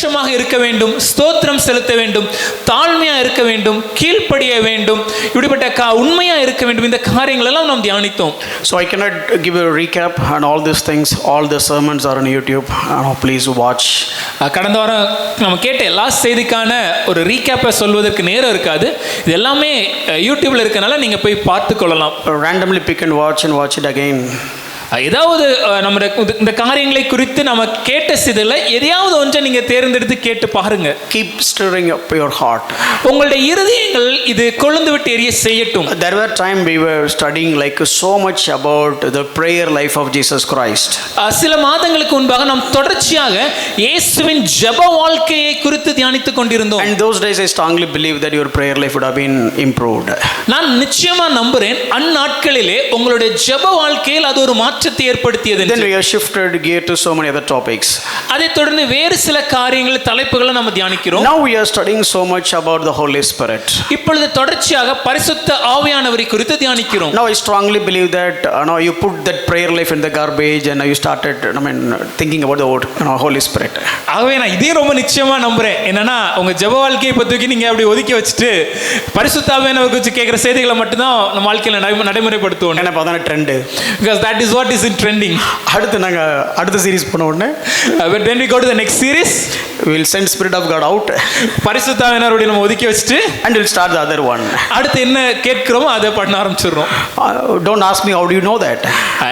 விசேஷமாக இருக்க வேண்டும், ஸ்தோத்திரம் செலுத்த வேண்டும், தாழ்மையா இருக்க வேண்டும், கீழ்ப்படிய வேண்டும், இப்படிப்பட்ட உண்மையா இருக்க வேண்டும். இந்த காரியங்கள் எல்லாம் நாம் தியானித்தோம். So I cannot give a recap and all these things. All the sermons are on YouTube. Please watch. கடந்த வாரம் நம்ம கேட்ட எல்லா செய்திக்கான ஒரு ரீகேப்பை சொல்வதற்கு நேரம் இருக்காது. இது எல்லாமே யூடியூப்ல இருக்கனால நீங்க போய் பார்த்து கொள்ளலாம். Randomly pick and watch it again. ஏதாவது நம்ம இந்த காரியங்களை குறித்து நம்ம கேட்ட சிதல எதையாவது ஒன்றை நீங்க தேர்ந்தெடுத்து கேட்டு பாருங்க. Keep stirring up your heart. உங்களுடைய இருதயங்கள் இது கொழுந்து விட்டு எரிய செய்யட்டும். There were time we were studying like so much about the prayer life of Jesus Christ. சில மாதங்களுக்கு முன்பாக நாம் தொடர்ச்சியாக இயேசுவின் ஜெப வாழ்க்கையை குறித்து தியானித்துக் கொண்டிருந்தோம். And those days I strongly believe that your prayer life would have been improved. நான் நிச்சயமா நம்புறேன் அந்நாட்களிலே உங்களுடைய ஜெப வாழ்க்கையில் அது ஒரு மாற்றத்தை ஏற்படுத்தியது. Then we have shifted gear to so many other topics. அதை தொடர்ந்து வேறு சில காரியங்கள் தலைப்புகளை நம்ம தியானிக்கிறோம். Now we are studying so much about the Holy Spirit. இப்பொழுது தொடர்ச்சியாக பரிசுத்த ஆவியானவரை குறித்து தியானிக்கிறோம். Now I strongly believe that you put that prayer life in the garbage and you started thinking about the Holy Spirit. ஆகவே நான் இதே ரொம்ப நிச்சயமா நம்புறேன். என்னன்னா உங்க ஜெப வாழ்க்கையை பத்தி நீங்க அப்படி ஒதுக்கி வச்சுட்டு பரிசுத்த ஆவியானவரை குறித்து கேட்கிற செய்திகளை மட்டும் தான் நம்ம வாழ்க்கையில நடைமுறைப்படுத்துவோம். என்ன பார்த்தா trend. Because that is what is in trending. அடுத்த சீரிஸ் பண்ண உடனே when we go to the next series we will send Spirit of God out. பரிசுத்த ஆவியானவரை நம்ம ஒதுக்கி வச்சிட்டு and we'll start the other one. அடுத்து என்ன கேட்கிறோமோ அதை பண்ண ஆரம்பிச்சிரோம். Don't ask me how do you know that.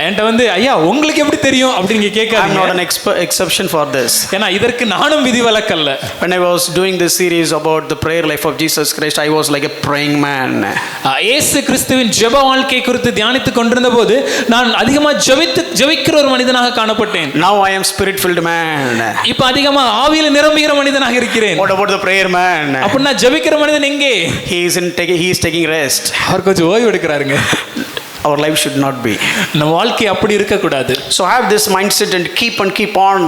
என்கிட்ட வந்து ஐயா உங்களுக்கு எப்படி தெரியும் அப்படி நீங்க கேட்காதீங்க. I'm not an exception for this. ஏன்னா இதற்கு நானும் விதிவிலக்கல்ல. When I was doing this series about the prayer life of Jesus Christ, I was like a praying man. இயேசு கிறிஸ்துவின் ஜெப வாழ்க்கை குறித்து தியானித்துக் கொண்டிருந்த போது நான் அதிகமா ஜெபிக்கிற ஒரு மனிதனாக காணப்பட்டேன். Now I am spirit filled man. இப்போ அதிகமா ஆவியில நிரம்பிய மனிதனாக இருக்கிறேன். What about the prayer man? அப்படினா ஜெபிக்கிற மனிதன் எங்கே? He is taking rest. அவர் கொஞ்சம் ஓய்வு எடுக்கறாருங்க. Our life should not be. நம்ம வாழ்க்கை அப்படி இருக்க கூடாது. So have this mindset and keep on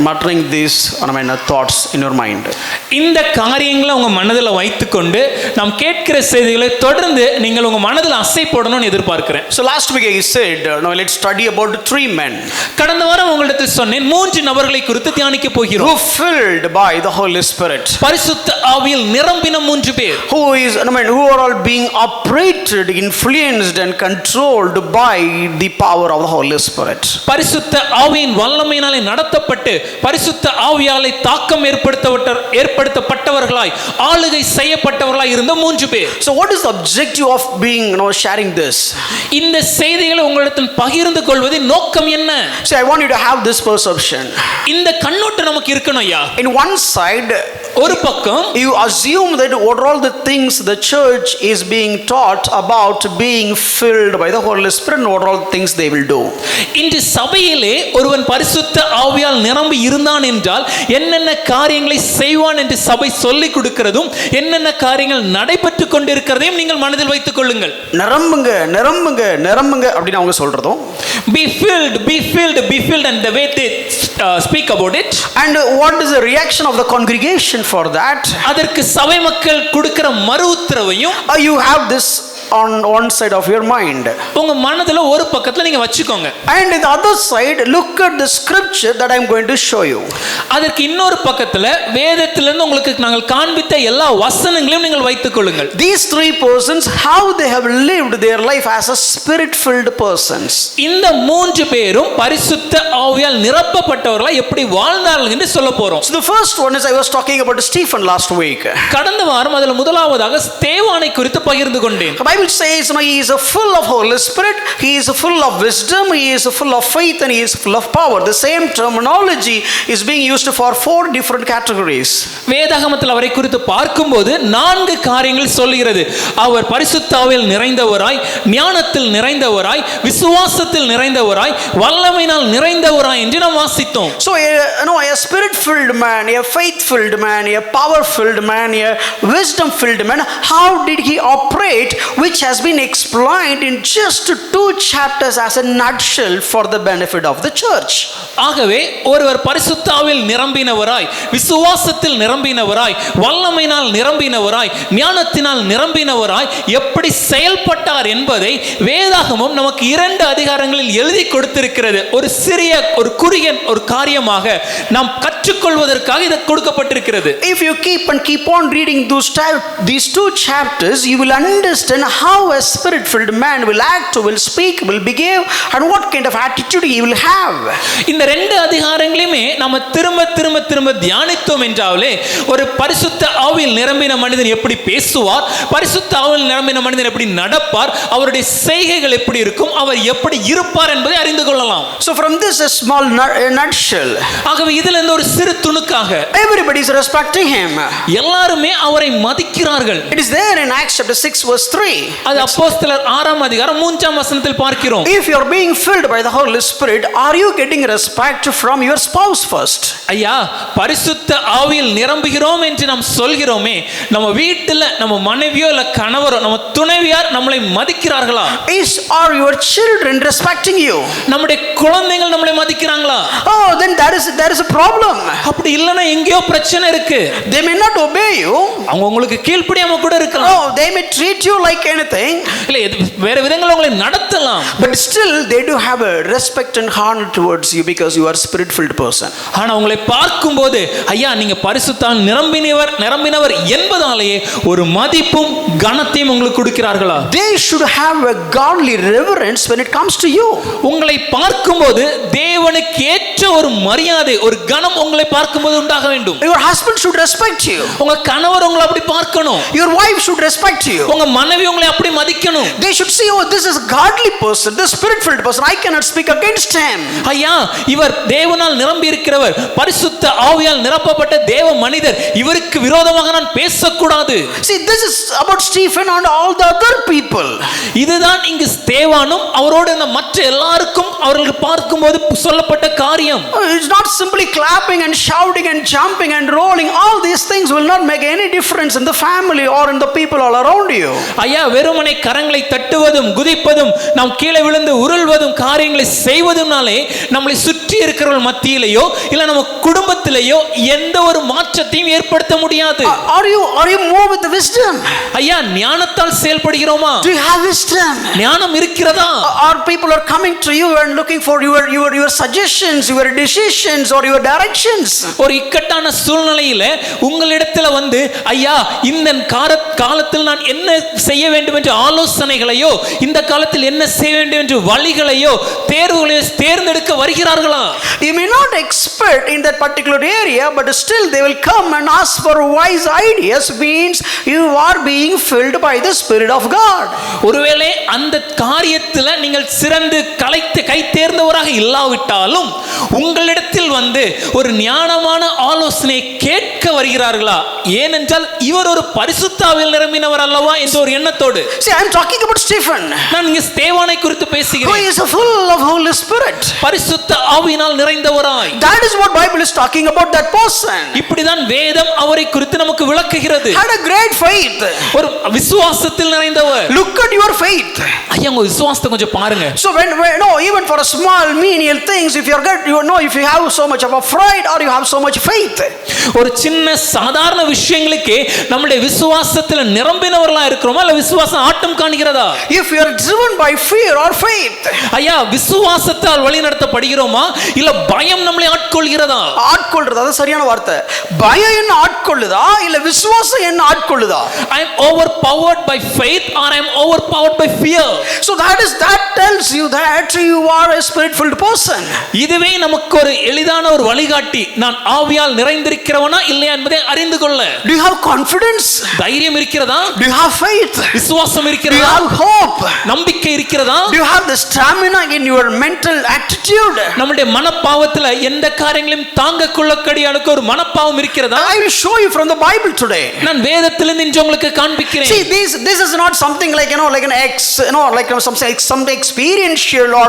muttering these thoughts in your mind. இந்த காரியங்களை உங்க மனதில் வைத்துக்கொண்டு நாம் கேட்கிற செய்திகளை தொடர்ந்து நீங்கள் உங்க மனதில் அசை போடணும்னு எதிர்பார்க்கிறேன். So last week I said let's study about 3 men. கடந்த வாரம் உங்களிடத்தில் சொன்னேன் 3 நபர்களை குறித்து தியானிக்க போகிறோம். Who filled by the Holy Spirit. பரிசுத்த ஆவியில் நிரம்பின 3 பேர். Who are all being operated, influenced and controlled by the power of the Holy Spirit. பரிசுத்த ஆவியின் வல்லமையினாலே நடத்தப்பட்டு பரிசுத்த ஆவியாலே தாக்கம் ஏற்படுத்தப்பட்டவர்களாய் ஆளுகை செய்யப்பட்டவர்களாய் இருந்த 3 பேர். So what is the objective of being sharing this? இந்த செய்திகளை உங்களிடத்தில் பகிர்ந்து கொள்வதின் நோக்கம் என்ன? So I want you to have this perception. இந்த கண்ணோட்டம் நமக்கு இருக்கணும் ஐயா. In one side ஒரு பக்கம் you assume that what are all the things the church is being taught about being filled by the Holy Spirit and what all things they will do. இந்த சபையிலே ஒருவன் பரிசுத்த ஆவியால் நிரம்பி இருந்தான் என்றால் என்னென்ன காரியங்களை செய்வான் என்று சபை சொல்லிக் கொடுக்கிறதும் என்னென்ன காரியங்கள் நடைபெற்று கொண்டிருக்கிறதையும் நீங்கள் மனதில் வைத்துக் கொள்ளுங்கள். நிரம்புங்க அப்படி அவங்க சொல்றதும் be filled and the way they speak about it. And what is the reaction of the congregation for that? அதற்கு சபை மக்கள் கொடுக்கிற மறு உத்தரவையும் you have this on one side of your mind. உங்க மனதுல ஒரு பக்கத்துல நீங்க வச்சுக்கோங்க. And the other side look at the scripture that I am going to show you. அதற்கு இன்னொரு பக்கத்துல வேதத்திலிருந்து உங்களுக்கு நாங்கள் காண்பித்த எல்லா வசனங்களையும் நீங்கள் வைத்துக் கொள்ளுங்கள். These 3 persons how they have lived their life as a spirit filled persons. இந்த 3 பேரும் பரிசுத்த ஆவியால் நிரப்பப்பட்டவர்களாய் எப்படி வாழ்ந்தார்கள் என்று சொல்ல போறோம். So the first one is I was talking about Stephen last week. கடந்த வாரம் அதில் முதலாவதாக ஸ்தேவானை குறித்து பகிர்ந்து கொண்டேன். The Bible says he is full of Holy Spirit, he is full of wisdom, he is full of faith and he is full of power. The same terminology is being used for 4 different categories. வேதாகமத்தில் அவரை குறித்து பார்க்கும்போது 4 காரியங்கள் சொல்கிறது. அவர் பரிசுத்த ஆவியில் நிறைந்தவராய், ஞானத்தில் நிறைந்தவராய், விசுவாசத்தில் நிறைந்தவராய், வல்லமையினால் நிறைந்தவராய் என்று நாம் வாசித்தோம். So a spirit filled man, a faith filled man, a power filled man, a wisdom filled man, how did he operate, which has been explained in just 2 chapters as a nutshell for the benefit of the church. ஆகவே ஒருவர் பரிசுத்த ஆவியில் நிரம்பினவராய், விசுவாசத்தில் நிரம்பினவராய், வல்லமையினால் நிரம்பினவராய், ஞானத்தினால் நிரம்பினவராய் எப்படி செயல்பட்டார் என்பதை வேதாகமம் நமக்கு 2 அதிகாரங்களில் எழுதி கொடுத்திருக்கிறது. ஒரு சிறிய ஒரு குறுகிய ஒரு காரியமாக நாம் கற்றுக்கொள்வதற்காக இது கொடுக்கப்பட்டிருக்கிறது. கொடுக்கப்பட்டிருக்கிறது. If you keep on reading these two chapters, you will understand how a spirit-filled man will act, will speak, will behave, and what kind of attitude he will have. இந்த ரெண்டு அதிகாரங்களையுமே நம்ம திரும்ப திரும்ப திரும்ப தியானித்தோம் என்றாலே ஒரு பரிசுத்த ஆவியில் நிரம்பின மனிதன் எப்படி பேசுவார், பரிசுத்த ஆவியில் நிரம்பின மனிதன் எப்படி நடப்பார், அவருடைய செய்கைகள் எப்படி இருக்கும், அவர் எப்படி இருப்பார் என்பதை அறிந்து கொள்ளலாம். So from this a small nutshell, ஆகவே இதில் இருந்து ஒரு சிறு துணுக்காக everybody is respecting him. எல்லாருமே அவரை மதிக்கிறார்கள். It is there in Acts chapter 6 verse 3. அது அப்போஸ்தலர் 6ஆம் அதிகாரம் 3ஆம் வசனத்தில் பார்க்கிறோம். If you are being filled by the Holy Spirit, are you getting respect from your spouse first? ஐயா, பரிசுத்த ஆவியில் நிரம்புகிறோம் என்று நாம் சொல்கிறோமே, நம்ம வீட்டில் நம்ம மனைவியோ இல்ல கணவரோ நம்ம துணைவியார் நம்மளை மதிக்கிறார்களா? Are your children respecting you? நம்முடைய குழந்தைகள் நம்மளை மதிக்கிறாங்களா? Oh, then there is a problem. அப்படி இல்லனா எங்கேயோ பிரச்சனை இருக்கு. They may not obey you. அவங்க உங்களுக்கு கீழ்ப்படியாம கூட இருக்கலாம். Oh, they may treat you like anything. இல்ல வேற விதங்கள உங்களை நடத்தலாம். But still they do have a respect and honor towards you because you are a spirit-filled person. ஆனா உங்களை பார்க்கும்போது ஐயா நீங்க பரிசுத்தால் நிரம்பினவர் என்பதாலேயே ஒரு மதிப்பும் கனத்தையும் உங்களுக்கு கொடுக்கிறார்களா? They should have a godly reverence when it comes to you. உங்களை பார்க்கும்போது தேவனுக்கு ஏற்ற ஒரு மரியாதை, ஒரு கனம் உங்களை பார்க்கும்போது உண்டாக வேண்டும். Your husband should respect you. உங்க கணவர் உங்களை அப்படி பார்க்கணும். Your wife should respect you. உங்க மனைவி உங்களை அப்படி மதிக்கணும். They should see, oh, this is a godly person, this spirit-filled person, I cannot speak against him. ஐயா இவர் தேவனால் நிரம்பி இருக்கிறவர், பரிசுத்த ஆவியால் நிரப்பப்பட்ட தேவ மனிதர், இவருக்கு விரோதமாக நான் பேசக்கூடாது. See, this is about Stephen and all the other people. இதுதான் இங்கு ஸ்தேவானும் அவரோடு இருந்த மற்ற எல்லாருக்கும் அவர்களுக்கு பார்க்கும்போது சொல்லப்பட்ட காரியம். It's not simply clapping and shouting and jumping and rolling. All these things will not make any difference in the family or in the people all around you. ஐயா வெறுமனே கரங்களை தட்டுவதும் குதிப்பதும் நாம் கீழே விழுந்து உருள்வதும் காரியங்களை செய்வதும்னாலே நம்மளை சுற்றி இருக்கிறவர்கள் மத்தியிலேயோ இல்ல நம்ம குடும்பத்திலேயோ எந்த ஒரு மாற்றத்தையும் ஏற்படுத்த முடியாது. Are you more with the wisdom? ஐயா ஞானத்தால் செயல்படுகிறோமா? Do you have wisdom? ஞானம் இருக்கிறதா? Or people are coming to you and looking for your suggestions, your decisions or your directions? ஒரு இக்கட்டான சூழ்நிலையில உங்களிடத்துல வந்து ஐயா இந்த காலத்தில் நான் என்ன செய்ய வேண்டும் என்ற ஆலோசனைகளையோ இந்த காலத்தில் என்ன செய்ய வேண்டும் என்ற வழிகளையோ தேர்வுகளையோ தேர்ந்தெடுக்க வருகிறார்களா? You may not expert in that particular area, but still they will come and ask for wise ideas. Means you are being filled by the Spirit of God. ஒருவேளை அந்த காரியத்தில் நீங்கள் சிறந்து கை தேர்ந்தவராக இல்லாவிட்டாலும் உங்களிடத்தில் வந்து ஒரு ஞானமான ஆலோசனை கேட்க வருகிறார்களா? ஏனென்றால் இவர் ஒரு பரிசுத்த ஆவியில் நிரம்பினவர் அல்லவா என்ற ஒரு எண்ணத்தோடு. See, I am talking about Stephen. நான் இங்கே ஸ்தேவானை குறித்து பேசுகிறேன். Who is full of Holy Spirit. பரிசுத்த ஆவியினால் நிறைந்தவராய். That is what Bible is talking about that person. இப்படிதான் வேதம் அவரை குறித்து நமக்கு விளக்குகிறது. Had a great faith. ஒரு விசுவாசத்தில் நிறைந்தவர். Look at your faith. ஐயா உங்க விசுவாசத்தை கொஞ்சம் பாருங்க. So when even for a small menial things, if if you have so much of a pride or you have so much faith. ஒரு சின்ன சாதாரண விஷயங்களுக்கு நம்முடைய விசுவாசத்தில் நிரம்பினவர்களா இருக்கிறோமா இல்ல விசுவாசம் ஆட்டம் காண்கிறதா? If you are driven by fear or faith. ஐயா விசுவாசத்தால் வழிநடத்தப்படுகிறோமா இல்ல பயம் நம்மளை ஆட்கொள்கிறதா? ஆட்கொள்றது அது சரியான வார்த்தை. பயம் என்ன ஆட்கொள்ளுதா இல்ல விசுவாசம் என்ன ஆட்கொள்ளுதா? I am overpowered by faith or I am overpowered by fear. So that tells you that you are a spirit-filled person. இதுவே நமக்கு ஒரு எளிதான ஒரு வழிகாட்டி. நான் ஆவியால் நிறைந்திருக்கிறவனா இல்லையா என்பதை அறிந்து கொள்ள. Do you have confidence? தைரியம் இருக்கிறதா? Do you have faith? விசுவாசம் Do you இருக்கிறதா? have hope? நம்பிக்கை இருக்கிறதா? Do you have the stamina in your mental attitude? நம்முடைய மனப்பாவத்துல எந்த காரியங்களையும் தாங்க கொள்ளக்கூடியக்கு ஒரு மனப்பாவம் இருக்கிறதா? I will show you from the Bible today. நான் வேதத்திலிருந்து இன்று உங்களுக்கு காண்பிக்கிறேன். See, this is not something like like an some experiential or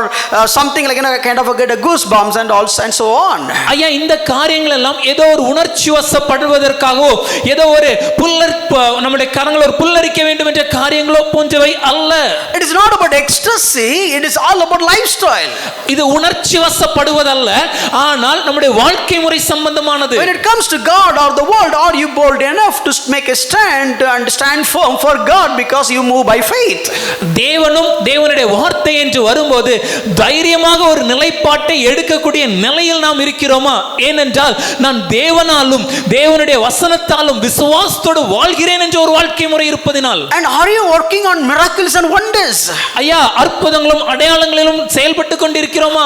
something like kind of get a goosebumps and so on. ஐயா இந்த காரியங்கள் எல்லாம் ஏதோ ஒரு உணர்ச்சி வசப்படுவதற்காகவோ ஏதோ ஒரு நம்முடைய கரங்களை ஒரு புல்லரிக்க வேண்டும் என்ற காரியங்களோ போன்றவை அல்ல. It is not about ecstasy, it is all about lifestyle. இது உணர்ச்சி வசப்பட செய்யப்படுவதல்ல, ஆனால் நம்முடைய வாழ்க்கை முறை சம்பந்தமானது. When it comes to God or the world, are you bold enough to make a stand and stand firm for God because you move by faith? தேவனும் தேவனுடைய வார்த்தை என்று வரும்போது தைரியமாக ஒரு நிலைப்பாட்டை எடுக்கக்கூடிய நிலையில் நாம் இருக்கிறோமா? ஏனென்றால் நான் தேவனாலும் தேவனுடைய வசனத்தாலும் விசுவாசத்தோடு வாழ்கிறேன் என்ற ஒரு வாழ்க்கை முறை இருப்பதினால். And are you working on miracles and wonders? ஐயா, அற்புதங்களும் அடையாளங்களிலும் செயல்பட்டு கொண்டிருக்கிறோமா?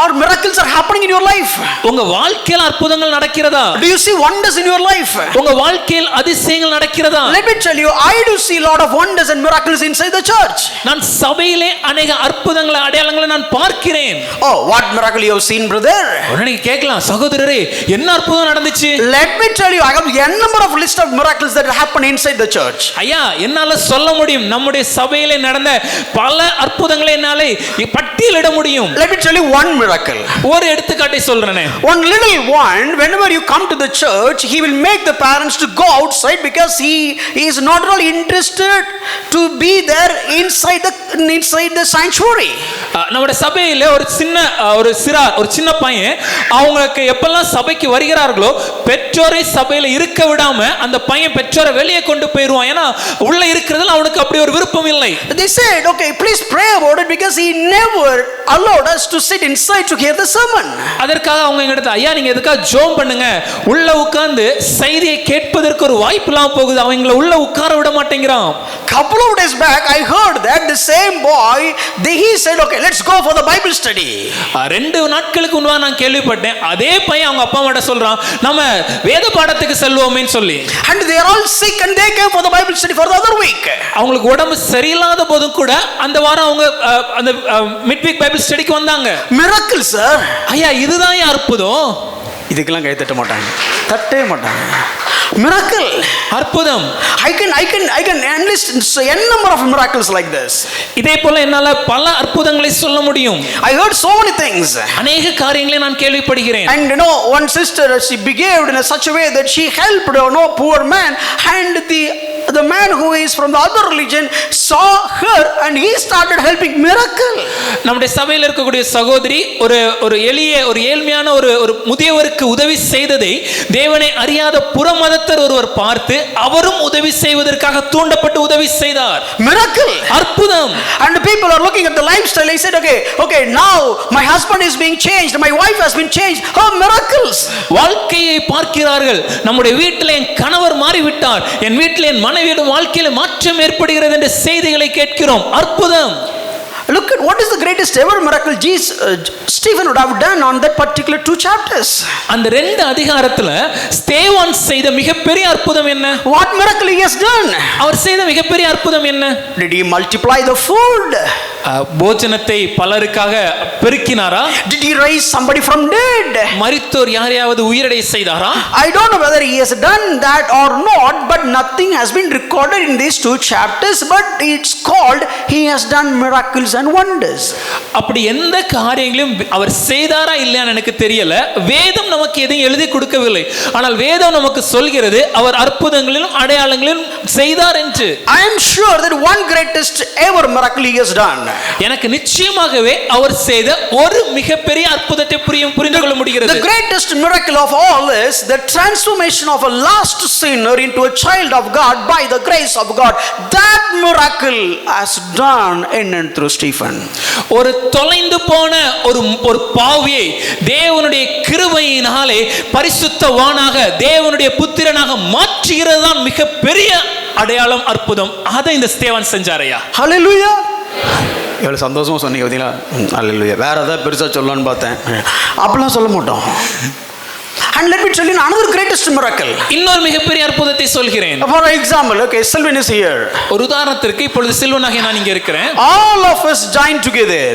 Or miracles are happening in your life? உங்க வாழ்க்கையில் அற்புதங்கள் நடக்கிறதா? Do you see wonders in your life? உங்க வாழ்க்கையில் அதிசயங்கள் நடக்கிறதா? Let me tell you, I do see a lot of wonders and miracles inside the church. நான் சபையிலே अनेक அற்புதங்களை அடையாளங்களை நான் பார்க்கிறேன். Oh, what miracle you have seen, brother? உடனே கேட்கலாம், சகோதரரே என்ன அற்புதம் நடந்துச்சு? Let me tell you, I have a number of list of miracles that happen inside the church. ஐயா, என்னால சொல்ல முடியும், நம்முடைய சபையிலே நடந்த பல அற்புதங்களை என்னாலே பட்டியலிட முடியும். Let me tell you one miracle. ஒரு எடுத்துக்காட்டை சொல்றேனே. One little one, whenever you come to the church, he will make the parents to go outside because he is not really interested to be there inside the sanctuary. நம்முடைய சபையில ஒரு சின்ன பையன் அவங்களுக்கு எப்பெல்லாம் சபைக்கு வருகிறார்களோ பெற்றோரை சபையில இருக்க விடாம அந்த பையன் பெற்றோரை வெளியே கொண்டு போயிடுவான். ஏன்னா உள்ள இருக்கிறதுல அவனுக்கு அப்படி ஒரு விருப்பம் இல்லை. They said, okay, please pray about it because he never allowed us to sit inside to hear the sermon. அதற்காக அவங்க எங்கிட்ட, ஐயா நீங்க எதுக்காக ஜெபம் பண்ணுங்க, உள்ள உட்கார்ந்து செய்தியை கேட்பதற்கு ஒரு வாய்ப்பு இல்லாம போகுது, அவங்களை உள்ள உட்கார விட மாட்டேங்கிறான். Couple of days back I heard that the same boy, he said, okay, let's go for the Bible study. 2 நாட்களுக்கு முன்பாக நான் கேள்விப்பட்டேன், அதே பையன் அவங்க அப்பா அம்மாட்ட சொல்றான், நம்ம வேத பாடத்துக்கு செல்வோமேன்னு சொல்லி. And they are all sick and they came for the Bible study for the other week. அவங்களுக்கு உடம்பு சரியில்லாத போதும் கூட அந்த வாரம் அவங்க அந்த மிட் வீக் பைபிள் ஸ்டடிக்கு வந்தாங்க. Miracle, sir. ஐயா, இதுதான் அற்புதம். இதுக்கெல்லாம் கை தட்ட மாட்டாங்க, தட்டவே மாட்டாங்க. Miracle, அற்புதம். I can enlist n number of miracles like this. இதே போல என்னால பல அற்புதங்களை சொல்ல முடியும். I heard so many things. அநேக காரியங்களை நான் கேள்விப்படுகிறேன். And you know, one sister, she behaved in such a way that she helped poor man, and the man who is from the other religion saw her and he started helping. Miracle. நம்முடைய சபையில் இருக்கக்கூடிய சகோதரி ஒரு ஏழ்மையான ஒரு முதியவருக்கு உதவி செய்ததை தேவனை அறியாத புறமதத்தர் ஒருவர் பார்த்து அவரும் உதவி செய்வதற்காக தூண்டப்பட்டு உதவி செய்தார். Miracle. அற்புதம். And the people are looking at the lifestyle. They said, okay, now my husband is being changed, my wife has been changed. Oh, miracles. வாழ்க்கையை பார்க்கிறார்கள். நம்முடைய வீட்டில் என் கணவர் மாறிவிட்டார், என் வீட்டில் என் மனைவியின் வாழ்க்கையில் மாற்றம் ஏற்படுகிறது என்ற செய்திகளை கேட்கிறோம். அற்புதம். Look at what is the greatest ever miracle Stephen would have done on that particular 2 chapters. அந்த 2 அதிகாரத்துல ஸ்தேவான் செய்த மிகப்பெரிய அற்புதம் என்ன? What miracle he has done? அவர் செய்த மிகப்பெரிய அற்புதம் என்ன? Did he multiply the food? போஜனத்தை பலருக்காக பெருக்கினாரா? Did he raise somebody from dead? மரித்தோர் யாரையாவது உயிரடை செய்தாரா? I don't know whether he has done that or not, but nothing has been recorded in these 2 chapters, but it's called he has done miracles and wonders. அப்படி எந்த காரியங்களும் அவர் செய்தாரா இல்லையான்னு எனக்கு தெரியல. வேதம் நமக்கு எதையும் எழுதி கொடுக்கவில்லை, ஆனால் வேதம் நமக்கு சொல்கிறது அவர் அற்புதங்களிலும் அடையாளங்களிலும் செய்தார் என்று. I am sure that one greatest ever miracle he has done. எனக்கு நிச்சயமாகவே அவர் செய்த ஒரு மிகப்பெரிய அற்புதத்தை புரிந்து கொள்ள முடிகிறது. The greatest miracle of all is the transformation of a lost sinner into a child of God by the grace of God. That miracle has done in and through Stephen. ஒரு தொலைந்து போன ஒரு பாவியை தேவனுடைய கிருபையினாலே பரிசுத்தவானாக தேவனுடைய புத்திரனாக மாற்றுகிறது தான் மிகப்பெரிய அடையாளம், அற்புதம். அதை இந்த ஸ்தேவான் செஞ்சாரையா. Hallelujah. எவ்வளோ சந்தோஷமாக சொன்னீங்க பார்த்தீங்களா? அல்லேலூயா. வேற ஏதாவது பெருசாக சொல்லலான்னு பார்த்தேன், அப்படிலாம் சொல்ல மாட்டோம். And let me tell you another greatest miracle. இன்னொரு மிகப்பெரிய அற்புதத்தை சொல்கிறேன். For example, okay, Sylvan is here. ஒரு உதாரணத்திற்கு இப்பொழுது சில்வனாக நான் இங்க இருக்கிறேன். All of us join together.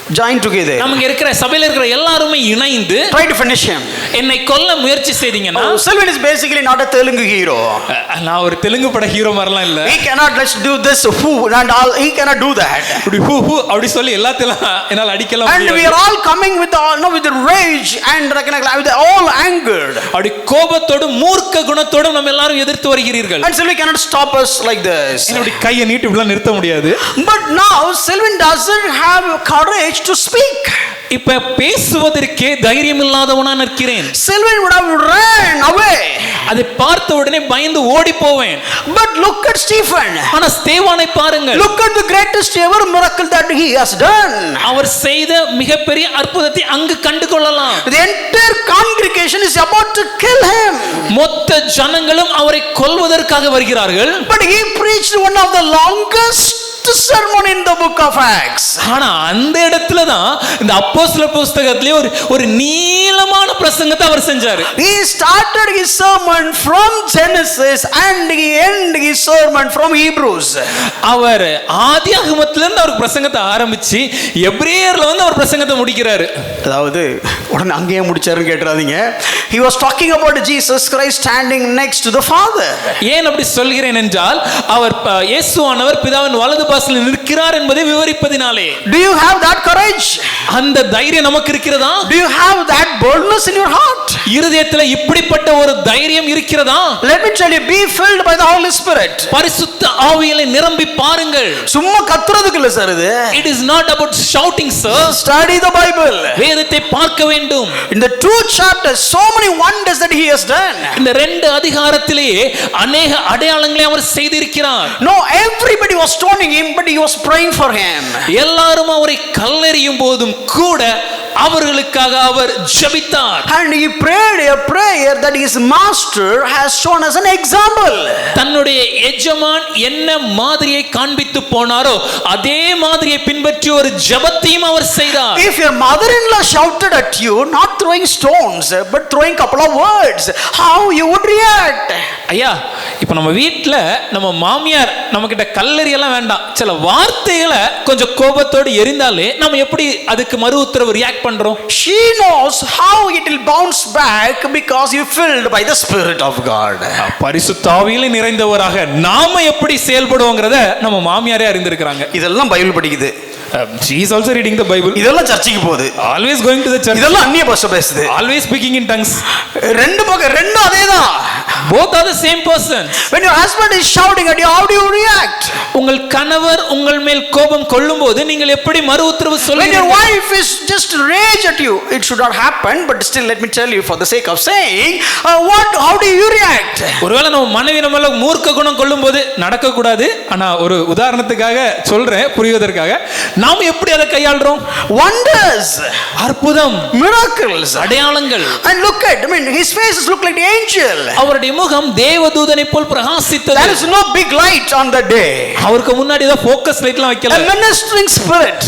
நம்ம இங்க இருக்கிற சபையில இருக்கிற எல்லாரும் இணைந்து try to finish him. என்னை கொல்ல முயற்சி செய்தீங்கன்னா, Sylvan is basically not a Telugu hero. நான் ஒரு தெலுங்கு பட ஹீரோ மாதிரிலாம் இல்ல. He cannot let's do this who and all, he cannot do that. அப்படி ஹூ அப்படி சொல்லி எல்லாத்தையும் என்னால அடிக்கலாம் முடியாது. And we are all coming with with rage and with all angered. அப்படி கோபத்தோடு மூர்க்க குணத்தோடு நம்ம எல்லாரும் எதிர்த்து வருகிறீர்கள். And Sylvan cannot stop us like this. அப்படி கையை நீட்டி இப்படி நிறுத்த முடியாது. But now Sylvan doesn't have courage to speak. இப்ப பேசுவதற்கே தைரியம் இல்லாதவனா நிற்கிறேன். Sylvain would have ran away. அதை பார்த்த உடனே பயந்து ஓடி போவேன். But look at Stephen. ஆனா ஸ்தேவானை பாருங்கள். Look at the greatest ever miracle that he has done. அவர் செய்த மிகப்பெரிய அற்புதத்தை அங்கு கண்டு கொள்ளலாம். The entire congregation is about to kill him. மொத்த ஜனங்களும் அவரை கொல்வதற்காக வருகிறார்கள். But he preached one of the longest sermon in the book of Acts. ஆனா அந்த இடத்துல தான் இந்த அப்போஸ்தலர் புத்தகத்திலே ஒரு நீளமான பிரசங்கத்தை அவர் செஞ்சாரு. He started his sermon from Genesis and he ended his sermon from Hebrews. அவர் ஆதியாகமத்தில இருந்து அவர் பிரசங்கத்தை ஆரம்பிச்சு எபிரேயர்ல வந்து அவர் பிரசங்கத்தை முடிக்கிறாரு. அதாவது உடனே அங்கேயே முடிச்சாருன்னு கேட்றாதீங்க. He was talking about Jesus Christ standing next to the Father. ஏன் அப்படி சொல்கிறேன் என்றால் அவர் இயேசுவானவர் பிதாவின் வலது பாசில் நிற்கிறார் என்பதை விவரிப்பதினாலே. Do you have that courage? அந்த தைரியம் நமக்கு இருக்கிறதா? Do you have that boldness in your heart? இருதயத்தில் இப்படிப்பட்ட ஒரு தைரியம் இருக்கிறதா? Let me tell you, be filled by the Holy Spirit. பரிசுத்த ஆவியிலே நிரம்பி பாருங்கள். சும்மா கத்துறதுக்கு இல்ல சார் இது. It is not about shouting, sir. Study the Bible. வேதத்தை பார்க்க வேண்டும். In the 2 chapters so many wonders that he has done. இந்த 2 அதிகாரத்திலேயே अनेक அடையாளங்களை அவர் செய்திருக்கிறார். No, everybody was stoning him, but he was praying for him. எல்லாரும் அவரை கல்லெறியும் போதும் கூட அவர்களுக்காக அவர் ஜெபித்தார். And he prayed a prayer that his master has shown as an example. தன்னுடைய எஜமான் என்ன மாதிரியை காண்பித்து போனாரோ அதே மாதிரியை பின்பற்றி ஒரு ஜெபத்தையும் அவர் செய்தார். If your mother-in-law shouted at you, not throwing stones but throwing couple of words, how you would react? ஐயா, இப்போ நம்ம வீட்டில் நம்ம மாமியார் நம்ம கிட்ட கல்லெறி எல்லாம் வேண்டாம், சில வார்த்தைகளை கொஞ்சம் கோபத்தோடு எரிந்தாலே நம்ம எப்படி அதுக்கு மறு உத்தரவு ரியாக்ட் பண்றோம்? She knows how it will bounce back because you filled by the Spirit of God. பரிசுத்த ஆவியிலே நிறைந்தவராக நாம எப்படி செயல்படுவோங்கிறத நம்ம மாமியாரே அறிந்திருக்கிறாங்க. இதெல்லாம் பைபிள் படிக்குது. She is also reading the Bible. இதெல்லாம் சர்ச்சுக்கு போகுது. Always going to the church. இதெல்லாம் அந்நிய பாஷை பேசுது. Always speaking in tongues. ரெண்டும் அதேதான். Both are the same person. When your husband is shouting at you, how do you react? உங்கள் கணவர் உங்கள் மேல் கோபம் கொள்ளும்போது நீங்கள் எப்படி மறு உத்தரவு When சொல்லுவீங்க? your wife is just rage at you, it should not happen, but still let me tell you for the sake of saying, how do you react? ஒருவேளை நம்ம மனைவி நம்மள மூர்க்க குணம் கொள்ளும்போது நடக்க கூடாது, ஆனா ஒரு உதாரணத்துக்காக சொல்றேன் புரிவதற்காக, நாம் எப்படி அதை கையாள்றோம்? Wonders, அற்புதம், miracles, அடையாளங்கள். and look at, his face look like the angel. அவருடைய முகம் தேவதூதனை போல் பிரகாசித்தது. There is no big light on the day. அவருக்கு முன்னாடி ஏதோ ஃபோக்கஸ் லைட்லாம் வைக்கல. A ministering spirit,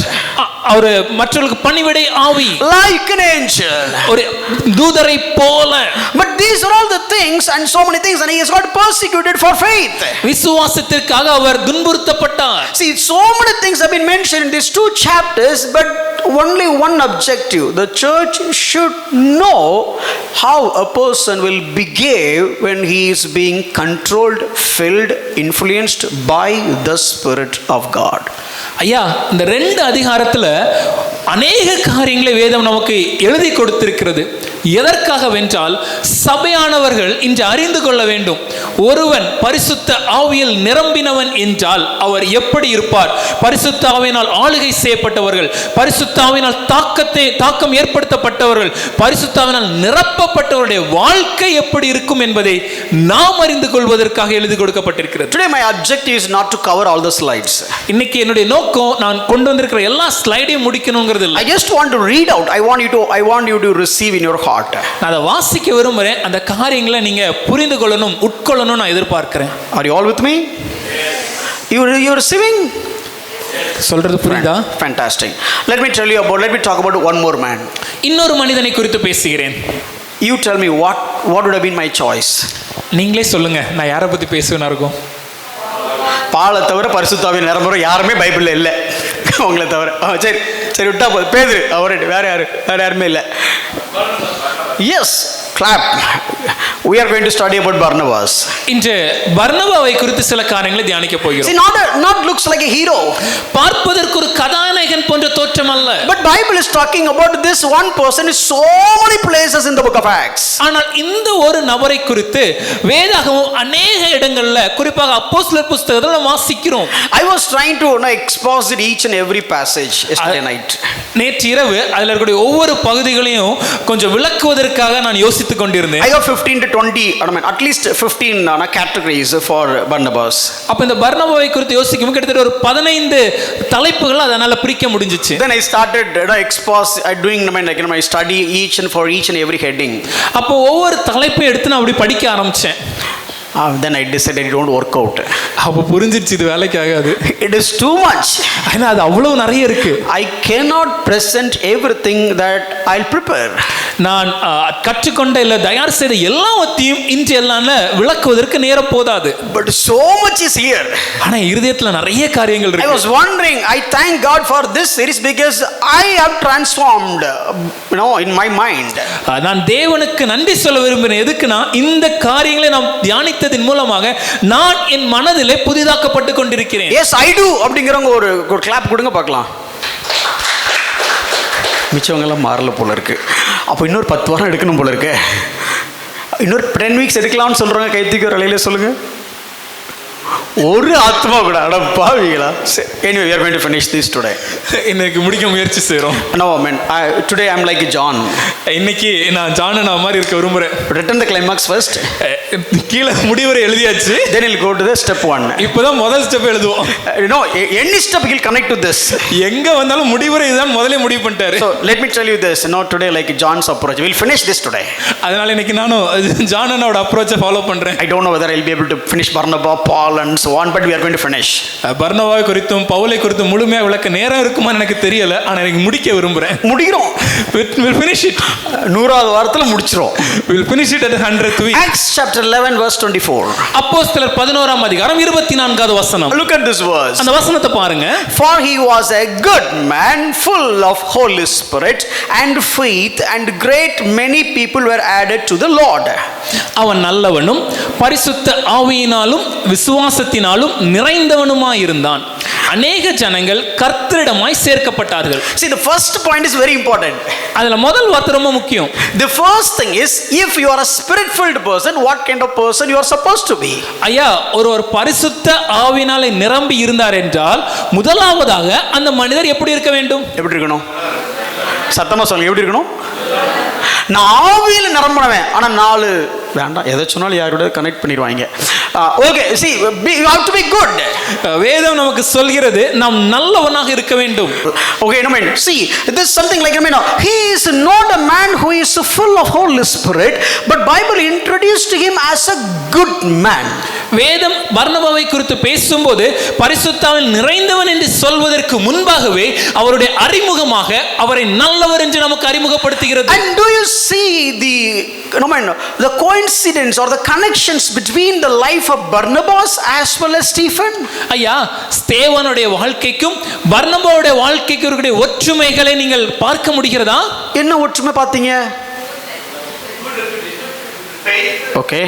அவர் மற்றவர்களுக்கு பணிவிடை ஆவி, like an angel, ஒரு தூதரை போல. but these are all the things and so many things, and he is not persecuted for faith. விசுவாசத்திற்காக our துன்புறுத்தப்பட்டார். See, so many things have been mentioned in these 2 chapters, but only one objective: the church should know how a person will behave when he is being controlled, filled, influenced by the Spirit of God. ஐயா, இந்த 2 அதிகாரத்துல அநேக காரியங்களை வேதம் நமக்கு எழுதி கொடுத்திருக்கிறது. எதற்காக வென்றால் சபையானவர்கள் இன்று அறிந்து கொள்ள வேண்டும், ஒருவன் பரிசுத்த ஆவியில் நிரம்பினவன் என்றால் அவர் எப்படி இருப்பார். பரிசுத்த ஆவியினால் ஆளுகை செய்யப்பட்டவர்கள், பரிசுத்த ஆவியினால் தாக்கம் ஏற்படுத்தப்பட்டவர்கள், பரிசுத்த ஆவியினால் நிரப்பப்பட்டவருடைய வாழ்க்கை எப்படி இருக்கும் என்பதை நாம் அறிந்து கொள்வதற்காக எழுதி கொடுக்கப்பட்டிருக்கிறது. Today my objective is not to cover all the slides. இன்னைக்கு என்னுடைய நோக்கம் நான் கொண்டு வந்திருக்கிற எல்லா ஸ்லைடையும் முடிக்கணும்ங்கிறது இல்லை. I just want to read out. I want you to receive in your heart. நான் அதை வாசிக்க விரும்புறேன். அந்த காரியங்களை நீங்க புரிந்து கொள்ளணும், உட்கொள்ளணும் நான் எதிர்பார்க்கிறேன். Are you all with me? You receiving? சொல்றது புரியுதா? Fantastic. Let me talk about one more man. இன்னொரு மனிதனை குறித்து பேசுகிறேன். You tell me what would have been my choice? நீங்களே சொல்லுங்க, நான் யாரை பத்தி பேசுவேனா இருக்கும்? பாலை தவிர பரிசுத்தாவின் நிரம்புற யாருமே பைபிள்ல இல்லை, உங்களை தவிர. சரி விட்டா போதும். பேதுரு, அவர் வேற யாருமே இல்லை. Yes, clap. We are going to study about Barnabas. இன்று பர்னபாவை குறித்து சில காரியங்களை தியானிக்க See, போகிறோம். not looks like a hero. பார்ப்பதற்கு ஒரு கதாநாயகன் போன்ற தோற்றம் அல்ல. But Bible is talking about this one person in so many places in the book of Acts. ஆனால் இந்த ஒரு நபரை குறித்து வேதாகமம் அநேக இடங்கள்ல குறிப்பாக அப்போஸ்தலர் புத்தகத்துல நாம் வாசிக்கிறோம். I was trying to exposit each and every passage yesterday night. நேற்று இரவு அதில் இருக்கக்கூடிய ஒவ்வொரு பகுதிகளையும் கொஞ்சம் விளக்குவதற்காக நான் யோசித்துக் கொண்டிருந்தேன். I got 15 to 20, I mean at least 15 categories for Barnabas. அப்ப இந்த பர்னபாவை குறித்து யோசிக்கும் கிட்டத்தட்ட ஒரு 15 தலைப்புகள் அதனால பிரிக்க முடிஞ்சிச்சு. Then I started doing my study for each and every heading. அப்போ ஒவ்வொரு தலைப்பையும் எடுத்து நான் அப்படி படிக்க ஆரம்பிச்சேன். Then I decided it won't work out. அப்போ புரிஞ்சிருச்சு இது வேலைக்கு ஆகாது. It is too much. ஏன்னா அது அவ்வளவு நிறைய இருக்கு. I cannot present everything that I'll prepare. நான் கற்றுக்கொண்ட இல்ல தயார் செய்த எல்லாவற்றையும் இன்று எல்லாம் விளக்குவதற்கு நேரம் போதாது. But so much is here. ஆனா இருதயத்துல நிறைய காரியங்கள் I இருக்கு. was wondering, I thank God for this series because I have transformed, in my mind. நான் தேவனுக்கு நன்றி சொல்ல விரும்புகிறேன். எதுக்குன்னா இந்த காரியங்களை நாம் தியானித்ததின் மூலமாக நான் என் மனதிலே புதிதாக்கப்பட்டு கொண்டிருக்கிறேன். Yes, I do. அப்படிங்கிறவங்க ஒரு கிளாப் கொடுங்க பார்க்கலாம். மிச்சவங்க எல்லாம் மாறல போல இருக்கு. அப்போ இன்னொரு 10 வாரம் எடுக்கணும் போல இருக்கு. இன்னொரு 10 வீக்ஸ் எடுக்கலாம்னு சொல்றாங்க. கைத்திக்கு ஒரு அலையில சொல்லுங்க. ஒரு ஆத்மா கூட அட பாவிகளா. Anyway, we are going to finish this today. இன்னைக்கு முடிக்க முயற்சி செய்றோம். No, man. Today I'm like John. இன்னைக்கு நான் ஜானனா மாதிரி இருக்க விரும்புறேன். Written the climax first. கீழ முடிவரை எழுதியாச்சு. Then we'll go to the step 1. இப்போதான் முதல் ஸ்டெப் எழுதுவோம். Any step will connect to this. எங்க வந்தாலும் முடிவரை இதுதான் முதல்ல முடிவு பண்ணிட்டாரு. So let me tell you this. Today like John's approach. We'll finish this today. அதனால இன்னைக்கு நானும் ஜானனோட அப்ரோச்சை ஃபாலோ பண்றேன். I don't know whether I'll be able to finish Barnabas, Paul and so on, but we are going to finish. பர்னபாவை குறித்தும் பவுலை குறித்தும் முழுமையா விளக்க நேரம் இருக்குமான்னு எனக்கு தெரியல. ஆனா எனக்கு முடிக்க விரும்புறேன். முடிக்கிறோம். We'll finish it. 100வது வாரத்துல முடிச்சிரோம். We'll finish it at the 100th week. Acts chapter 11 verse 24. அப்போஸ்தலர் 11ஆம் அதிகாரம் 24வது வசனம். Look at this verse. அந்த வசனத்தை பாருங்க. For he was a good man, full of Holy Spirit and faith, and great many people were added to the Lord. அவன் நல்லவனும் பரிசுத்த ஆவியினாலும் விசுவாசத்தினாலும் நிறைந்தவனுமாய் இருந்தான். அநேக ஜனங்கள் கர்த்தரிடமாய் சேர்க்கப்பட்டார்கள். See, the first point is very important. அதுல முதல் வார்த்தை ரொம்ப முக்கியம். The first thing is, if you are a spirit filled person, what kind of person you are supposed to be? ஐயா, ஒரு பரிசுத்த ஆவியினாலே நிரம்பி இருந்தார் என்றால் முதலாவதாக அந்த மனிதர் எப்படி இருக்க வேண்டும்? எப்படி இருக்கணும்? சத்தமா சொல்லுங்க. எப்படி இருக்கணும்? நான் ஆவியில நிரம்பினவன். ஆனா 4 வேண்டாம், எதை சொன்னாலும் யாரோட கனெக்ட் பண்ணிடுவாங்க. Okay, see, you have to be good. வேதம் நமக்கு சொல்கிறது நாம் நல்லவனாக இருக்க வேண்டும். Okay, see, this is something like, he is not a man who is full of Holy Spirit, but Bible introduced him as a good man. வேதம் பர்னபாவை குறித்து பேசும்போது பரிசுத்தாவில் நிறைந்தவன் என்று சொல்வதற்கு முன்பாகவே அவருடைய அறிமுகமாக அவரை நல்லவர் என்று நமக்கு அறிமுகப்படுத்துகிறது. And do you see the coincidence or the connections between the life of Barnabas as well as Stephen? ஐயா, ஸ்தேவானுடைய வாழ்க்கைக்கும் பர்னபாவுடைய வாழ்க்கைக்கும் இருக்கிற ஒற்றுமைகளை நீங்கள் பார்க்க முடிகிறதா? என்ன ஒற்றுமை பார்த்தீங்க? Okay.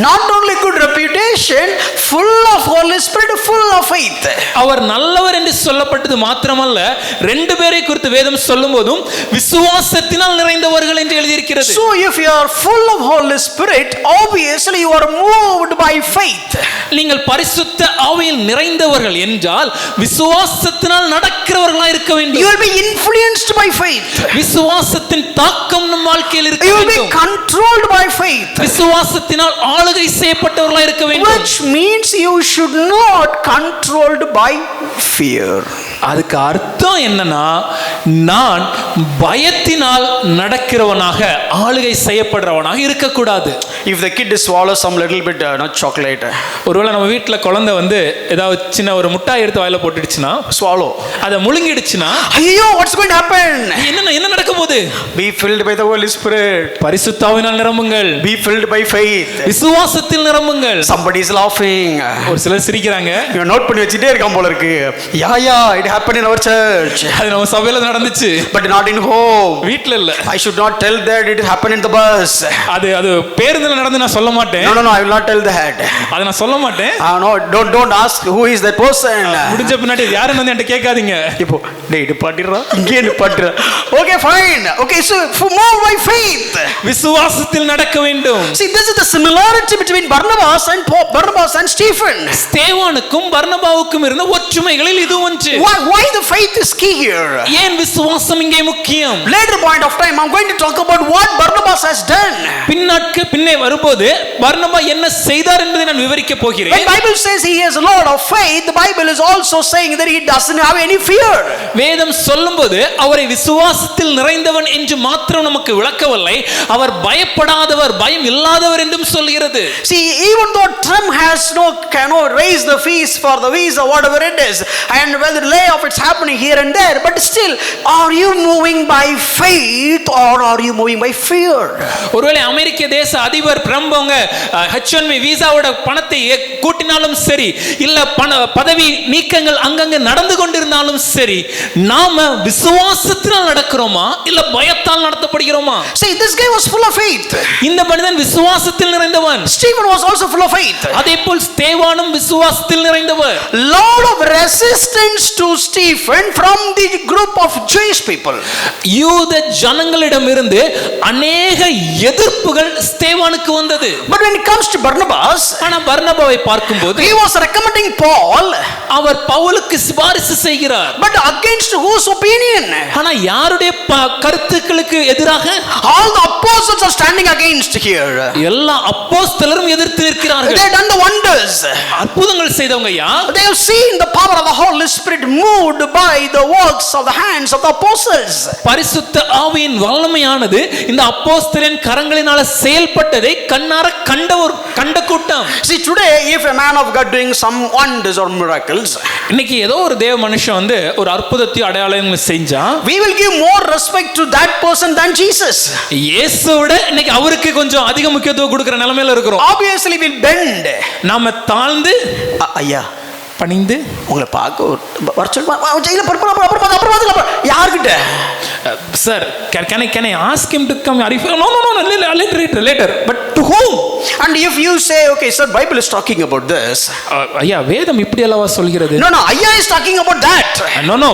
Not only good reputation, full of Holy Spirit, full of faith. அவர் நல்லவர் என்று சொல்லப்பட்டது மாத்திரமல்ல, 2 பேரை குறித்து வேதம் சொல்லும்போதும் விசுவாசத்தினால் நிறைந்தவர்கள் என்று எழுதியிருக்கிறது. So if you are full of Holy Spirit, obviously you are moved by faith. நீங்கள் பரிசுத்த ஆவியில் நிறைந்தவர்கள் என்றால் விசுவாசத்தினால் நடக்கிறவர்களாக இருக்க வேண்டும். You will be influenced by faith. விசுவாசத்தின் தாக்கம் நம் வாழ்க்கையில் இருக்க வேண்டும். You will be controlled by faith. விசுவாசத்தினால் ஆளுகை செய்யப்பட்டவர்களாக இருக்க வேண்டும். Which means you should not controlled by fear. அதுக்கு அர்த்தம் என்னன்னா, நான் பயத்தினால் நடக்கிறவனாக ஆளுகை செய்யப்படுறவனாக இருக்கக்கூடாது. if the kid swallows some little bit not chocolate, ஒருவேளை நம்ம வீட்ல குழந்தை வந்து ஏதாவது சின்ன ஒரு முட்டாய் எடுத்து வாயில போட்டுடுச்சுன்னா, swallow, அதை முழுங்கிடுச்சுன்னா, ஐயோ what's going to happen? என்ன நடக்க போகுது? Be filled by the Holy Spirit, பரிசுத்த ஆவியினால் நிரம்புங்கள். be filled by faith, விசுவாசத்தில் நிரம்புங்கள். somebody is laughing, ஒரு சிலர் சிரிக்கிறாங்க. இவன் நோட் பண்ணி வச்சிட்டே இருக்கான் போல இருக்கு. yeah it happened in our church, அது நம்ம சபையில நடந்துச்சு, but not in home. வீட்ல இல்ல. I should not tell that it happened in the bus. அது பேருந்துல நடந்து நான் சொல்ல மாட்டேன். No I will not tell that. அதை நான் சொல்ல மாட்டேன். no don't ask who is that person. முடிஞ்ச பின்னாடி யாருன்னு வந்து என்கிட்ட கேட்காதீங்க. இப்போ டேய் நிப்பாட்டிடுறா, இங்கே நிப்பாட்டிடுறா. Okay fine, okay so for more by faith, விசுவாசத்தில் நடக்க வேண்டும். see this is the similarity between Barnabas and Stephen. ஸ்தேவானுக்கும் பர்னபாவுக்கும் இருந்த ஒற்றுமைகளில் இது ஒன்று. Why the faith is key here? ஏன் விசுவாசம் இங்கே முக்கியம்? Later point of time I'm going to talk about what Barnabas has done. பின்னே வரும்போது பர்னபா என்ன செய்தார் என்பதை நான் விவரிக்க போகிறேன். When Bible says he is a Lord of faith, the Bible is also saying that he doesn't have any fear. வேதம் சொல்லும்போது அவரை விசுவாசத்தில் நிறைந்தவன் என்று மாத்திரம் நமக்கு விளக்கவில்லை, அவர் பயப்படாதவர், பயம் இல்லாதவர் என்றும் சொல்கிறது. See, even though Trump has cannot raise the fees for the visa whatever it is, and whether layoff it's happening here and there, but still are you moving by faith or are you moving by fear? ஒருவேளை அமெரிக்க தேச அதிபர் Trump H1B விசாவோட பணத்தை கூட்டினாலும் சரி, இல்ல பதவி நீக்கங்கள் அங்கங்க நடந்து கொண்டிருந்தாலும் சரி, நாம விசுவாசத்தினால் நடக்கிறோமா இல்ல பயத்தால் நடத்தப்படுகிறோமா? See, this guy was full of faith. இந்த மனிதன் விசுவாசத்தில் நிறைந்தவன். Stephen was also full of faith. அதேபோல் ஸ்தேவானும் விசுவாசத்தில் நிறைந்தவர். Lot of resistance to Stephen from the group of Jewish people. யூத ஜனங்களிடமிருந்து அநேக எதிர்ப்புகள் ஸ்தேவானுக்கு வந்தது. But when it comes to Barnabas, ஆனா பர்னபாவை பார்க்கும்போது he was recommending Paul, அவர் பவுலுக்கு சிபாரிசு செய்கிறார். but against whose opinion? ஆனா யாருடைய கருத்துக்களுக்கு எதிராக? All the apostles are standing against here. எல்லா அப்போஸ்தலரும் எதிர்த்து நிற்கிறார்கள். They have done the wonders. அற்புதங்கள் செய்தவங்க யார்? They have seen the power of the Holy Spirit moved by the works of the hands of the apostles. பரிசுத்த ஆவியின் வல்லமையானது இந்த அப்போஸ்தலரின் கரங்களினால செயல்பட்டதை கண்ணார கண்ட கூட்டம். See, today if a man of God doing some wonders or miracles, இன்னைக்கு ஏதோ ஒரு தேவ மனுஷன் வந்து ஒரு அற்புதத்தை அடையாளங்களை செஞ்சா, we will give more respect to that person than Jesus. இயேசுவோட இன்னைக்கு அவருக்கு கொஞ்சம் அதிக முக்கியத்துவம் கொடுக்கிற நிலைமையில இருக்கிறோம். Obviously we'll bend. நாம தாழ்ந்து ஐயா பணிந்து உங்களை பார்க்க யார்கிட்ட? Sir, can I ask him to come? No, later. But to whom? And if you say, okay, sir, Bible is talking about this. ஐயா வேதம் இப்படி அல்லவா சொல்கிறது? No, ஐயா is talking about that. No.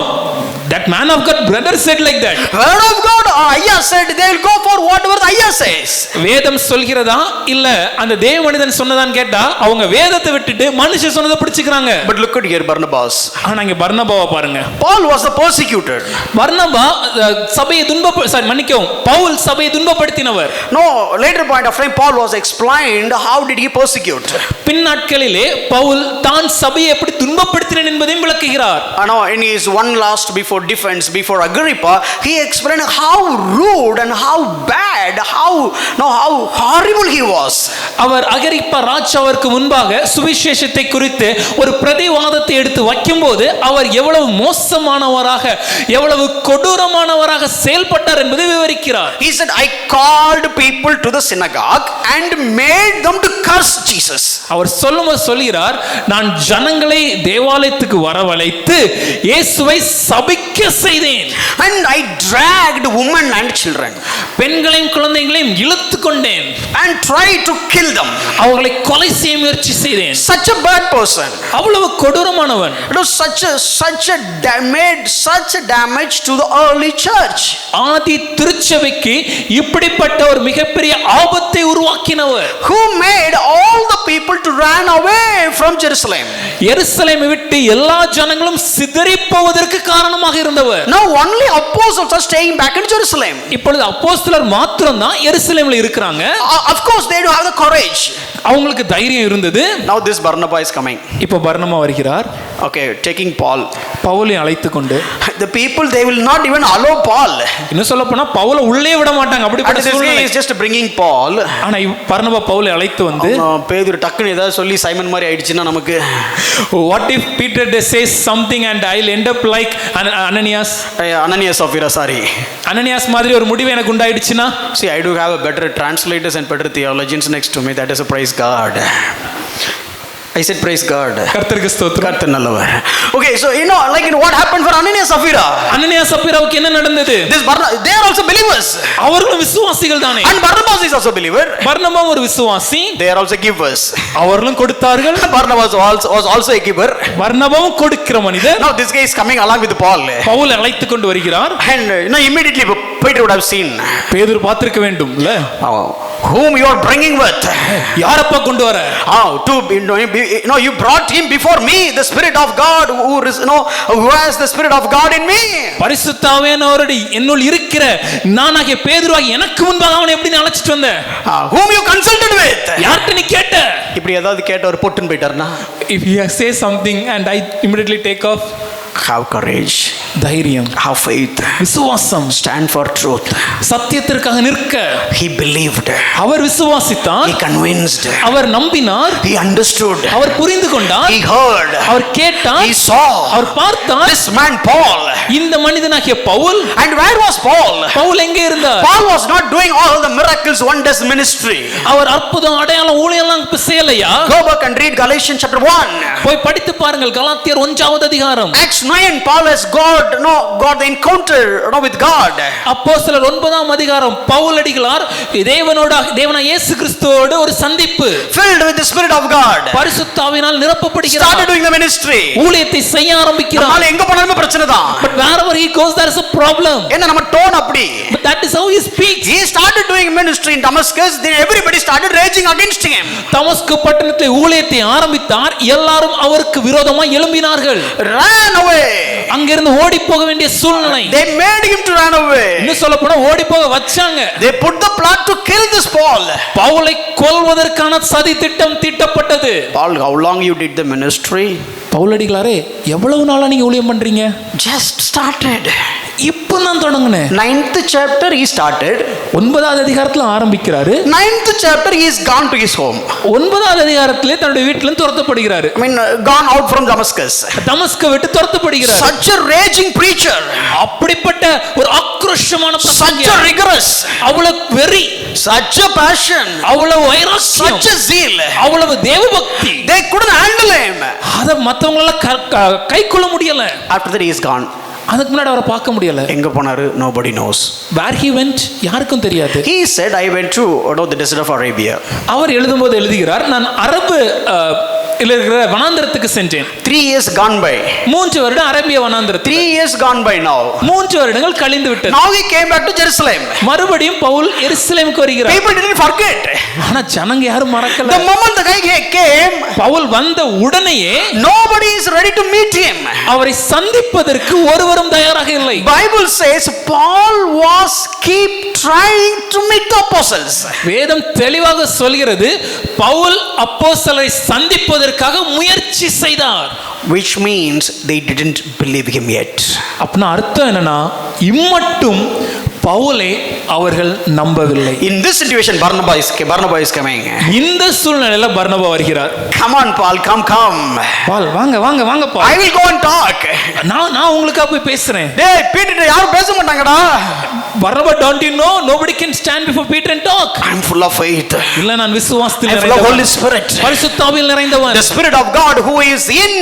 That man of God brother said like that. Word of God, ஐயா said they will go for whatever the ஐயா says. வேதம் சொல்கிறதா இல்ல அந்த தேவ மனிதன் சொன்னதான்னு கேட்டா அவங்க வேதத்தை விட்டுட்டு மனுஷன் சொன்னதை பிடிச்சுக்கிறாங்க. But look at here Barnabas. ஆனா இங்க பர்னபாவை பாருங்க. Paul was the persecutor. பர்னபா சபையை பவுல் சபையை துன்பப்படுத்தினவர். No, later point of time Paul was explained how did he persecute. பின்னாட்களிலே Pavul தான் சபையை எப்படி துன்பப்படுத்தினான் என்பதையும் விளக்குகிறார். No, in his one last before defense before Agrippa, he explained how rude and how bad, how horrible he was. அவர் அகிரிப்பா ராஜாவிற்கு முன்பாக சுவிசேஷத்தை குறித்து ஒரு பிரதிவாதத்தை எடுத்து வைக்கும்போது அவர் எவ்வளவு மோசமானவராக எவ்வளவு கொடூரமானவராக செயல்பட்டார் என்பதை விவரிக்கிறார். He said, I called people to the synagogue and made them to curse Jesus. அவர் சொல்லுகிறார், நான் ஜனங்களை தேவாலயத்துக்கு வரவழைத்து இயேசுவை சபிக்க செய்தேன். And I dragged women and children. பெண்களையும் குழந்தைகளையும் இழுத்து கொண்டேன். And tried to kill them. அவர்களை கொலை செய்ய முயற்சி செய்தேன். Such a bad person. அவ்வளவு கொடூரமானவன். It was made such a damage to the early church. ஆதி திருச்சபைக்கு இப்படிப்பட்ட ஒரு மிகப்பெரிய ஆபத்தை உருவாக்கினவர். Who made all the people to run away from Jerusalem. எருசலேமை விட்டு எல்லா ஜனங்களும் சிதறி போவதற்கு காரணமாக இருந்தவர். Now only apostles are staying back in Jerusalem. Jerusalem. இப்பொழுது அப்போஸ்தலர் மாத்திரம் தான் எருசலேம்ல இருக்கிறாங்க. Of course they do have the courage. அவங்களுக்கு தைரியம் இருந்தது. Now this Barnabas is coming. இப்போ பர்னபா வருகிறார். Okay, taking Paul. பவுலை அழைத்து கொண்டு The people, they will not even allow Paul. இன்னும் சொல்ல போனா பவுலை உள்ளே விட மாட்டாங்க. அப்படிப்பட்ட And this guy சூழ்நிலை. is just bringing Paul. ஆனா பர்னபா பவுலை அழைத்து வந்து பேதுரு டக்குன்னு ஏதாவது சொல்லி சைமன் மாதிரி ஆயிடுச்சுன்னா நமக்கு, what if Peter says something and I'll end up like Ananias? Ananias Sapphira, sorry. Ananias மாதிரி ஒரு முடிவு எனக்கு உண்டாயிடுச்சுனா? See, I do have a better translators and better theologians next to me. That is a praise God. I said praise God. கர்த்தருக்கு ஸ்தோத்திரம். கர்த்தர் நல்லவர். Okay, so like what happened for Ananias Sapphira? Ananias சப்பீராவுக்கு என்ன நடந்தது? They are also believers. அவர்களும் விசுவாசிகள் தானே. And Barnabas is also a believer. பர்னபா ஒரு விசுவாசி. They are also givers. அவர்களும் கொடுத்தார்கள். Barnabas was also a giver. பர்னபாவும் கொடுக்கிற மனிதர். Now this guy is coming along with Paul. Pavul அழைத்து கொண்டு வருகிறார். And immediately Peter would have seen. பேதுரு பார்த்திருக்க வேண்டும் இல்ல? Whom you are bringing with? யாரப்பா கொண்டு வர? You brought him before me, the Spirit of God who has the Spirit of God in me. பரிசுத்த ஆவியானவரே என்னுள் இருக்கிற நானாகிய பேதுருவாகிய எனக்கு முன்பாக அவனை எப்படி அழைச்சிட்டு வந்த? Whom you consulted with? யார்ட்ட நீ கேட்ட? இப்படி ஏதாவது கேட்ட ஒரு பொட்டுன்னு போயிட்டார்னா, if he says something and I immediately take off, have courage, தைரியம், have faith, விசுவாசம், stand for truth. சத்தியத்திற்காக நிற்க. He believed, our விசுவாசித்தார். he convinced, அவர் நம்பினார். he understood, அவர் புரிந்து கொண்டார். he heard, அவர் கேட்டார். he saw, அவர் பார்த்தார். this man Paul. இந்த மனிதனாகிய Pavul. And where was Paul? Pavul எங்கே இருந்தார்? Paul was not doing all the miracles, wonders, ministry. அவர் அற்புதம் அடையாளம் ஊழியெல்லாம் செய்யலையா? Go back and read Galatians chapter 1. போய் படித்து பாருங்கள் கலாத்தியர் 1வது அதிகாரம். Acts 9, Paul has got the encounter with God. அப்போஸ்தலர் 9ஆம் அதிகாரம் பவுலடிகளார் தேவனாகிய இயேசு கிறிஸ்துவோடு ஒரு சந்திப்பு. Filled with the Spirit of God. பரிசுத்த ஆவியினால் நிரப்பப்படுகிறார். Started doing the ministry. ஊழியத்தை செய்ய ஆரம்பிக்கிறார். நம்மால எங்க போனாலும் பிரச்சனை தான். But wherever he goes there is a problem. என்ன நம்ம டோன் அப்படி. But that is how he speaks. He started doing ministry in Damascus, then everybody started raging against him. தமஸ்கு பட்டணத்தில் ஊழியத்தை ஆரம்பித்தார். எல்லாரும் அவருக்கு விரோதமாக எழும்பினார்கள். Ran away. அங்கிருந்து ஓடி போக வேண்டிய சூழ்நிலை. They made him to run away. இன்னும் சொல்ல போனா ஓடி போக வச்சாங்க. They put the plot to kill this Paul. பவுலை கொல்வதற்கான சதி திட்டம் தீட்டப்பட்டது. Paul, how long you did the ministry? பவுலடிகளாரே எவ்வளவு நாளா நீங்க ஊழியம் பண்றீங்க? Just started. இப்போ நான் தொடங்குனேன். 9th chapter he started. 9வது அதிகாரத்துல ஆரம்பிக்கிறாரு. 9th chapter he is gone to his home. 9வது அதிகாரத்திலே தன்னுடைய வீட்டில இருந்து துரத்தப்படுகிறாரு. Gone out from Damascus. தமஸ்கை விட்டு துரத்தப்படுகிறார். Such a raging preacher. அப்படிப்பட்ட ஒரு ஆக்ரோஷமான பிரசங்கி. Such a rigorous. அவ்வளவு வெறி. Such a passion. அவ்வளவு வைராக்கியம். Such a zeal. அவ்வளவு தேவபக்தி. They couldn't handle him. அத மத்தவங்களால கைக்கொள்ள முடியல. After that he is gone. அதுக்கு முன்னாடி அவரை பார்க்க முடியல. எங்க போனாரு? Nobody knows. Where he went யாருக்கும் தெரியாது. He said, I went to the desert of Arabia. அவர் எழுதும்போது எழுதுகிறார், நான் அரபு இருக்கிற வனாந்தரத்துக்கு சென்றேன். 3 years gone by. 3 வருடம் அரேபிய வனாந்தரத்தில். 3 years gone by now. 3 வருடங்கள் கழிந்து விட்டது. Now he came back to Jerusalem. மறுபடியும் பவுல் எருசலேமுக்கு வருகிறார். People didn't forget. ஆனா ஜனங்க யாரும் மறக்கல. The moment the guy came, Pavul வந்த உடனேயே nobody is ready to meet him. அவரை சந்திப்பதற்கு ஒருவரும் தயாராக இல்லை. Bible says Paul was keep trying to meet the apostles. வேதம் தெளிவாக சொல்கிறது பவுல் அப்போஸ்தலரை சந்திப்பதற்காக முயற்சி செய்தார். Which means they didn't believe him yet. அப்பனா அர்த்தம் என்னன்னா இம்மட்டும் பவுலை அவர்கள் நம்பவில்லை. In this situation Barnabas is coming. இந்த சூழ்நிலையில பர்னபா வருகிறார். Come on Paul, come. பால் வாங்க பால். I will go and talk. நான் உங்களுக்காக போய் பேசுறேன். டேய் பீட்டர் யாரும் பேச மாட்டாங்கடா. Barnabas, don't you know nobody can stand before Peter and talk? I am full of faith. இல்ல நான் விசுவாசத்தில் I am full of Holy Spirit. பரிசுத்த ஆவியில் நிறைந்தவன். The Spirit of God who is in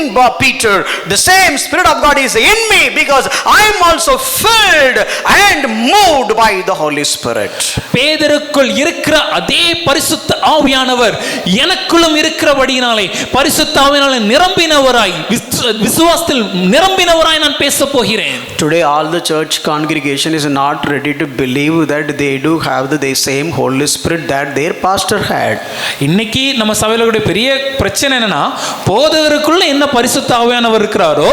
Peter, the same Spirit of God is in me because I am also filled and moved by the Holy Spirit. பேதுருக்குள் இருக்கிற அதே பரிசுத்த ஆவியானவர் எனக்குள்ளும் இருக்கிறபடியினாலே பரிசுத்த ஆவியினாலே நிரம்பினவராய் விசுவாசத்தில் நிரம்பினவராய் நான் பேச போகிறேன். Today all the church congregation is not ready to believe that they do have the same Holy Spirit that their pastor had. இன்னைக்கு நம்ம சபையில பெரிய பிரச்சனை என்னன்னா போதகருக்குள்ள என்ன பரிசுத்த ஆவியானவர் இருக்கிறாரோ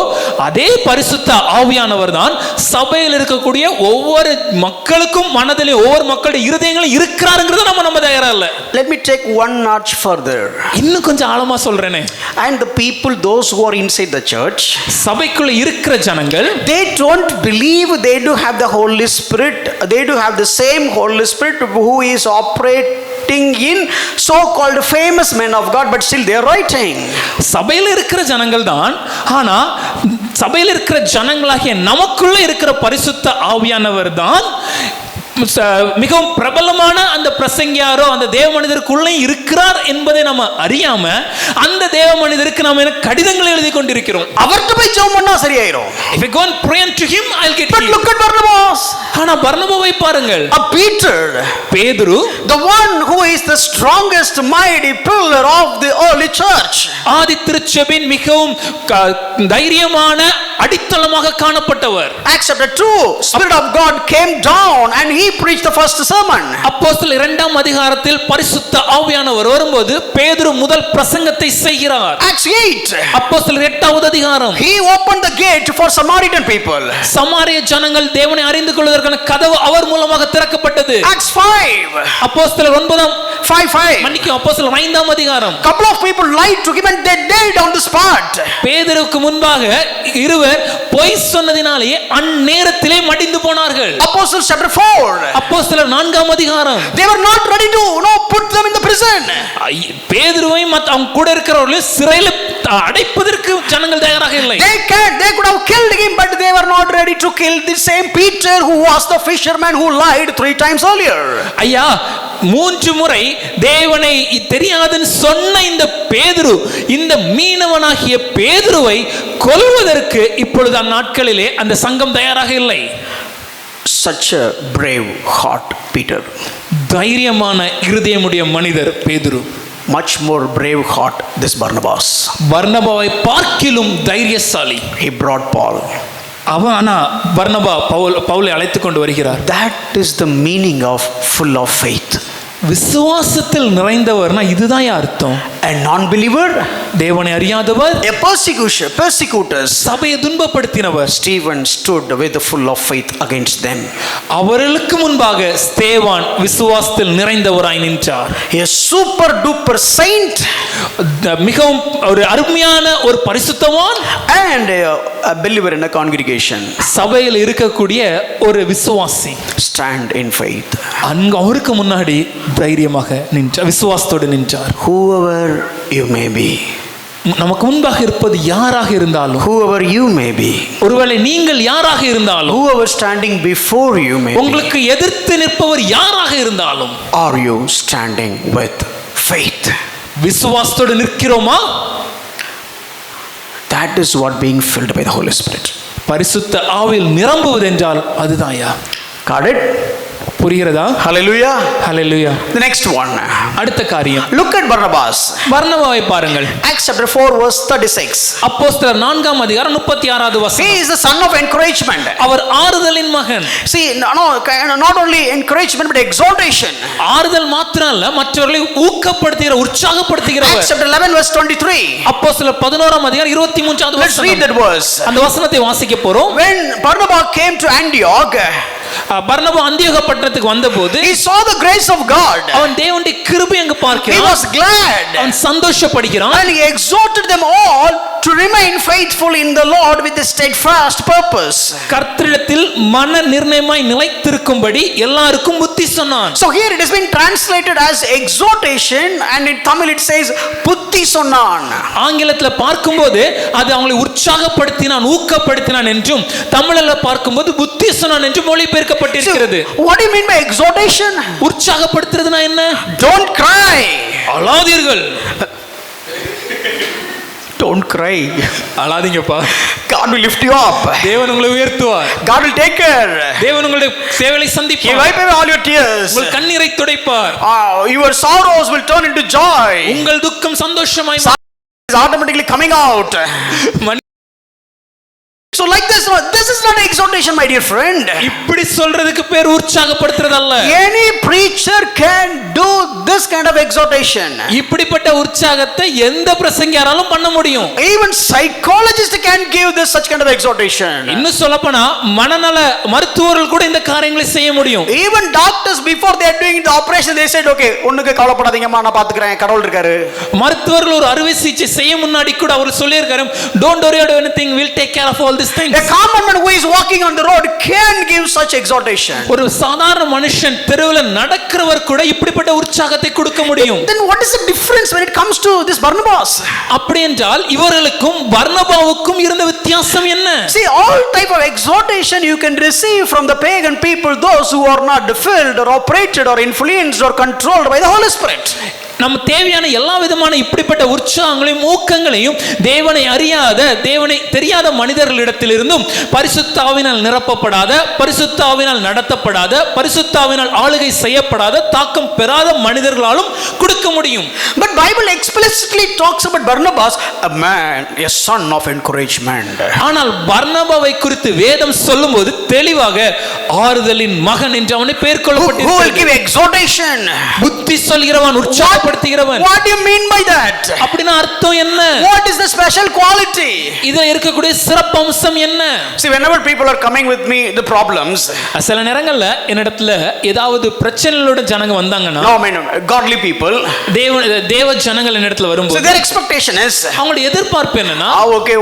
அதே பரிசுத்த ஆவியானவர் தான் சபையில் இருக்கக்கூடிய ஒவ்வொரு மக்களுக்கும் மனதிலே ஒவ்வொரு மக்களுடைய இருதயங்களும் இருக்கிறாருங்கிறத நம்ம தயாரா இல்ல. Let me take one notch further. இன்னும் கொஞ்சம் ஆழமா சொல்றேனே. And the people, those who are inside the church, சபைக்குள்ள இருக்கிற ஜனங்கள், they don't believe they do have the Holy Spirit. They do have the same Holy Spirit who is operating in so-called famous men of God, but still they are writing. சபையில இருக்கிற ஜனங்கள் தான், ஆனா சபையில இருக்கிற ஜனங்களாகிய நமக்குள்ள இருக்கிற பரிசுத்த ஆவியானவர் தான் மிகவும் பிரபலமான அந்த பிரசங்கியாரோ அந்த தேவ மனிதருக்குள்ளே இருக்கிறார் என்பதை நம்ம அறியாம அந்த தேவ மனிதருக்கு நாம கடிதங்களை எழுதி கொண்டிருக்கிறோம். அவர்ட்ட போய் ஜெபம் பண்ணா சரியாயிரும். If I go and pray unto him, I'll get But look at Barnabas. ஆனா பர்னபாவை பாருங்கள். Peter, பேதுரு, the one who is the strongest mighty pillar of the early church, ஆதி திருச்சபையின் மிகவும் தைரியமான அடித்தளமாக காணப்பட்டவர். Acts chapter 2, Spirit of God came down and he preached the first sermon. அப்போஸ்தலர் 2ஆம் அதிகாரத்தில் பரிசுத்த ஆவியானவர் வரும்போது பேதுரு முதல் பிரசங்கத்தை செய்கிறார். Acts 8, அப்போஸ்தலர் 8ஆவது அதிகாரம், he opened the gate for Samaritan people. சமாரிய ஜனங்கள் தேவனை அறிந்து கொள்வதற்கான கதவு அவர் மூலமாக திறக்கப்பட்டது. Acts 5, அப்போஸ்தலர் 9ஆம் 5 மன்னிக்கும் அப்போஸ்தலர் 5ஆம் அதிகாரம், couple of people lied to him and they died on the spot. பேதுருக்கு முன்பாக இருவர் பொய் சொன்னதினாலே அந்நேரத்திலே மடிந்து போனார்கள். Apostles chapter 4, அப்போஸ்தலர் 4ஆம் அதிகாரம், they were not ready to put them in the prison. பேதுருவையும் அவங்க கூட இருக்கிறவர்களையும் சிறையில் அடைப்பதற்கு ஜனங்கள் தயாராக இல்லை. They could have killed him, but they were not ready to kill the same Peter who was the fisherman who lied 3 times earlier. ஐயா, 3 முறை தேவனை தெரியாதுன்னு சொன்ன இந்த பேதுரு, இந்த மீனவனாகிய பேதுருவை கொல்வதற்கு இப்பொழுது அந்நாட்களிலே அந்த சங்கம் தயாராக இல்லை. Such a brave heart, Peter. தைரியமான இருதயமுடைய மனிதர் பேதுரு. Much more brave heart this Barnabas. பர்னபாவை பார்க்கிலும் தைரியசாலி. He brought Paul. ஆனா பர்னபா பவுலை அழைத்து கொண்டு வருகிறார். That is the meaning of full of faith. விசுவாசத்தில் நிறைந்தவர்னா இதுதான் அர்த்தம். A non-believer, தேவனை அறியாதவர், a persecutors, சபையை துன்பப்படுத்தினவர். Stephen stood with full of faith against them. அவர்களுக்கு முன்பாக ஸ்தேவான் விசுவாசத்தில் நிறைந்தவராய் நின்றார். A super duper saint, மிகவும் ஒரு அருமையான ஒரு பரிசுத்தவான், and a believer in a congregation. சபையில் இருக்கக்கூடிய ஒரு விசுவாசி Stand in faith. அவருக்கு முன்னாடி தைரியமாக நின்றார், விசுவாசத்தோடு நின்றார். Whoever you may be, நமக்கு முன்பாக இருப்பது யாராக இருந்தாலும், whoever you may be, ஒருவேளை நீங்கள் யாராக இருந்தாலும், whoever standing before you may be, உங்களுக்கு எதிர்த்து நிற்பவர் யாராக இருந்தாலும், are you standing with faith? விசுவாசத்தோடு நிற்கிறோமா? That is what being filled by the Holy Spirit. பரிசுத்த ஆவியில் நிரம்புவது என்றால் அதுதான்யா. Got it? புரிகிறதா? Hallelujah. Hallelujah. The next one. அடுத்த காரியம், Look at Barnabas. பர்னபாவை பாருங்கள். Acts chapter 4 verse 36. அப்போஸ்தலர் 4ஆம் அதிகாரம் 36வது He வசனம். is the son of encouragement. அவர் ஆறுதலின் மகன். See, not only encouragement but exhortation. ஆறுதல் மாத்திரம் அல்ல, மற்றவர்களை ஊக்கப்படுத்துகிற, உற்சாகப்படுத்துகிறவர். Acts chapter 11 verse 23. அப்போஸ்தலர் 11ஆம் அதிகாரம் 23வது Let's read வசனம். that verse. அந்த வசனத்தை வாசிக்க போறோம். When Barnabas came to Antioch, பர்னபா அந்தியோக பட்டணத்துக்கு வந்தபோது he saw the grace of God. அவன் தேவனுடைய கிருபை அங்கு He பார்க்கிறான். was glad. அவன் சந்தோஷப்படுகிறான். And he exhorted them all to remain faithful in the Lord with a steadfast purpose. கர்த்தரிடத்தில் மன நிர்ணயமாய் நிலைத்திருக்கும்படி எல்லாருக்கும் புத்தி சொன்னான். So here it has been translated as exhortation, and in Tamil it says புத்தி சொன்னான். ஆங்கிலத்தில் பார்க்கும்போது அது அவங்களை உற்சாகப்படுத்தினான், ஊக்கப்படுத்தினான் என்றும், தமிழில் பார்க்கும்போது புத்தி சொன்னான் என்றும் மொழிபெயர்க்கப்பட்டிருக்கிறது. What do you mean by exhortation? உற்சாகப்படுத்துறதுனா என்ன? Don't cry. அழாதீர்கள். Don't cry. அழாதீங்கப்பா. God will lift you up. தேவன் உங்களை உயர்த்துவார். God will take care. தேவன் உங்களுடைய தேவைகளை He சந்திப்பார். wipe away all your tears. உங்கள் கண்ணீரை துடைப்பார். Your sorrows will turn into joy. உங்கள் துக்கம் சந்தோஷமாய் Is automatically coming out. So like this is not exhortation, my dear friend. இப்படி சொல்றதுக்கு பேர் உற்சாகப்படுத்துறது அல்ல. Any preacher can do this kind of exhortation. இப்படிப்பட்ட உற்சாகத்தை எந்த பிரசங்கியாராலும் பண்ண முடியும். Even psychologists can give this such kind of exhortation. இன்னும் சொல்லப்போனா மனநல மருத்துவர்கள் கூட இந்த காரியங்களை செய்ய முடியும். Even doctors, before they are doing the operation, they said, okay, ஒண்ணுக்கு கவலைப்படாதீங்கம்மா, நான் பாத்துக்கிறேன், கடவுள் இருக்காரு. மருத்துவர்கள் ஒரு அறுவை சிகிச்சை செய்ய முன்னாடி கூட அவர் சொல்லியிருக்காரு, don't worry about anything, we'll take care of all these things. A common man who is walking on the road can give such exhortation. ஒரு சாதாரண மனுஷன் தெருவுல நடக்கிறவர் கூட இப்படிப்பட்ட உற்சாகத்தை கொடுக்க முடியும். Then what is the difference when it comes to this Barnabas? அப்படி என்றால் இவர்களுக்கும் பர்னபாவுக்கும் இருந்த வித்தியாசம் என்ன? See, all type of exhortation you can receive from the pagan people, those who are not filled or operated or influenced or controlled by the Holy Spirit. நம்ம தேவையான எல்லா விதமான இப்படிப்பட்ட உற்சாகங்களையும் ஊக்கங்களையும் தேவனை அறியாத, தேவனை தெரியாத மனிதர்களிடத்திலிருந்தும் பரிசுத்த ஆவியினால் நிரப்பப்படாத, பரிசுத்த ஆவியினால் நடத்தப்படாத, பரிசுத்த ஆவியினால் ஆளுகை செய்யப்படாத, தாக்கம் பெறாத மனிதர்களாலும் கொடுக்க முடியும். But Bible explicitly talks about Barnabas, a man, a son of encouragement. ஆனால் பர்னபாவை குறித்து வேதம் சொல்லும்போது தெளிவாக ஆறுதலின் மகன் என்று அவனை பெயர் Who will கொள்ளப்பட்டிருக்கிறது. give exhortation? புத்தி சொல்கிறவன், உற்சாகப்படுத்துகிறவன். What do you mean by that? அப்படினா அர்த்தம் என்ன? What is the special quality? இதுல இருக்கக்கூடிய சிறப்பு அம்சம் என்ன? See, whenever people are coming with me the problems, சில நேரங்கள்ல என்னிடத்துல ஏதாவது பிரச்சனைகளோட ஜனங்க வந்தாங்கன்னா, no, I mean godly people, தேவ ஜனங்கள் என்னிடத்துல so வரும்போது their expectation is, அவங்களுடைய எதிர்பார்ப்பு என்னன்னா, okay,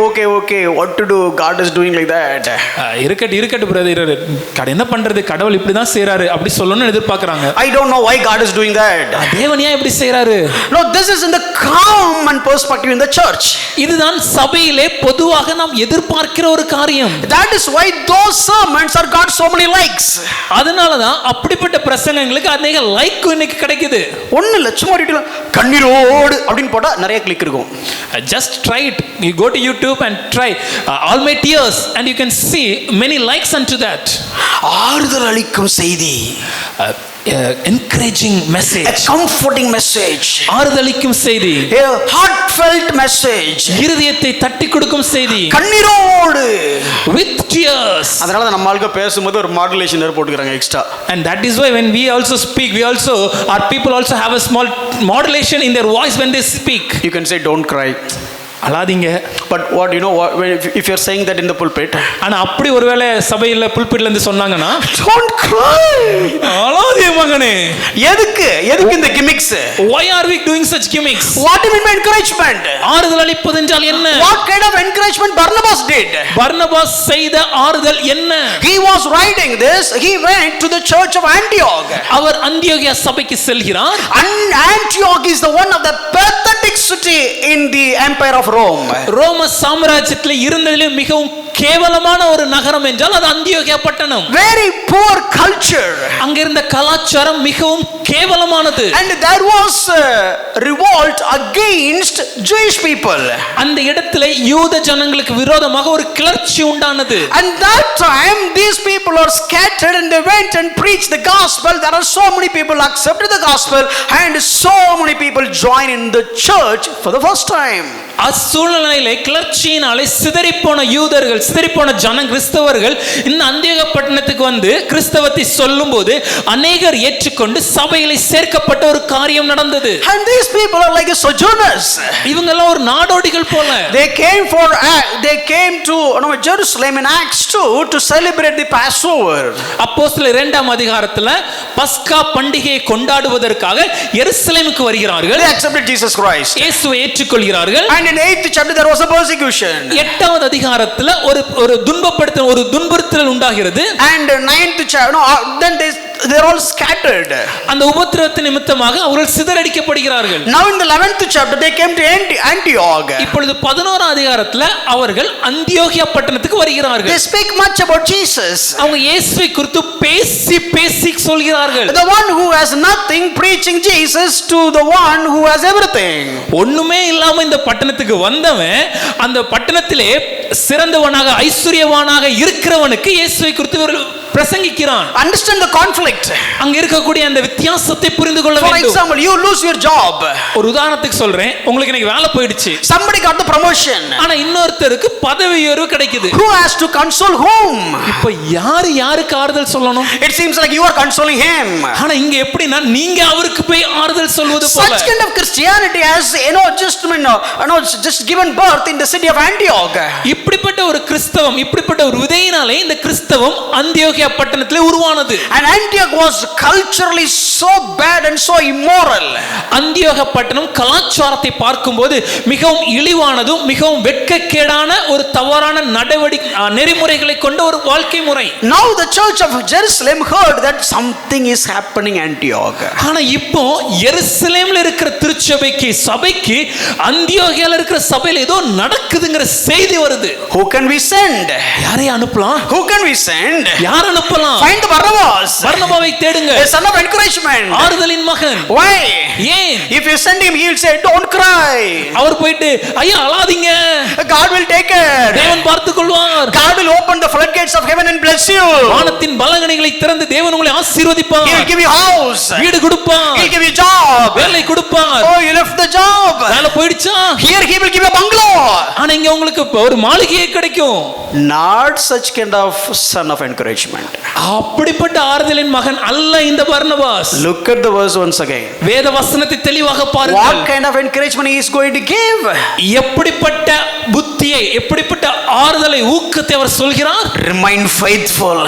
what to do? God is doing like that. இருக்கட்டு பிரதர், என்ன பண்றது, கடவுள் இப்படிதான் செய்றாரு அப்படி சொல்லணும்னு எதிர்பார்க்கறாங்க. I don't know why God is doing that. தேவன் ஏன் இப்படி செய்றாரு? No, this is in the common perspective in the church. இதுதான் சபையிலே பொதுவாக நாம் எதிர்பார்க்கிற ஒரு காரியம். That is why those sermons are got so many likes. அதனால தான் அப்படிப்பட்ட பிரசங்கங்களுக்கு அநேக லைக் இன்னைக்கு கிடைக்குது. ஒண்ணு இல்ல, சும்மா கண்ணீரோடு அப்படினு போட்டா நிறைய கிளிக் இருக்கும். Just try it. You go to YouTube and try all my tears and you can see many likes unto that. ஆறுதல் அளிக்கும் செய்தி, encouraging message, a comforting message, ஆறுதலிக்கும் செய்தி, a heartfelt message, இருதயத்தை தட்டி கொடுக்கும் செய்தி, கண்ணீரோடு, with tears. அதனால தான் நம்ம ஆளுங்க பேசும்போது ஒரு மாடுலேஷன் போட்டுக்கறாங்க extra. And that is why when we also speak, our people also have a small modulation in their voice when they speak. You can say don't cry. அழாதீங்க. But what you know, if you are saying that in the pulpit, ஆனா அப்படி ஒருவேளை சபையில புல்பிட்ல இருந்து சொன்னாங்கன்னா, don't cry, அழாதீங்க மகனே. எதுக்கு இந்த gimmicks? Why are we doing such gimmicks? What do you mean by encouragement? ஆறுதல் அளிப்பது என்றால் என்ன? What kind of encouragement Barnabas did? Barnabas செய்த ஆறுதல் என்ன? He was writing this, he went to the church of Antioch. அவர் அந்தியோகியா சபைக்கு செல்கிறார். Antioch is the one of the pathetic city in the empire of Rome. ரோம சாம்ராஜ்யத்தில் இருந்ததிலே மிகவும் கேவலமான ஒரு நகரம் என்றால் அது அந்தியோகியா பட்டணம். Very poor culture. அங்க இருந்த கலாச்சாரம் மிகவும் கேவலமானது. And there was revolt against Jewish people. அந்த இடத்திலே யூத ஜனங்களுக்கு விரோதமாக ஒரு கிளர்ச்சி உண்டானது. And that time these people are scattered and they went and preached the gospel. There are so many people accepted the gospel and so many people joined in the church for the first time. அச்சூழ்நிலையிலே கிளர்ச்சியினாலே சிதறிப்போன யூதர்கள், சிதறிப்போன கிறிஸ்தவர்கள் இந்த அந்தியோகியா பட்டணத்துக்கு வந்து கிறிஸ்தவத்தை சொல்லும்போது அநேகர் ஏற்றுக்கொண்டு சபையிலே சேர்க்கப்பட்ட ஒரு காரியம் நடந்தது. And these people are like sojourners. இவங்க எல்லாம் ஒரு நாடோடிகள் போல. They came to Jerusalem in Acts 2 to celebrate the Passover. அப்போஸ்தலர் 2ஆம் அதிகாரத்துல பஸ்கா பண்டிகையை கொண்டாடுவதற்காக எருசலேமுக்கு வருகிறார்கள். They accepted Jesus Christ. இயேசுவை ஏற்றுக்கொள்கிறார்கள். And in 8th chapter there was a persecution. 8வது அதிகாரத்துல ஒரு துன்புறுத்தல் உண்டாகிறது. And 9th chapter, then they're all scattered. அந்த உபத்திரவத்தின் நிமித்தமாக அவர்கள் சிதறடிக்கப்படுகிறார்கள். Now in the 11th chapter they came to Antioch. இப்பொழுது 11ஆம் அதிகாரத்துல அவர்கள் அந்தியோகியா பட்டணத்துக்கு வருகிறார்கள். They speak much about Jesus. அவங்க இயேசுவை குறித்து பேசி சொல்கிறார்கள். The one who has nothing preaching Jesus to the one who has everything. ஒண்ணுமே இல்லாம இந்த பட்டணத்துக்கு வந்தவன் அந்த பட்டணத்திலே சிறந்தவனாக ஐஸ்வர்யவானாக இருக்கிறவனுக்கு இயேசுவை குறித்து பிரசங்கிக்கிறான். Understand the conflict. அங்க இருக்கக்கூடிய அந்த வித்தியாசத்தை புரிந்து கொள்ள For வேண்டும். example, you lose your job. ஒரு உதாரணத்துக்கு சொல்றேன், உங்களுக்கு இன்னைக்கு வேலை போயிடுச்சு, Somebody got the promotion. ஆனா இன்னொருத்தருக்கு பதவி உயர்வு கிடைக்குது. Who has to console whom? இப்ப யாருக்கு ஆறுதல் சொல்லணும்? It seems like you are consoling him. ஆனா இங்க எப்படின்னா நீங்க அவருக்கு போய் ஆறுதல் சொல்வது போல. Such kind of Christianity has just given birth in the city of Antioch. இப்படிப்பட்ட ஒரு கிறிஸ்தவம், இப்படிப்பட்ட ஒரு விதையினாலே இந்த கிறிஸ்தவம் அந்தியோகியா பட்டணத்திலே உருவானது. And Antioch was culturally so bad and so immoral. அந்தியோகியா பட்டணம் கலாச்சாரத்தை பார்க்கும்போது மிகவும் இழிவானதும் மிகவும் வெட்கக்கேடான ஒரு தவறான நெறிமுறைகளை கொண்ட ஒரு வாழ்க்கை முறை. Now the church of Jerusalem heard that something is happening in Antioch. ஆனா இப்போ எருசலேம்ல இருக்கிற திருச்சபைக்கு சபைக்கு அந்தியோகியால இருக்கிற சபையில ஏதோ நடக்குதுங்கிற செய்தி வருது. Who can we send? யாரை அனுப்பலாம்? Who can we send? யார் அனுப்பலாம்? Find the Barnabas. பர்னபாவை தேடுங்க. A son of encouragement. ஆறுதலின் மகன். Why? ஏன்? If you send him, he will say, don't cry. அவர் போயிட்டு ஐயா அழாதீங்க, God will take care. தேவன் பார்த்துக் கொள்வார். God will open the floodgates of heaven and bless you. வானத்தின் பலகணிகளை திறந்து தேவன் உங்களை ஆசீர்வதிப்பார். He will give you house. வீடு கொடுப்பார். He will give you job. வேலை கொடுப்பார். Oh, you left the job. வேலை போயிடுச்சா? Here he will give you a bungalow. ஆனா இங்க உங்களுக்கு ஒரு மாளிகையே கிடைக்கும். Not such kind of son of encouragement. அப்படிப்பட்ட ஆறுதலின் மகன் அல்ல இந்த Barnabas. Look at the verse once again. வேத வசனத்தை தெளிவாக பாருங்கள். What kind of encouragement he is going to give? எப்படிப்பட்ட புத்தியை, எப்படிப்பட்ட ஆறுதலை, ஊக்கத்தை அவர் சொல்கிறார்? Remain faithful.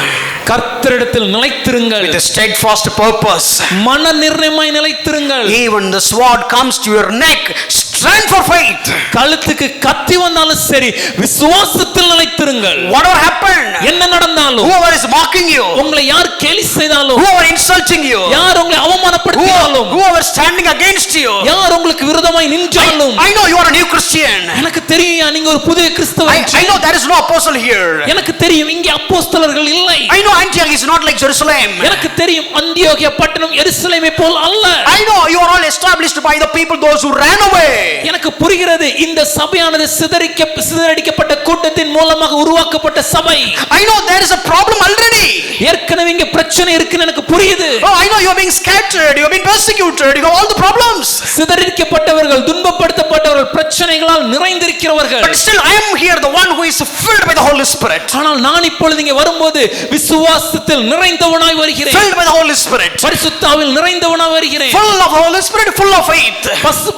கர்த்தரிடத்தில் நிலைத்திருங்கள். With a steadfast purpose. மன நிர்ணயமாய் நிலைத்திருங்கள். Even the sword comes to your neck, stand for faith. கழுத்துக்கு கத்தி வந்தாலும் சரி விசுவாசத்தில் நிலைத்திருங்கள். Whatever happened, என்ன நடந்தாலும், whoever is mocking you, உங்களை யார் கேலி செய்தாலும், whoever insulting you, யார் உங்களை அவமானப்படுத்தினாலும், whoever standing against you, யார் உங்களுக்கு விரோதமாய் நின்றாலும், I know you are a new Christian. எனக்கு தெரியும் நீங்க ஒரு புதிய கிறிஸ்தவன். I know there is no apostle here. எனக்கு தெரியும் இங்கே அப்போஸ்தலர்கள் இல்லை. I know Antioch is not like Jerusalem. எனக்கு தெரியும் அந்தியோகியா பட்டணம் எருசலேமை போல் அல்ல. I know you are all established by the people those who ran away. எனக்கு புரிகிறது இந்த சபையானது சிதறடிக்கப்பட்ட கூட்டத்தின் மூலமாக உருவாக்கப்பட்ட சபை. I know there is a problem already. ஏற்கனவே இங்க பிரச்சனை இருக்குன்னு எனக்கு புரியுது. Oh, I know you are being scattered, you are being persecuted, you have all the problems. சிதறடிக்கப்பட்டவர்கள், துன்பப்படுத்தப்பட்டவர்கள், பிரச்சனைகளால் நிறைந்திருக்கிறவர்கள். But still I am here, the one who is filled by the Holy Spirit. ஆனால் நான் இப்பொழுது இங்கே வரும்போது விசுவாசத்தில் நிறைந்தவனாய் வருகிறேன். Filled by the Holy Spirit. பரிசுத்த ஆவியில் நிறைந்தவனாய் வருகிறேன். Full of Holy Spirit, full of faith.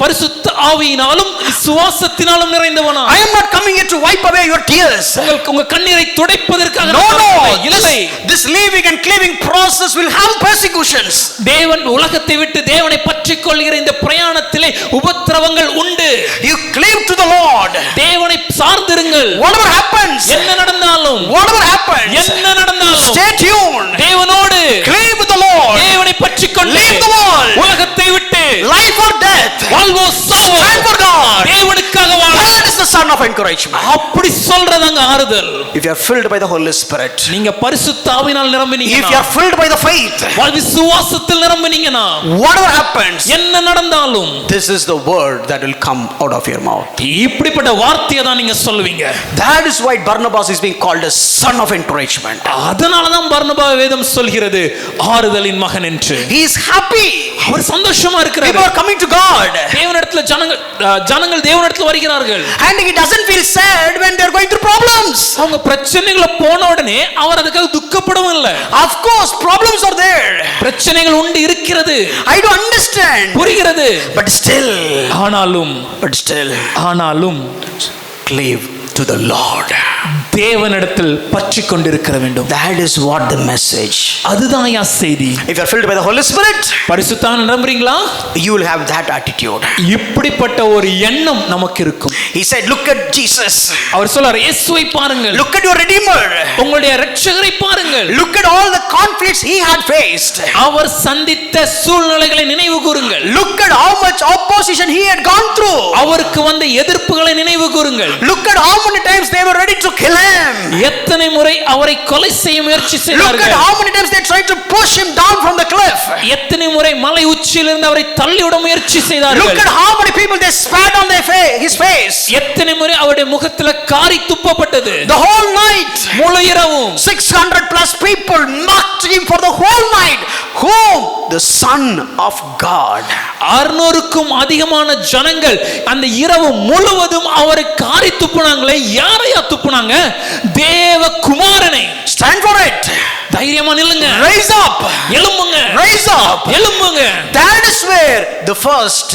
பரிசுத்த ஆவியினாலும் விசுவாசத்தினாலும் நிறைந்தவனா. I am not coming here to wipe away your tears. உங்க கண்ணீரை துடைப்பதற்காக No, இல்லை. This leaving and cleaving process will have persecutions. தேவன் உலகத்தை விட்டு தேவனை பற்றிக் கொள்கிற இந்த பிரயாணத்திலே உபத்திரவங்கள் உண்டு. You cleave to the Lord. தேவனை சார்ந்திருங்கள். Whatever happens, என்ன நடந்தாலும், whatever happens, என்ன நடந்தாலும் stay tuned. தேவனோடு Cleave with the Lord. தேவனை பற்றிக் கொண்டு Leave the world. உலகத்தை விட்டு Life or death, வாழ்வோ Sao stand for God. தேவனுக்காக வாழ. That is the son of encouragement. அப்படி சொல்றதாங்க ஆறுதல். If you are filled by the Holy Spirit, நீங்க பரிசுத்த ஆவியினால் நிரம்பினீங்கன்னா, if you are filled by the faith, விசுவாசத்தில் நிரம்பினீங்கன்னா, whatever happens, என்ன நடந்தாலும் this is the word that will come out of your mouth. இப்படிப்பட்ட வார்த்தையை தான் நீங்க சொல்லுவீங்க. That is why Barnabas is being called a son of encouragement. அதனால தான் பர்னபா வேதம் சொல்கிறது ஆறுதலின் மகன் என்று. He is happy. அவர் சந்தோஷமா இருக்கிறார். People are coming to God. தேவனிடத்தில் ஜனங்கள் தேவனிடத்தில் வருகிறார்கள். And he doesn't feel sad when they are going through problems. அவங்க பிரச்சனைகளை போன உடனே அவர் அதுக்காக துக்கப்படவும் இல்லை. Of course problems are there. பிரச்சனைகள் உண்டு இருக்கிறது. I do understand. புரிகிறது. But still, ஆனாலும் cleave to the Lord. தேவனிடத்தில் பற்றிக் கொண்டிருக்க வேண்டும். That is what the message. அதுதான் யா செய்தி. If you are filled by the Holy Spirit, பரிசுத்த ஆவியினால் நிரம்புறீங்களா? you will have that attitude. இப்படிப்பட்ட ஒரு எண்ணம் நமக்கு இருக்கும். He said, look at Jesus. அவர் சொல்றார், இயேசுவை பாருங்கள். Look at your Redeemer. உங்களுடைய இரட்சகரை பாருங்கள். Look at all the conflicts he had faced. அவர் சந்தித்த சூழ்நிலைகளை நினைவு கூறுங்கள். Look at how much opposition he had gone through. அவருக்கு வந்த எதிர்ப்புகளை நினைவு கூறுங்கள். Look at how many times they were ready to kill him. எத்தனை முறை அவரை கொலை செய்ய முயற்சி செய்தார்கள். Look at how many times they tried to push him down from the cliff. எத்தனை முறை மலை உச்சியிலிருந்து அவரை தள்ளிவிட முயற்சி செய்தார்கள். Look at how many people they spat on his face. எத்தனை முறை அவருடைய முகத்தில் காரி துப்பப்பட்டது. The whole night, முழு இரவும் 600 plus people the Son of God. 600க்கும் அதிகமான ஜனங்கள் அந்த இரவு முழுவதும் அவரை காரி துப்புனாங்களே. யாரையா துப்புனாங்க? தேவகுமாரனை. Stand for it. தைரியமா நில்லுங்க. Rise up. எழும்புங்க. Rise up. எழும்புங்க. That is where the first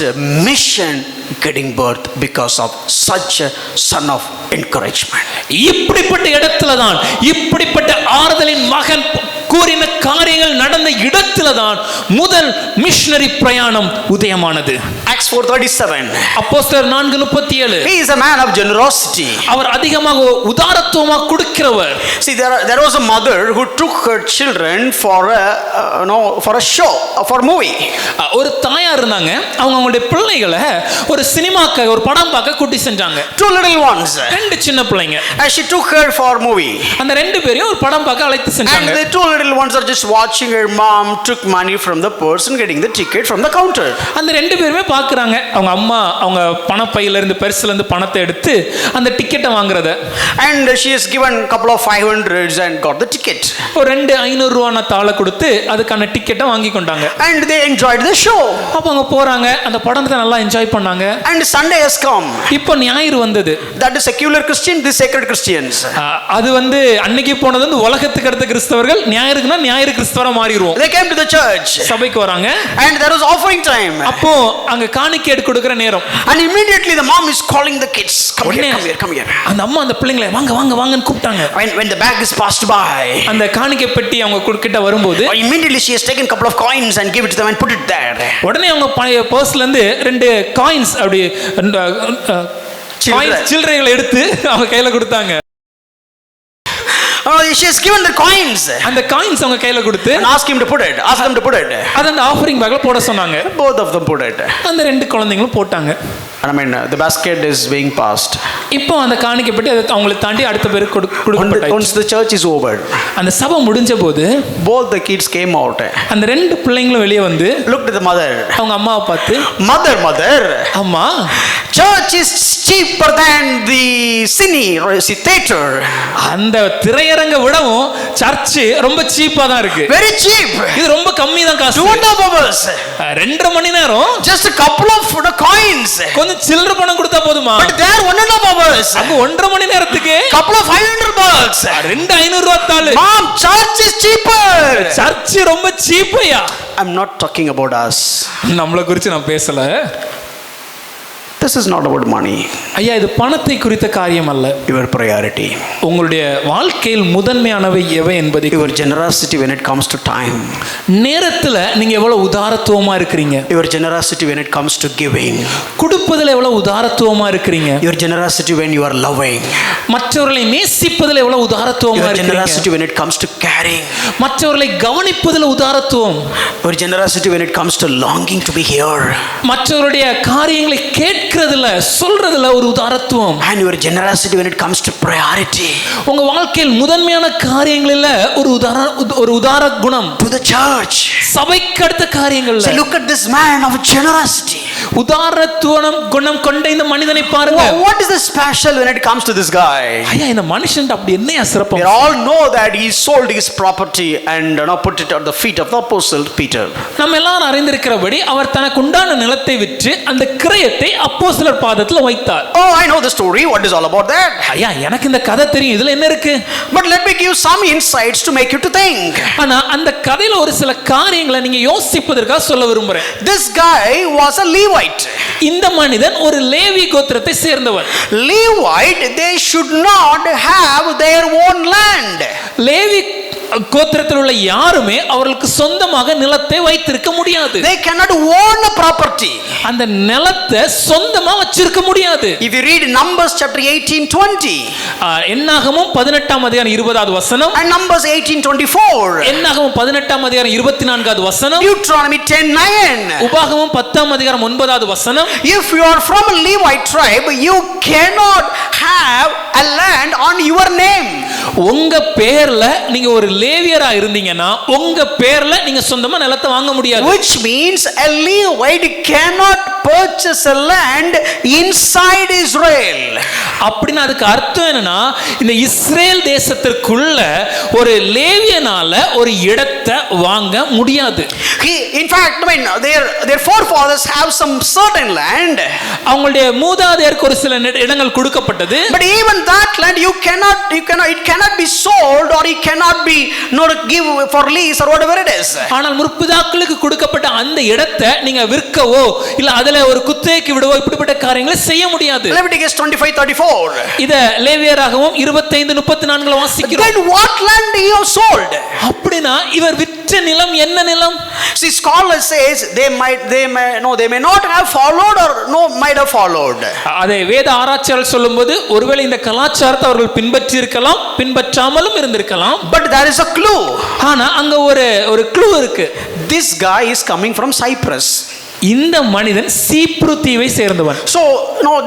mission getting birth, because of such a son of encouragement. இப்படிப்பட்ட இடத்துல தான், இப்படிப்பட்ட ஆறுதலின் மகன் கூறின காரியங்கள் நடந்த இடத்துல தான் முதல் மிஷனரி பிரயாணம் உதயமானது. Acts 4:37. அப்போஸ்தலர் 4:37. He is a man of generosity. அவர் அதிகமாக உதாரத்துவமாக கொடுக்கிறவர். See, there was a mother who took her children for a show, for a movie. ஒரு தாயார் இருந்தாங்க. அவங்களுடைய பிள்ளைகளை ஒரு சினிமாக்கு, ஒரு படம் பார்க்க கூட்டி செஞ்சாங்க. Two little ones. ரெண்டு சின்ன பிள்ளைங்க. And she took her for a movie. அந்த ரெண்டு பேரையும் ஒரு படம் பார்க்க அழைத்து செஞ்சாங்க. And the two little ones are just watching. Her mom took money from the person getting the ticket from the counter. அந்த ரெண்டு பேருமே பார்க்கறாங்க. அவங்க அம்மா அவங்க பணப்பையில இருந்து பர்ஸ்ல இருந்து பணத்தை எடுத்து அந்த டிக்கெட்டை வாங்குறத. And she has given a couple of 500s and got the ticket. ஒரு 500 ரூபாய் தாளை கொடுத்து அதுக்கான டிக்கெட்டை வாங்கி கொண்டாங்க. And they enjoyed the show. அப்ப அவங்க போறாங்க. அந்த படத்தை நல்லா என்ஜாய் பண்ணாங்க. And Sunday has come. இப்போ ஞாயிறு வந்தது. That is secular Christian, this sacred Christians. அது அன்னைக்கு போனது வலகத்துக்கு அடுத்த கிறிஸ்தவர்கள். ஞாயிறுக்குனா ஞாயிறு கிறிஸ்தவரா மாறிடுவோம். They came to the church. சபைக்கு வராங்க. And there was offering time. அப்போ அங்க காணிக்கை கொடுக்கிற நேரம். And immediately the mom is calling the kids. Come here. அந்த அம்மா அந்த பிள்ளைங்களை வாங்கன்னு கூப்பிட்டாங்க. When the bag is passed by. அந்த காணிக்கை பெட்டி அவங்க கிட்ட வரும்போது immediately she has taken a couple of coins and give it to them and put it there. உடனே அவங்க பர்ஸ்ல இருந்து 2 காயின்ஸ் அப்படி சில்லறைகளை எடுத்து அவங்க கையில கொடுத்தாங்க. She has given the coins. அந்த காயின்ஸ் அவங்க கையில கொடுத்து and ask them to put it. அத அந்த ஆஃபரிங் பேக்ல போட சொன்னாங்க. Both of them put it. அந்த ரெண்டு குழந்தைகளும் போட்டாங்க. And the basket is being passed. இப்போ அந்த காணிக்கை பெட்டி அவங்களை தாண்டி அடுத்த பேருக்கு கொடுக்கப்பட்டாச்சு. Once the church is over. அந்த சபை முடிஞ்ச போது both the kids came out. அந்த ரெண்டு பிள்ளைங்களும் வெளியே வந்து looked at the mother. அவங்க அம்மாவை பார்த்து mother அம்மா, church is cheaper than the theater. அந்த திரையரங்க விடவும் சர்ச் ரொம்ப சீப்பா தான் இருக்கு. very cheap. இது ரொம்ப கம்மி தான் காசு. 2.5 hours. 2.5 மணி நேரம். just a couple of coins. கொஞ்சம் சில்லறை பணம் கொடுத்தா போதுமா? but there 1.5 hours. அங்க 1.5 மணி நேரத்துக்கு couple of 500 bucks. 500 ரூபாய் தாளு. mom, church is cheaper. Church ரொம்ப சீப்பையா. I'm not talking about us. நம்மள குறித்து நான் பேசல. This is not about money. ஐயா, இது பணத்தை குறித்த காரியம் அல்ல. Your priority. உங்களுடைய வாழ்க்கையில் முதன்மையானவை எவை என்பதை. Your generosity when it comes to time. நேரத்துல நீங்க எவ்வளவு உதாரத்துவமா இருக்கிறீங்க. Your generosity when it comes to giving. கொடுப்பதில் எவ்வளவு உதாரத்துவமா இருக்கிறீங்க. Your generosity when you are loving. மற்றவர்களை நேசிப்பதில் எவ்வளவு உதாரத்துவமா இருக்கிறீங்க. Your generosity when it comes to caring. மற்றவர்களை கவனிப்பதில் உதாரத்துவம். Your generosity when it comes to longing to be here. மற்றவருடைய காரியங்களை கேட்கிறதுல சொல்றதுல ஒரு உதாரத்துவம். And your generosity when it comes to priority. உங்க வாழ்க்கையில் முதன்மையான காரியங்களில் ஒரு உதார குணம். To the church. சபைக்கு அடுத்த காரியங்கள்ல. So look at this man of generosity. உதாரத்துவம் குணம் கொண்ட இந்த மனிதனை பாருங்க. What is the special when it comes to this guy? ஐயா, இந்த மனுஷன் அப்படி என்னையா சிறப்பு? We all know that he sold his property and put it at the feet of the apostle Peter. நம்ம எல்லாரும் அறிந்திருக்கிறபடி அவர் தனக்கு உண்டான நிலத்தை விற்று அந்த கிரயத்தை அப்போஸ்தலர் பாதத்துல வைத்தார். Oh, I know the story. What is all about that? ஐயா, எனக்கு இந்த கதை தெரியும். இதுல என்ன இருக்கு? But let me give some insights to make you to think. ஆனா அந்த கதையில ஒரு சில காரியங்களை நீங்க யோசிப்பதற்காக சொல்ல விரும்புறேன். This guy was a Levite. இந்த மனிதன் ஒரு லேவி கோத்திரத்தை சேர்ந்தவன். Levite, they should not have their own land. Levi கோத்திரத்தில் உள்ள யாருமே அவர்களுக்கு சொந்தமாக நிலத்தை வைத்திருக்க முடியாது. They cannot own a property. அந்த நிலத்தை சொந்தமா வச்சிருக்க முடியாது. If you read Numbers chapter 18:20, என்னாகமம் 18ஆம் அதிகாரம் 20வது வசனம், and Numbers 18:24, என்னாகமம் 18ஆம் அதிகாரம் 24வது வசனம், Deuteronomy 10:9, உபாகமம் 10ஆம் அதிகாரம் 9வது வசனம், if you are from a Levite tribe, you cannot have a land on your name. உங்க பேர்ல நீங்க ஒரு லேவியரா இருந்தீங்கன்னா உங்க பேர்ல நீங்க சொந்தமா நிலத்தை வாங்க முடியாது. Which means a Levite cannot purchase a land inside Israel. அப்படின்னா அதுக்கு அர்த்தம் என்னன்னா, இந்த இஸ்ரேல் தேசத்திற்குள்ள ஒரு லேவியனால ஒரு இடத்தை வாங்க முடியாது. In fact, I mean, their forefathers have some certain land. அவங்களுடைய மூதாதையருக்கு ஒரு சில இடங்கள் கொடுக்கப்பட்டது. But even that land it cannot be sold, or it cannot be not give for lease or whatever it is. ஆனால் முற்பிதாக்களுக்கு கொடுக்கப்பட்ட அந்த இடத்தை நீங்க விற்கவோ இல்ல அதுல ஒரு குத்தகைக்கு விடவோ இப்படிப்பட்ட காரியங்களை செய்ய முடியாது. Leviticus 25:34. இத லேவியராகவும் 25:34 வாசிக்கிறோம். Then what land he have sold? அப்படினா இவர் விற்ற நிலம் என்ன நிலம்? See, scholar says they may not have followed or no might have followed. அதை வேத ஆராய்ச்சியாளர் சொல்லும்போது ஒருவேளை இந்த கலாச்சாரத்தை அவர்கள் பின்பற்றி இருக்கலாம், பின்பற்றாமலும் இருந்திருக்கலாம். But there is a clue. ஆனா அங்க ஒரு க்ளூ இருக்கு. This guy is coming from Cyprus. இந்த மனிதன் சீப்ரு தீவை சேர்ந்தவன். So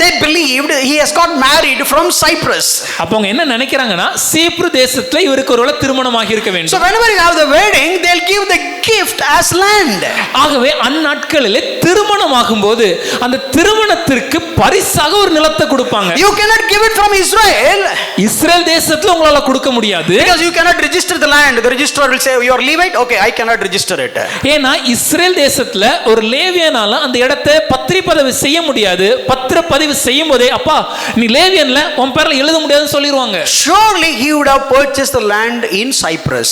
they believed he has got married from Cyprus. அப்ப அவங்க என்ன நினைக்கிறாங்கன்னா, சீப்ரு தேசத்துல இவருக்கு ஒருவேளை திருமணமாகி இருக்க வேண்டும். So whenever you have the wedding, they'll give the gift as land. ஆகவே அந்நாட்களிலே திருமணமாகும்போது அந்த திருமணத்திற்கு பரிசாக ஒரு நிலத்தை கொடுப்பாங்க. You cannot give it from Israel. Israel தேசத்துல உங்களால கொடுக்க முடியாது. Because you cannot register the land. The registrar will say you are Levite. Okay, I cannot register it. ஏன்னா இஸ்ரேல் தேசத்துல ஒரு லேவியனால அந்த இடத்தை பத்திரப்பதிவு செய்ய முடியாது. பத்திரப்பதிவு செய்யும் போதே அப்பா நீ லேவியன்ல உன் பேர்ல எழுத முடியாதுன்னு சொல்லிடுவாங்க. Surely he would have purchased the land in Cyprus.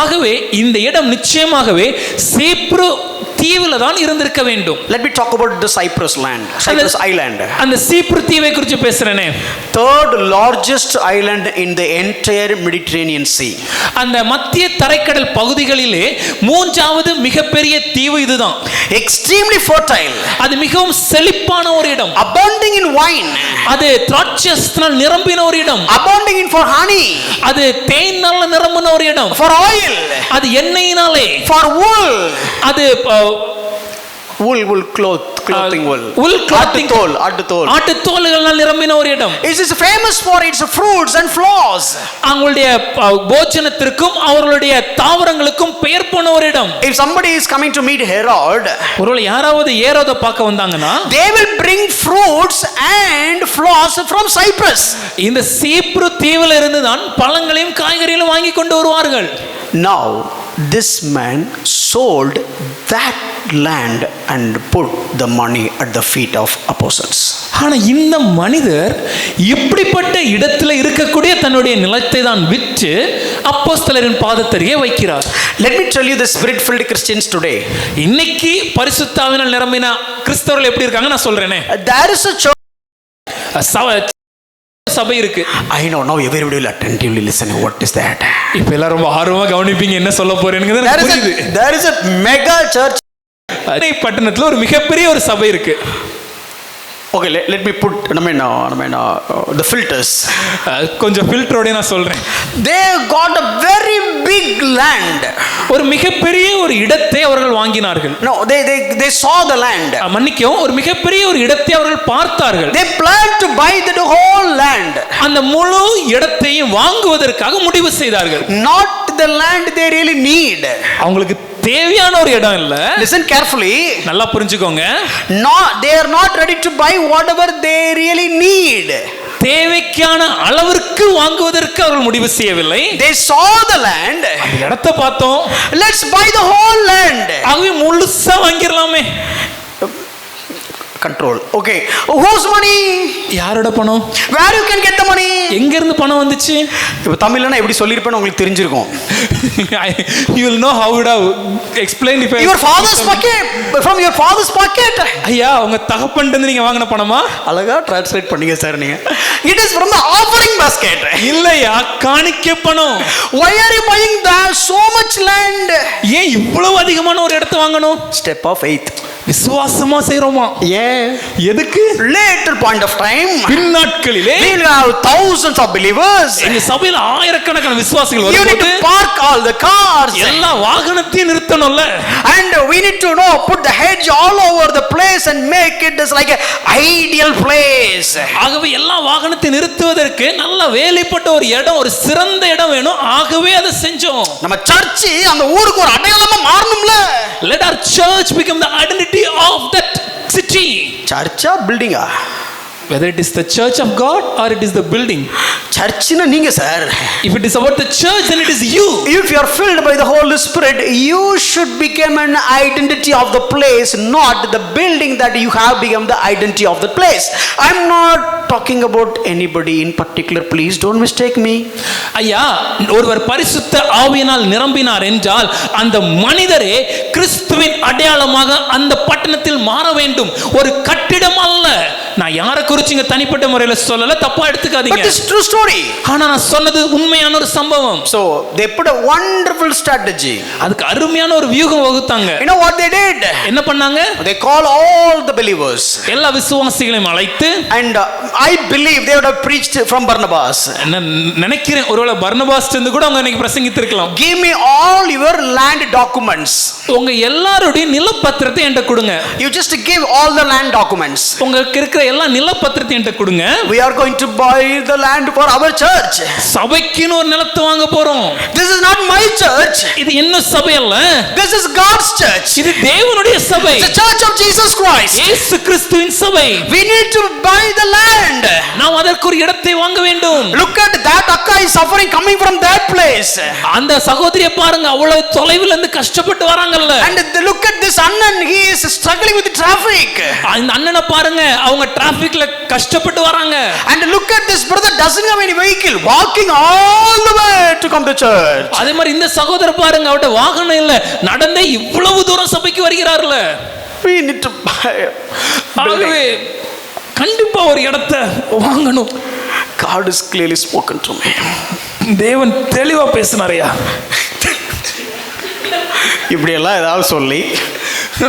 ஆகவே இந்த இடம் நிச்சயமாகவே சீப்ரு தீவுல தான் இருந்திருக்க வேண்டும். Let me talk about the Cyprus land, Cyprus island. அந்த சீப்ரு தீவை குறித்து பேசுறேனே. Third largest island in the entire Mediterranean Sea. அந்த மத்திய தரைக்கடல் பகுதிகளிலே மூன்றாவது மிகப்பெரிய தீவு இதுதான். Extremely fertile. அது மிகவும் செழிப்பான ஒரு இடம். Abounding in wine. அது திராட்சைரசத்தால் நிரம்பின ஒரு இடம். Abounding in for honey. அது தேனால நிரம்பின ஒரு இடம். For oil. அது எண்ணெயினாலே. For wool. அது wool clothing wool. wool clothing ஆட்டு தோல்களால் நிரம்பின ஒரு இடம். It is famous for its fruits and flowers. அவங்களுடைய போஜனத்திற்கும் அவர்களுடைய தாவரங்களுக்கும் பெயர் போன ஒரு இடம். If somebody is coming to meet Herod, ஒருவேளை யாராவது ஏரோதை பார்க்க வந்தாங்கன்னா they will bring fruits and flowers from Cyprus. இந்த சீப்ரு தீவில் இருந்து தான் பழங்களையும் காய்கறிகளையும் வாங்கி கொண்டு வருவார்கள். Now this man sold that land and put the money at the feet of apostles. ஆனா இந்த மனிதர் இப்படிப்பட்ட இடத்துல இருக்கக்கூடிய தன்னுடைய நிலத்தை தான் விற்று அப்போஸ்தலரின் பாதத்தருகே வைக்கிறார். Let me tell you the spirit-filled Christians today. இன்னைக்கு பரிசுத்த ஆவியினால் நிரம்பின கிறிஸ்தவர்கள் எப்படி இருக்காங்க நான் சொல்றேனே. There is a church. சபை இருக்கு. I know now everybody will attentively listen. What is that? இப்ப எல்லாரும் ரொம்ப ஆர்வமா கவனிப்பீங்க என்ன சொல்ல போறேன்னு. There is a mega church. பட்டணத்துல ஒரு மிகப்பெரிய ஒரு சபை இருக்கு. Okay, let me put the filters. கொஞ்சம் ஃபில்டரோட நான் சொல்றேன். They got a very big land. ஒரு மிகப்பெரிய ஒரு இடத்தை அவர்கள் வாங்கினார்கள். No, they saw the land. மன்னிக்கவும், ஒரு மிகப்பெரிய ஒரு இடத்தை அவர்கள் பார்த்தார்கள். They planned to buy the whole land. அந்த முழு இடத்தையும் வாங்குவதற்காக முடிவு செய்தார்கள். Not the land they really need. அவங்களுக்கு தேவையான ஒரு இடம் இல்ல. Listen carefully. நல்லா புரிஞ்சுக்கோங்க. No, they are not ready to buy whatever they really need. தேவைக்கான அளவிற்கு வாங்குவதற்கு அவர்கள் முடிவு செய்யவில்லை. They saw the land. அந்த இடத்தை பார்த்தோம். Let's buy the whole land. ஆகவே முழுசா வாங்கிரலாமே. Control. Okay. Whose money? யாரோட பணம்? Where you can get the money? எங்க இருந்து பணம் வந்துச்சு? இப்ப தமிழ்ல நான் எப்படி சொல்லிருப்பேன்னு உங்களுக்கு தெரிஞ்சிருக்கும். You will know how would have explained if your father's pocket, from your father's pocket. ஐயா உங்க தகப்பன்ட்ட இருந்து நீங்க வாங்குன பணமா? அழகா டிரான்ஸ்லேட் பண்ணீங்க சார் நீங்க. It is from the offering basket. இல்லையா, காணிக்கை பணம். Why are you buying that so much land? ஏன் இவ்வளவு அதிகமான ஒரு இடத்தை வாங்கணும்? Step of faith. விசுவாசமா செய்றோமா? ஏன்? எதுக்கு? Later point of time, பின்னாட்களிலே we will have thousands of believers. எங்க சபையில ஆயிரக்கணக்கான விசுவாசிகள் You need வரும்போது to park all the cars. எல்லா வாகனத்தையும் நிறுத்தணும்ல. And we need to put the hedge all over the place and make it as like an ideal place. ஆகவே எல்லா வாகனத்தை நிறுத்துவதற்கு நல்ல வேலைப்பட்ட ஒரு இடம், ஒரு சிறந்த இடம் வேணும். ஆகவே அதை செஞ்சோம். நம்ம சர்ச் அந்த ஊருக்கு ஒரு அடையாளமா மாறணும்ல. Let our church become the identity of that city. Charcha பில்டிங்கா? Whether it is the church of God or it is the building. சர்ச்னா நீங்க sir. If it is about the church, then it is you. If you are filled by the Holy Spirit, you should become an identity of the place, not the building that you have become the identity of the place. I'm not talking about anybody in particular. Please don't mistake me. ஐயா, ஒருவர் பரிசுத்த ஆவியினால் நிரம்பினார் என்றால் அந்த மனிதரே கிறிஸ்துவின் அடையாளமாக அந்த பட்டணத்தில் மாற வேண்டும். ஒரு கட்டிடம் அல்ல. நான் யாரை குறிச்சு இங்க தனிப்பட்ட முறையில் சொல்லல, தப்பா எடுத்துக்காதீங்க. But it's true story. ஆனா நான் சொன்னது உண்மையான ஒரு சம்பவம். So they put a wonderful strategy. அதுக்கு அருமையான ஒரு வியூகம் வகுத்தாங்க. You know what they did? என்ன பண்ணாங்க? They call all the believers. எல்லா விசுவாசிகளையும் அழைத்து, And I believe they would have preached from Barnabas. நினைக்கிறேன் ஒருவேளை பர்னபாஸ் இருந்து கூட அவங்க இன்னைக்கு பிரசங்கித்திருக்கலாம். Give me all your land documents. உங்க எல்லாருடைய நிலப்பத்திரத்தை என்கிட்ட கொடுங்க. You just give all the land documents. உங்களுக்கு இருக்கிற எல்லா நிலப்பத்திரத்தை என்கிட்ட கொடுங்க. We are going to buy the land for our church. சபைக்குன்னு ஒரு நிலத்தை வாங்க போறோம். This is not my church. இது என்ன சபை அல்ல. This is God's church. இது தேவனுடைய சபை. The church of Jesus Christ. இயேசு கிறிஸ்துவின் சபை. We need to buy the land. நாம் அதற்கு ஒரு இடத்தை வாங்க வேண்டும். Look at that akka is suffering coming from that place. அந்த சகோதரியை பாருங்க, அவ்வளவு தொலைவில் இருந்து கஷ்டப்பட்டு வராங்கல்ல. And look at this Annan, he is struggling with the traffic. இந்த அண்ணனை பாருங்க, அவங்க டிராபிக்ல கஷ்டப்பட்டு வராங்க. And look at this brother doesn't have any vehicle, walking all the way to come to church. அதே மாதிரி இந்த சகோதரர் பாருங்க, அவட்ட வாகனம் இல்ல, நடந்தே இவ்வளவு தூரம் சபைக்கு வருகிறார்ல. We need to buy. ஆகவே கண்டிப்பா ஒரு இடத்தை வாங்கணும். God is clearly spoken to me. தேவன் தெளிவா பேசினாரையா. இப்படி எல்லாம் ஏதாவது சொல்லி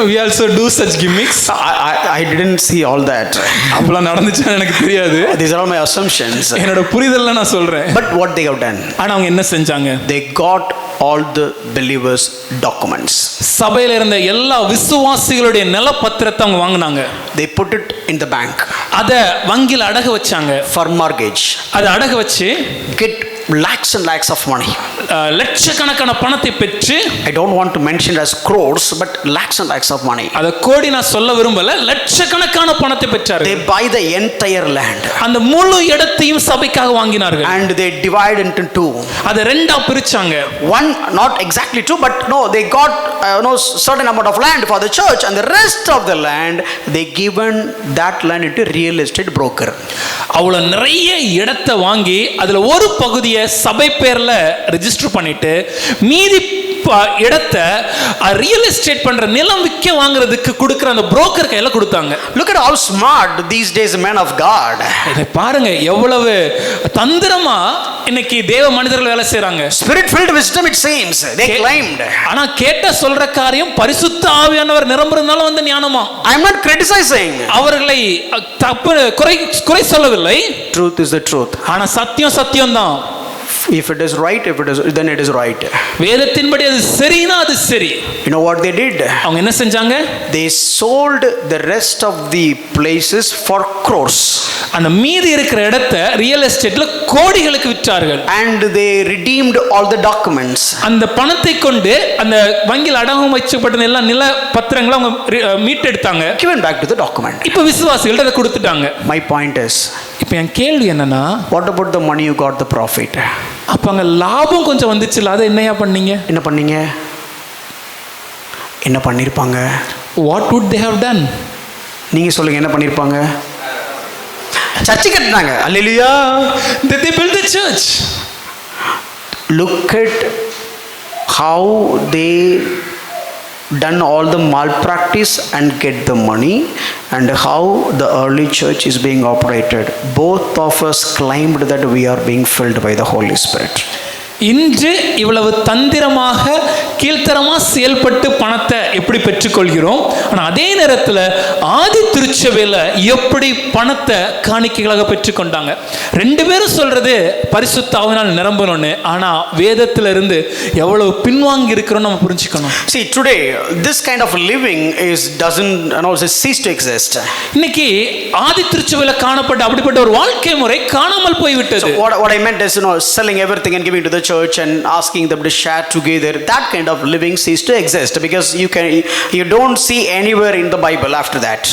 we also do such gimmicks. I didn't see all that. அப்பலாம் நடந்துச்சுன்னு எனக்கு தெரியாது. These are all my assumptions. என்னோட புரிதல்ல நான் சொல்றேன். But what they have done? ஆனா அவங்க என்ன செஞ்சாங்க? They got all the believers documents. சபையில இருந்த எல்லா விசுவாசிகளுடைய நிலப்பத்திரத்தை அவங்க வாங்குனாங்க. They put it in the bank. அத வங்கியில் அடகு வச்சாங்க. For mortgage. அத அடகு வச்சு get lakhs and lakhs of money. லட்சக்கணக்கான பணத்தை பெற்று, I don't want to mention it as crores, but lakhs and lakhs of money. அத கோடி நான் சொல்ல விரும்பல, லட்சக்கணக்கான பணத்தை பெற்றார்கள். They buy the entire land. அந்த முழு இடத்தையும் சபைக்காக வாங்கினார்கள். And they divide into two. அத ரெண்டா பிரிச்சாங்க. One, not exactly two, but no, they got certain amount of land for the church, and the rest of the land they given that land into real estate broker. அவ்வளவு நிறைய இடத்தை வாங்கி அதுல ஒரு பகுதியை சபை பேர்ல ரெஜிஸ்டர் பண்ணிட்டு மீதி இடத்தை ரியல் எஸ்டேட் பண்ற நிலம் விற்க வாங்குறதுக்கு கொடுக்கிற அந்த புரோக்கர் கையில கொடுத்தாங்க. Look at how smart these days men of God. இதை பாருங்க எவ்வளவு தந்திரமா இன்னைக்கு தேவ மனிதர்கள் வேலை செய்றாங்க. Spirit filled wisdom it seems they claimed. ஆனா கேட்ட சொல்ற காரியம் பரிசுத்த ஆவியானவர் நிரம்புறதுனால வந்த ஞானமா. I am not criticizing. அவர்களை தப்பு குறை சொல்லவில்லை. Truth is the truth. ஆனா சத்தியம் சத்தியம் தான். If it is right, then it is right. வேதத்தின்படி அது சரினா அது சரி. You know what they did? அவங்க என்ன செஞ்சாங்க? They sold the rest of the places for crores. அந்த மீதி இருக்கிற இடத்தை real எஸ்டேட்ல கோடிகளுக்கு விற்றார்கள். And they redeemed all the documents. அந்த பணத்தை கொண்டு அந்த வங்கியில் அடகு வைக்கப்பட்ட எல்லா நில பத்திரங்களை அவங்க மீட்டெடுத்தாங்க. Given back to the document. இப்போ விசுவாசிகள்ட்ட அதை கொடுத்துட்டாங்க. My point is, இப்போ என் கேள்வி என்னன்னா, what about the money you got the profit? அப்ப அங்க லாபம் கொஞ்சம் வந்துச்சுல, அதை என்னையா பண்ணீங்க? என்ன பண்ணீங்க? என்ன பண்ணிருப்பாங்க? What would they have done? நீங்க சொல்லுங்க, என்ன பண்ணிருப்பாங்க? சர்ச் கட்டினாங்க. அல்லேலூயா. They built the church. Look at how they done all the malpractice and get the money, and how the early church is being operated. Both of us claimed that we are being filled by the Holy Spirit. இன்று இவ்வளவு தந்திரமாக கீழ்த்தரமா செயல்பட்டு பணத்தை எப்படி பெற்றுக்கொள்கிறோம், ஆனா அதே நேரத்தில் ஆதி திருச்சபையில எப்படி பணத்தை காணிக்கைகளாக பெற்றுக்கொண்டாங்க. ரெண்டு பேரும் சொல்றது பரிசுத்த ஆவியினால் நிரம்பணும்னு, ஆனா வேதத்துல இருந்து எவ்வளவு பின்வாங்கி இருக்கிறோம் நம்ம புரிஞ்சுக்கணும். See, today this kind of living doesn't cease to exist. இன்னைக்கு ஆதி திருச்சபையில காணப்பட்ட அப்படிப்பட்ட ஒரு வாழ்க்கை முறை காணாமல் போய்விட்டது. So what I meant is, selling everything and giving to the church and asking them to share together, that kind of living cease to exist, because you don't see anywhere in the Bible after that.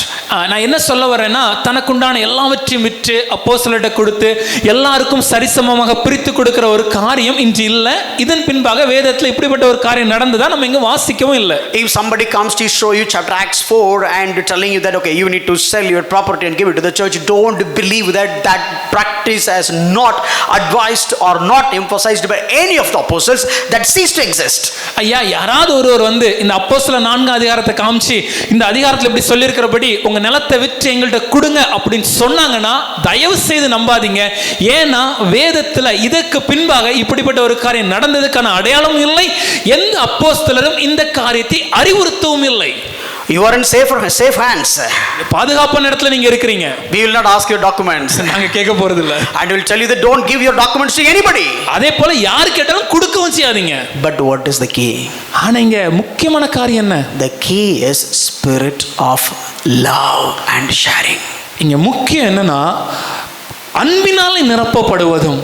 நான் என்ன சொல்ல வரேன்னா, தனக்குண்டான எல்லாவற்றையும் விற்று அப்போஸ்தலர்கிட்ட கொடுத்து எல்லாருக்கும் சரிசமமாக பிரித்து கொடுக்கிற ஒரு காரியம் இன்று இல்லை. இதன் பின்பாக வேதத்தில் இப்படிப்பட்ட ஒரு காரியம் நடந்ததா நம்ம இங்க வாசிக்கவும் இல்லை. If somebody comes to show you chapter Acts 4 and telling you that okay, you need to sell your property and give it to the church, don't believe that practice has not advised or not emphasized by any of the apostles, that cease to exist. ஐயா, யாராவது ஒருவர் வந்து இந்த அப்போஸ்தலர் 4 அதிகாரத்தை காமிச்சு இந்த அதிகாரத்தில் இப்படி சொல்லியிருக்கிறபடி உங்க நிலத்தை விற்று எங்கள்கிட்ட கொடுங்க அப்படின்னு சொன்னாங்கன்னா தயவு செய்து நம்பாதீங்க. ஏன்னா வேதத்துல இதற்கு பின்பாக இப்படிப்பட்ட ஒரு காரியம் நடந்ததுக்கான அடையாளம் இல்லை. எந்த அப்போஸ்தலரும் இந்த காரியத்தை அறிவுறுத்தவும் இல்லை. You are in safe hands. பாதுகாப்பான இடத்துல நீங்க இருக்கிறீங்க. We will not ask your documents. நாங்க கேட்க போறது இல்ல. And we will tell you that don't give your documents to anybody. அதே போல யார் கேட்டாலும் கொடுக்கவும் செய்யாதீங்க. But what is the key? ஆனா இங்க முக்கியமான காரியம் என்ன? The key is spirit of love and sharing. இங்க முக்கியம் என்னன்னா, அன்பினாலே நிரப்பப்படுவதும்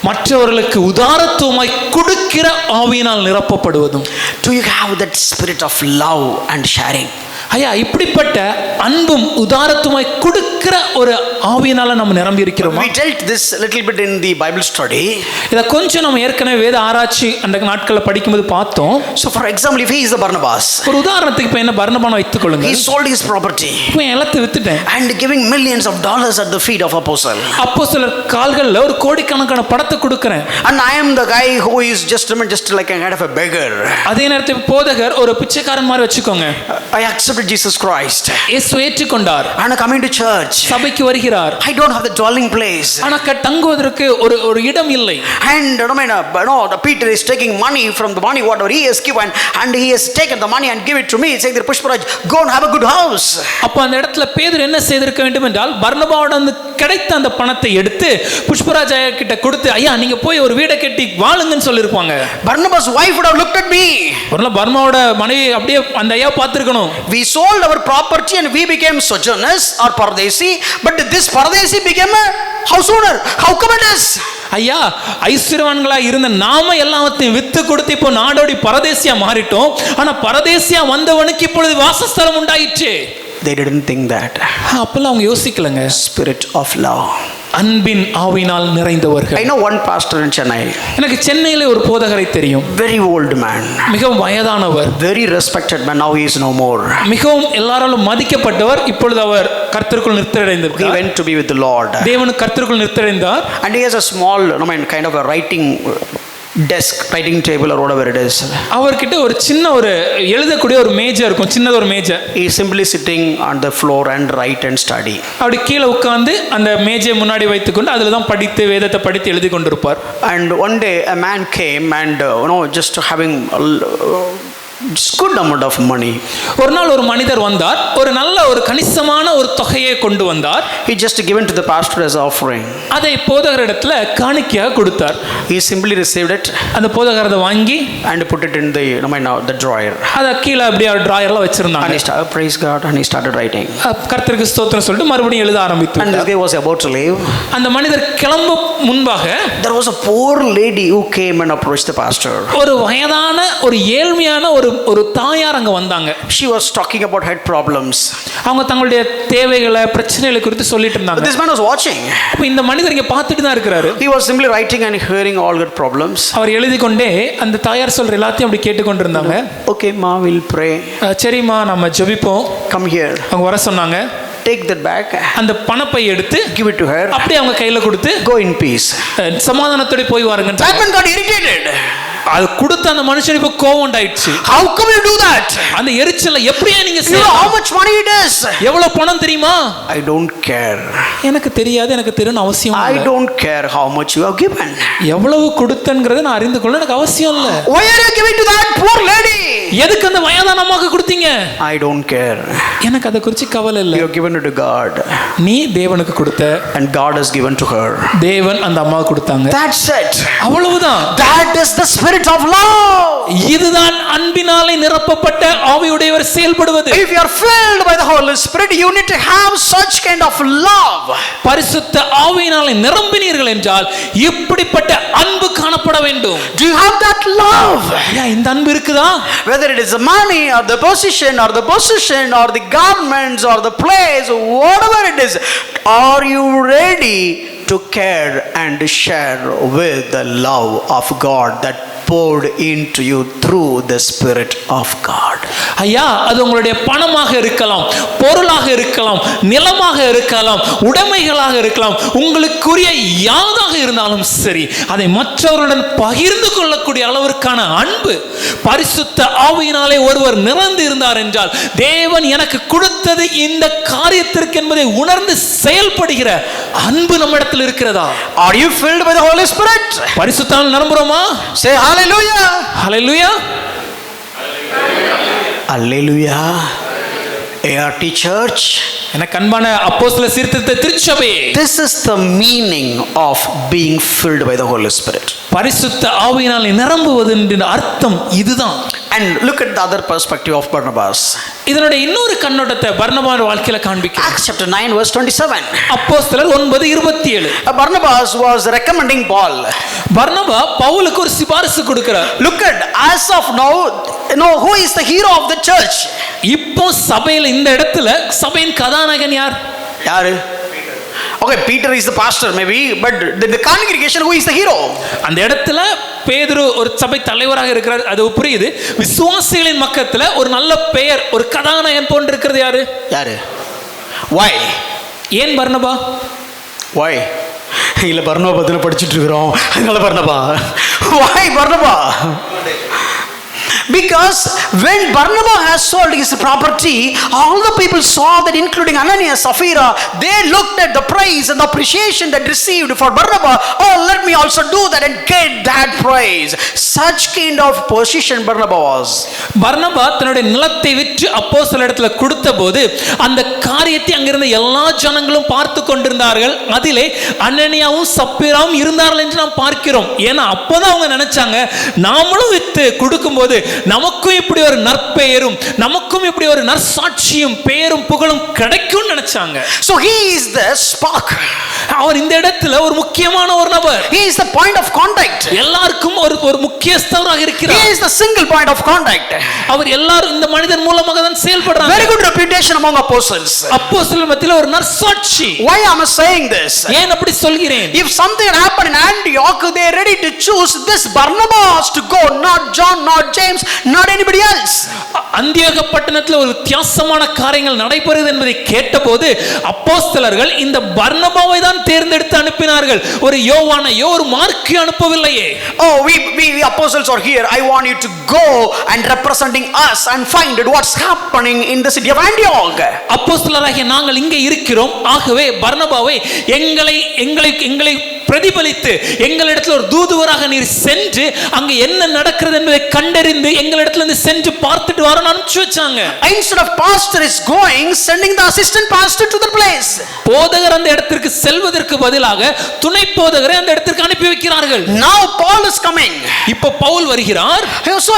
மற்றவர்களுக்கு உதாரத்துவமாய் கொடுக்கிற ஆவியினால் நிரப்பப்படுவதும். Do you have that spirit of love and sharing? ஐயா, இப்படிப்பட்ட அன்பும் உதாரத்துவமாய் கொடுக்கிற ஒரு ஆவியினால நம்ம நிரம்பி இருக்கிறோம். We dealt this a little bit in the Bible study. இத கொஞ்சம் நம்ம ஏற்கனவே வேத ஆராய்ச்சி அந்த நாட்கள்ல படிக்கும்போது பார்த்தோம். So for example, if he is the Barnabas, ஒரு உதாரணத்துக்கு இப்ப என்ன பர்னபானை வைத்துக் கொள்ளுங்க. he sold his property இப்ப நிலத்தை வித்துட்டேன் and giving millions of dollars at the feet of apostle. அப்போஸ்தலர் கால்கள்ல ஒரு கோடிக்கணக்கான பணத்தை கொடுக்கிறேன். And I am the guy who is just like a kind of a beggar. அதே நேரத்தில் போதகர் ஒரு பிச்சைக்காரன் மாதிரி வச்சுக்கோங்க. I accepted Jesus Christ. இயேசு ஏற்றுக்கொண்டார். And coming to church. சபைக்கு வருகிறார். I don't have the dwelling place. ஆனா தங்குவதற்கு ஒரு இடம் இல்லை. And the Peter is taking money from the money whatever he has given, and he has taken the money and give it to me, saying that Pushparaj, go and have a good house. அப்ப அந்த இடத்துல பேதுரு என்ன செய்திருக்க வேண்டும் என்றால், பர்னபாவோட அந்த கிடைத்த அந்த பணத்தை எடுத்து புஷ்பராஜ் ஐயா கிட்ட கொடுத்து, ஐயா நீங்க போய் ஒரு வீடை கட்டி வாழுங்கன்னு சொல்லிருப்பாங்க. Barnabas' wife would have looked at me. பர்னபாவோட மனைவி அப்படியே அந்த ஐயா பார்த்திருக்கணும். We sold our property and we became sojourners or paradesi, but this paradesi became a house owner. How come it is? ஐயா, ஐஸ்வர்யவான்களா இருந்த நாம எல்லாத்தையும் வித்து கொடுத்து இப்போ நாடோடி பரதேசியா மாறிட்டோம். ஆனா பரதேசியா வந்தவனுக்கு இப்பொழுது வாசஸ்தலம் உண்டாயிற்று. They didn't think that. அப்பெல்லாம் அவங்க யோசிக்கலங்க. Spirit of love. அன்பின் ஆவியினால் நிறைந்தவர்கள். I know one pastor in Chennai. எனக்கு சென்னையில ஒரு போதகரை தெரியும். Very old man. மிகவும் வயதானவர். Very respected man. Now he is no more. மிகவும் எல்லாராலும் மதிக்கப்பட்டவர். இப்பொழுது அவர் கர்த்தருக்குள் நித்திரையடைந்தார். He went to be with the Lord. தேவன் கர்த்தருக்குள் நித்திரையடைந்தார். And he has a small, kind of a writing desk, writing table or whatever it is. அவர்கிட்ட ஒரு சின்ன ஒரு எழுதக்கூடிய ஒரு மேஜை இருக்கும், சின்னது ஒரு மேஜை. He is simply sitting on the floor and write and study. அப்படி கீழே உட்கார்ந்து அந்த மேஜை முன்னாடி வைத்துக்கொண்டு அதில் தான் படித்து வேதத்தை படித்து எழுதி கொண்டிருப்பார். And one day a man came and just having good amount of money. ஒரு நாள் ஒரு மனிதர் வந்தார், ஒரு நல்ல ஒரு கணிசமான ஒரு தொகையை கொண்டு வந்தார். He just given to the pastor as offering. அதை போதகரிடத்துல காணிக்கையாக கொடுத்தார். He simply received it. அந்த போதகர் அதை வாங்கி and put it in the drawer. அதை கீழே அப்படியே டிராயர்ல வச்சிருந்தாங்க. And he started, praise God, and he started writing. கர்த்தருக்கு ஸ்தோத்திரம் சொல்லிட்டு மறுபடியும் எழுத ஆரம்பித்தார். And this guy was about to leave. அந்த மனிதர் கிளம்ப முன்பாக there was a poor lady who came and approached the pastor. ஒரு வயதான ஒரு ஏழ்மையான ஒரு தாயார் அங்க வந்தாங்க. She was talking about head problems. அவங்க தங்களுடைய தேவைகளை பிரச்சனைகளை குறித்து சொல்லிட்டு இருந்தாங்க. This man was watching. அப்ப இந்த மனிதர் இங்க பார்த்துட்டு தான் இருக்காரு. He was simply writing and hearing all good problems. அவர் எழுதி கொண்டே அந்த தாயார் சொல்ற எல்லாத்தையும் அப்படி கேட்டு கொண்டிருந்தாங்க. Okay ma, we'll pray. சரிமா, நம்ம ஜெபிப்போம். Come here. அவங்க வர சொன்னாங்க. Take that back. அந்த பணப்பை எடுத்து give it to her. அப்படியே அவங்க கையில கொடுத்து go in peace. சமாதானத்தோட போய் வாருங்க. That man got irritated. அது கொடுத்த அந்த மனுஷன் இப்ப கோவம் உண்டாயிடுச்சு. How come you do that? அந்த எரிச்சலை எப்படியா நீங்க You know how much money it is? எவ்வளவு பணம் தெரியுமா? I don't care. எனக்கு தெரியாது, எனக்கு தெரியணும் அவசியம் I இல்ல. don't care how much you have given. எவ்வளவு கொடுத்தங்கறத நான் அறிந்து கொள்ள எனக்கு அவசியம் இல்ல. Why are you giving to that poor lady? எதுக்கு அந்த வயதான அம்மாக்கு கொடுத்தீங்க? I don't care. எனக்கு அத குறித்து கவலை இல்ல. You have given it to God. நீ தேவனுக்கு கொடுத்த, And God has given to her. தேவன் அந்த அம்மாவுக்கு கொடுத்தாங்க. That's it. அவ்வளவுதான். That is the spirit of love. இதுதான் அன்பினாலே நிரப்பப்பட்ட ஆவியுடையவர் செயல்படுவது. If you are filled by the Holy Spirit, you need to have such kind of love. பரிசுத்த ஆவியினாலே நிரம்பினீர்கள் என்றால் இப்படிப்பட்ட அன்பு காணப்பட வேண்டும். Do you have that love? ஐயா, இந்த அன்பு இருக்குதா? Whether it is the money or the position or the possession or the garments or the place, whatever it is, are you ready to care and share with the love of God that poured into you through the Spirit of God? ஐயா, அது உங்களுடைய பணமாக இருக்கலாம், பொருளாக இருக்கலாம், நிலமாக இருக்கலாம், உடைமைகளாக இருக்கலாம், உங்களுக்குரிய யாதாக இருந்தாலும் சரி, அதை மற்றவர்களுடன் பகிர்ந்து கொள்ளக்கூடிய அளவிற்கான அன்பு பரிசுத்த ஆவியினாலே ஒருவர் நிறைந்து இருந்தார் என்றால், தேவன் எனக்கு கொடுத்தது இந்த காரியத்திற்கு என்பதை உணர்ந்து செயல்படுகிற அன்பு நம்மிடத்தில் இருக்கிறதா? Are you filled by the Holy Spirit? பரிசுத்த ஆவியால் நிரம்புறோமா? Say hallelujah. ஹல்லேலூயா. Hallelujah. ART Church. எனக்கு அன்பான அப்போஸ்தலர் சீர்திருத்த திருச்சபையே, This is the meaning of being filled by the Holy Spirit. பரிசுத்த ஆவியினால் நிரம்புவது என்ற அர்த்தம் இதுதான். And look at the other perspective of Barnabas. இதனுடைய இன்னொரு கண்ணோட்டத்தை பர்னபாவின் வாழ்க்கையில காண்பிக்கிறேன். Acts chapter 9 verse 27. அப்போஸ்தலர் 9:27. Barnabas was recommending Paul. பர்னபா பவுலுக்கு ஒரு சிபாரிசு கொடுக்கிறார். Look at, as of now, you know who is the hero of the church? இப்போ சபையில இந்த இடத்துல சபையின் கதாநாயகன் யார்? யாரு? Okay, Peter is the pastor maybe, but the congregation, who is the hero? அந்த இடத்துல பேதுரு ஒரு சபை தலைவராக இருக்கிறார், அது புரியுது. விசுவாசிகளின் மக்கத்துல ஒரு நல்ல பெயர், ஒரு கதாநாயகன் போன்று இருக்கிறது யாரு? யாரு? Why? ஏன் பர்னபா? Why? இல்ல பர்னபா பத்தின படிச்சிட்டு இருக்கோம், அதனால பர்னபா. Why Barnabas? Because when Barnabas has sold his property, all the people saw that, including Ananias, Sapphira, they looked at the praise and the appreciation that received for Barnabas. Oh, let me also do that and get that praise. Such kind of position Barnabas was. பர்னபா தன்னுடைய நிலத்தை விற்று அப்போஸ்தலர் இடத்துல கொடுத்த போது அந்த காரியத்தை அங்கிருந்த எல்லா ஜனங்களும் பார்த்து கொண்டிருந்தார்கள். அதிலே அனனியாவும் சப்பீராவும் இருந்தார்கள் என்று நாம் பார்க்கிறோம். ஏன்னா அப்போதான் அவங்க நினைச்சாங்க, நாமளும் வித்து கொடுக்கும்போது நமக்கும் இப்படி ஒரு நற்பெயரும், நமக்கும் இப்படி ஒரு நற்சாட்சியும் பெயரும் புகழும் கிடைக்கும் நினைச்சாங்க. So he is the spark. அவர் இந்த இடத்துல ஒரு முக்கியமான ஒரு நபர். He is the point of contact. எல்லாருக்கும் ஒரு முக்கியஸ்தராக இருக்கிறார். He is the single point of contact. அவர் எல்லாரும் இந்த மனிதன் மூலமாக தான் செயல்படுறாங்க. Very good reputation among apostles. அப்போஸ்தலர் மத்தியில ஒரு நற்சாட்சி. Why am I saying this? ஏன் அப்படி சொல்கிறேன்? If something happened in Antioch, they are ready to choose this Barnabas to go, not John, not James, not anybody else. அந்தியோக பட்டணத்தில் ஒரு வித்தியாசமான காரியங்கள் நடைபெறுகிறது என்பதை கேட்டபோது அப்போஸ்தலர்கள் இந்த பர்னபாவை தான் தேர்ந்தெடுத்து அனுப்பினார்கள். ஒரு யோவானையோ ஒரு மார்க்கையோ அனுப்பவில்லையே. Oh, we apostles are here. I want you to go and representing us and find out what's happening in the city of Antioch. அப்போஸ்தலராகிய நாங்கள் இங்கே இருக்கிறோம், ஆகவே பர்னபாவை எங்களை பிரதிபலித்து எங்களிடத்தில் ஒரு தூதுவராக நீர் சென்று அங்கு என்ன நடக்கிறது என்பதை கண்டறிந்து எங்களிடத்திலிருந்து சென்று பார்த்துட்டு வரணும் அனுப்பிச்சு வச்சாங்க. Instead of pastor is going, sending the assistant pastor to the place. போதகர் அந்த இடத்திற்கு செல்வதற்கு பதிலாக துணை போதகரை அந்த இடத்திற்கு அனுப்பி வைக்கிறார்கள். Now Paul is coming. இப்போ பவுல் வருகிறார். So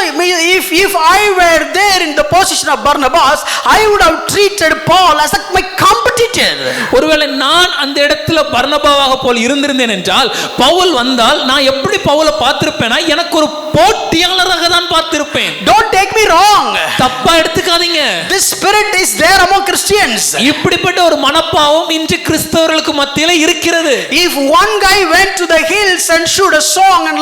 if I were there in the position of Barnabas, I would have treated Paul as my competitor. ஒருவேளை நான் அந்த இடத்துல பர்னபாவாக போல் இருந்திருந்தேன் என்றால், பவுல் வந்தால் நான் எப்படி பவுலை பார்த்திருப்பேனா, எனக்கு ஒரு போட்டியாளராக தான் பார்த்திருப்பேன். Don't take me wrong. தப்பா எடுத்துக்காதீங்க. This spirit is there among Christians. இப்படிப்பட்ட ஒரு மனப்பாவம் இன்று கிறிஸ்தவர்களுக்கு மத்தியில இருக்கிறது. If one guy went to the hills and shoot a song and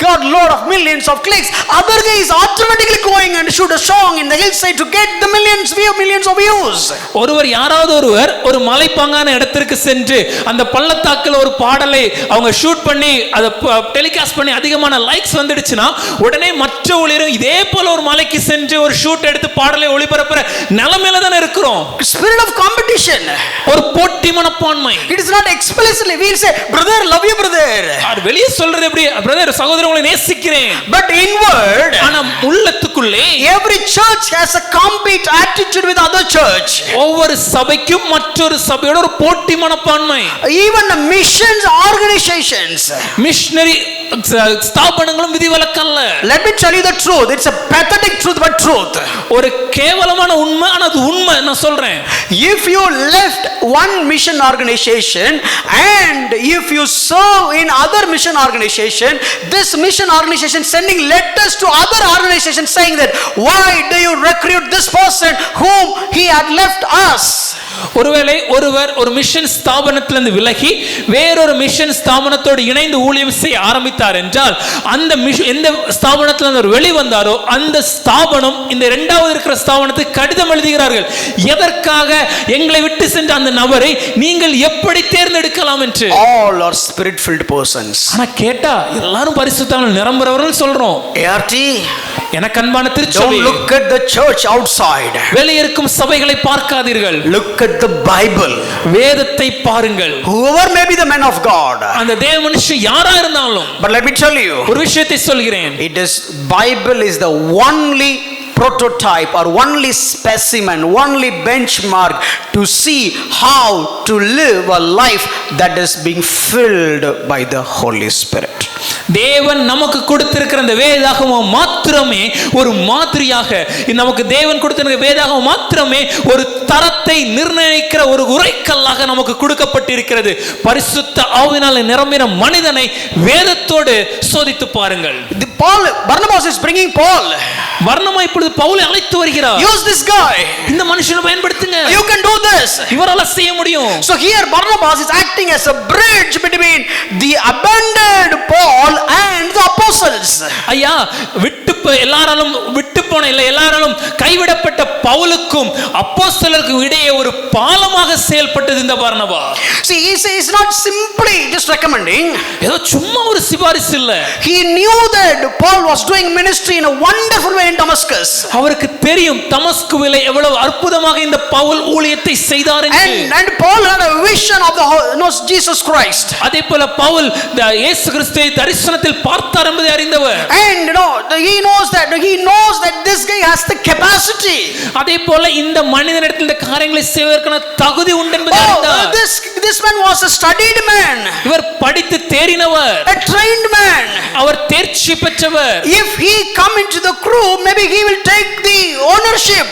got Lord of millions of clicks, other guy is automatically going and shoot a song in the hillside to get the millions of views. ஒருவர் ஒரு மலைப்பாங்கான இடத்திற்கு சென்று அந்த பள்ளத்தாக்குல ஒரு பாடலை அவங்க shoot பண்ணி அதை டெலிகாஸ்ட் பண்ணி அதிகமான லைக்ஸ் வந்துடுச்சுன்னா உடனே மற்ற ஊழியரும் இதே போல ஒரு மலைக்கு சென்று ஒரு ஷூட் எடுத்து பாடலை ஒளிபரப்புற நிலைமையில தான் இருக்கிறோம். Spirit of competition. ஒரு போட்டி மனப்பான்மை. It is not explicitly we will say brother love you brother. அது வெளியே சொல்றது எப்படி பிரதர் சகோதரங்களை நேசிக்கிறேன். But inward ஆனா உள்ளத்துக்குள்ளே every church has a compete attitude with other church. ஒவ்வொரு சபைக்கும் மற்றொரு சபையோட ஒரு போட்டி மனப்பான்மை. Even the missions organizations. Missionary ஸ்தாபனங்களும் விதிவிலக்கல்ல. Let me tell you the truth. It's a pathetic truth but truth. ஒரு கேவலமான உண்மை ஆனா அது உண்மை நான் சொல்றேன். If you left one mission organization and if you serve in other mission organization, this mission organization sending letters to other organizations saying that why do you recruit this person whom he had left us? ஒருவேளை ஒருவர் ஒரு mission ஸ்தாபனத்திலிருந்து விலகி வேறொரு mission ஸ்தாபனத்தோடு இணைந்து ஊழியம் செய்ய ஆரம்பித்தார் என்றால் அந்த எந்த ஸ்தாபனத்திலிருந்து அவர் வெளிவந்தாரோ அந்த ஸ்தாபனம் இந்த இரண்டாவது இருக்கிற ஸ்தாபனத்துக்கு கடிதம் எழுதுகிறார்கள். எதற்காக எங்களை விட்டு சென்ற அந்த நபரை நீங்கள் எப்படி தேர்ந்தெடுக்கலாம் என்று. All are spirit filled persons. ஆனா கேட்டா எல்லாரும் பரிசுத்தாவினால் நிரம்புறவர்கள் சொல்றோம். ART எனக்கு அன்பான திருச்சபை, don't look at the church outside. வெளியே இருக்கும் சபைகளை பார்க்காதீர்கள். Look at the Bible. வேதத்தை பாருங்கள். Whoever may be the man of God. அந்த தேவ மனுஷன் யாரா இருந்தாலும். But let me tell you. ஒரு விஷயத்தை சொல்கிறேன். It is Bible is the only prototype or only specimen, only benchmark to see how to live a life that is being filled by the Holy Spirit. தேவன் நமக்கு கொடுத்திருக்கிற அந்த வேதாகமம் மாத்திரமே ஒரு மாதிரியாக, நமக்கு தேவன் கொடுத்திருக்கிற வேதாகமம் மாத்திரமே ஒரு தரத்தை நிர்ணயிக்கிற ஒரு உரைக்கல்லாக நமக்கு கொடுக்கப்பட்டிருக்கிறது. பரிசுத்த ஆவியினால் நிரம்பின மனிதனை வேதத்தோடு சோதித்து பாருங்கள். Barnabas is bringing Paul. வர்ணமா இப்பொழுது பவுலை அழைத்து வருகிறார். Use this guy. இந்த மனுஷனை பயன்படுத்துங்க. You can do this. இவரால செய்ய முடியும். So here Barnabas is acting as a bridge between the abandoned Paul and the apostles. ஐயா எல்லாராலும் விட்டு போன இல்லை எல்லாராலும் கைவிடப்பட்ட பவுலுக்கும் அப்போஸ்தலருக்கும் இடையே ஒரு பாலமாக செயல்பட்டது இந்த பர்னபா. See, he is not simply just recommending. ஏதோ சும்மா ஒரு சிபாரிசு இல்ல. He knew that Paul was doing ministry in a wonderful way in Damascus. அவருக்கு தெரியும் தமஸ்குவிலே எவ்வளவு அற்புதமாக இந்த பவுல் ஊழியத்தை செய்தார் என்று. And Paul had a vision of Jesus Christ. அதேபோல பவுல் இயேசு கிறிஸ்துவை தரிசனத்தில் பார்த்தார் என்பதை அறிந்தவர். And he knows that this guy has the capacity. அதேபோல இந்த மனிதனிடத்தில் இந்த காரியங்களை செய்வதற்கான தகுதி உண்டு என்பதை அறிந்தார். This man was a studied man. இவர் படித்து தேறினவர். A trained man. அவர் தேர்ச்சி பெற்றவர். If he come into the crew, maybe he will take the ownership.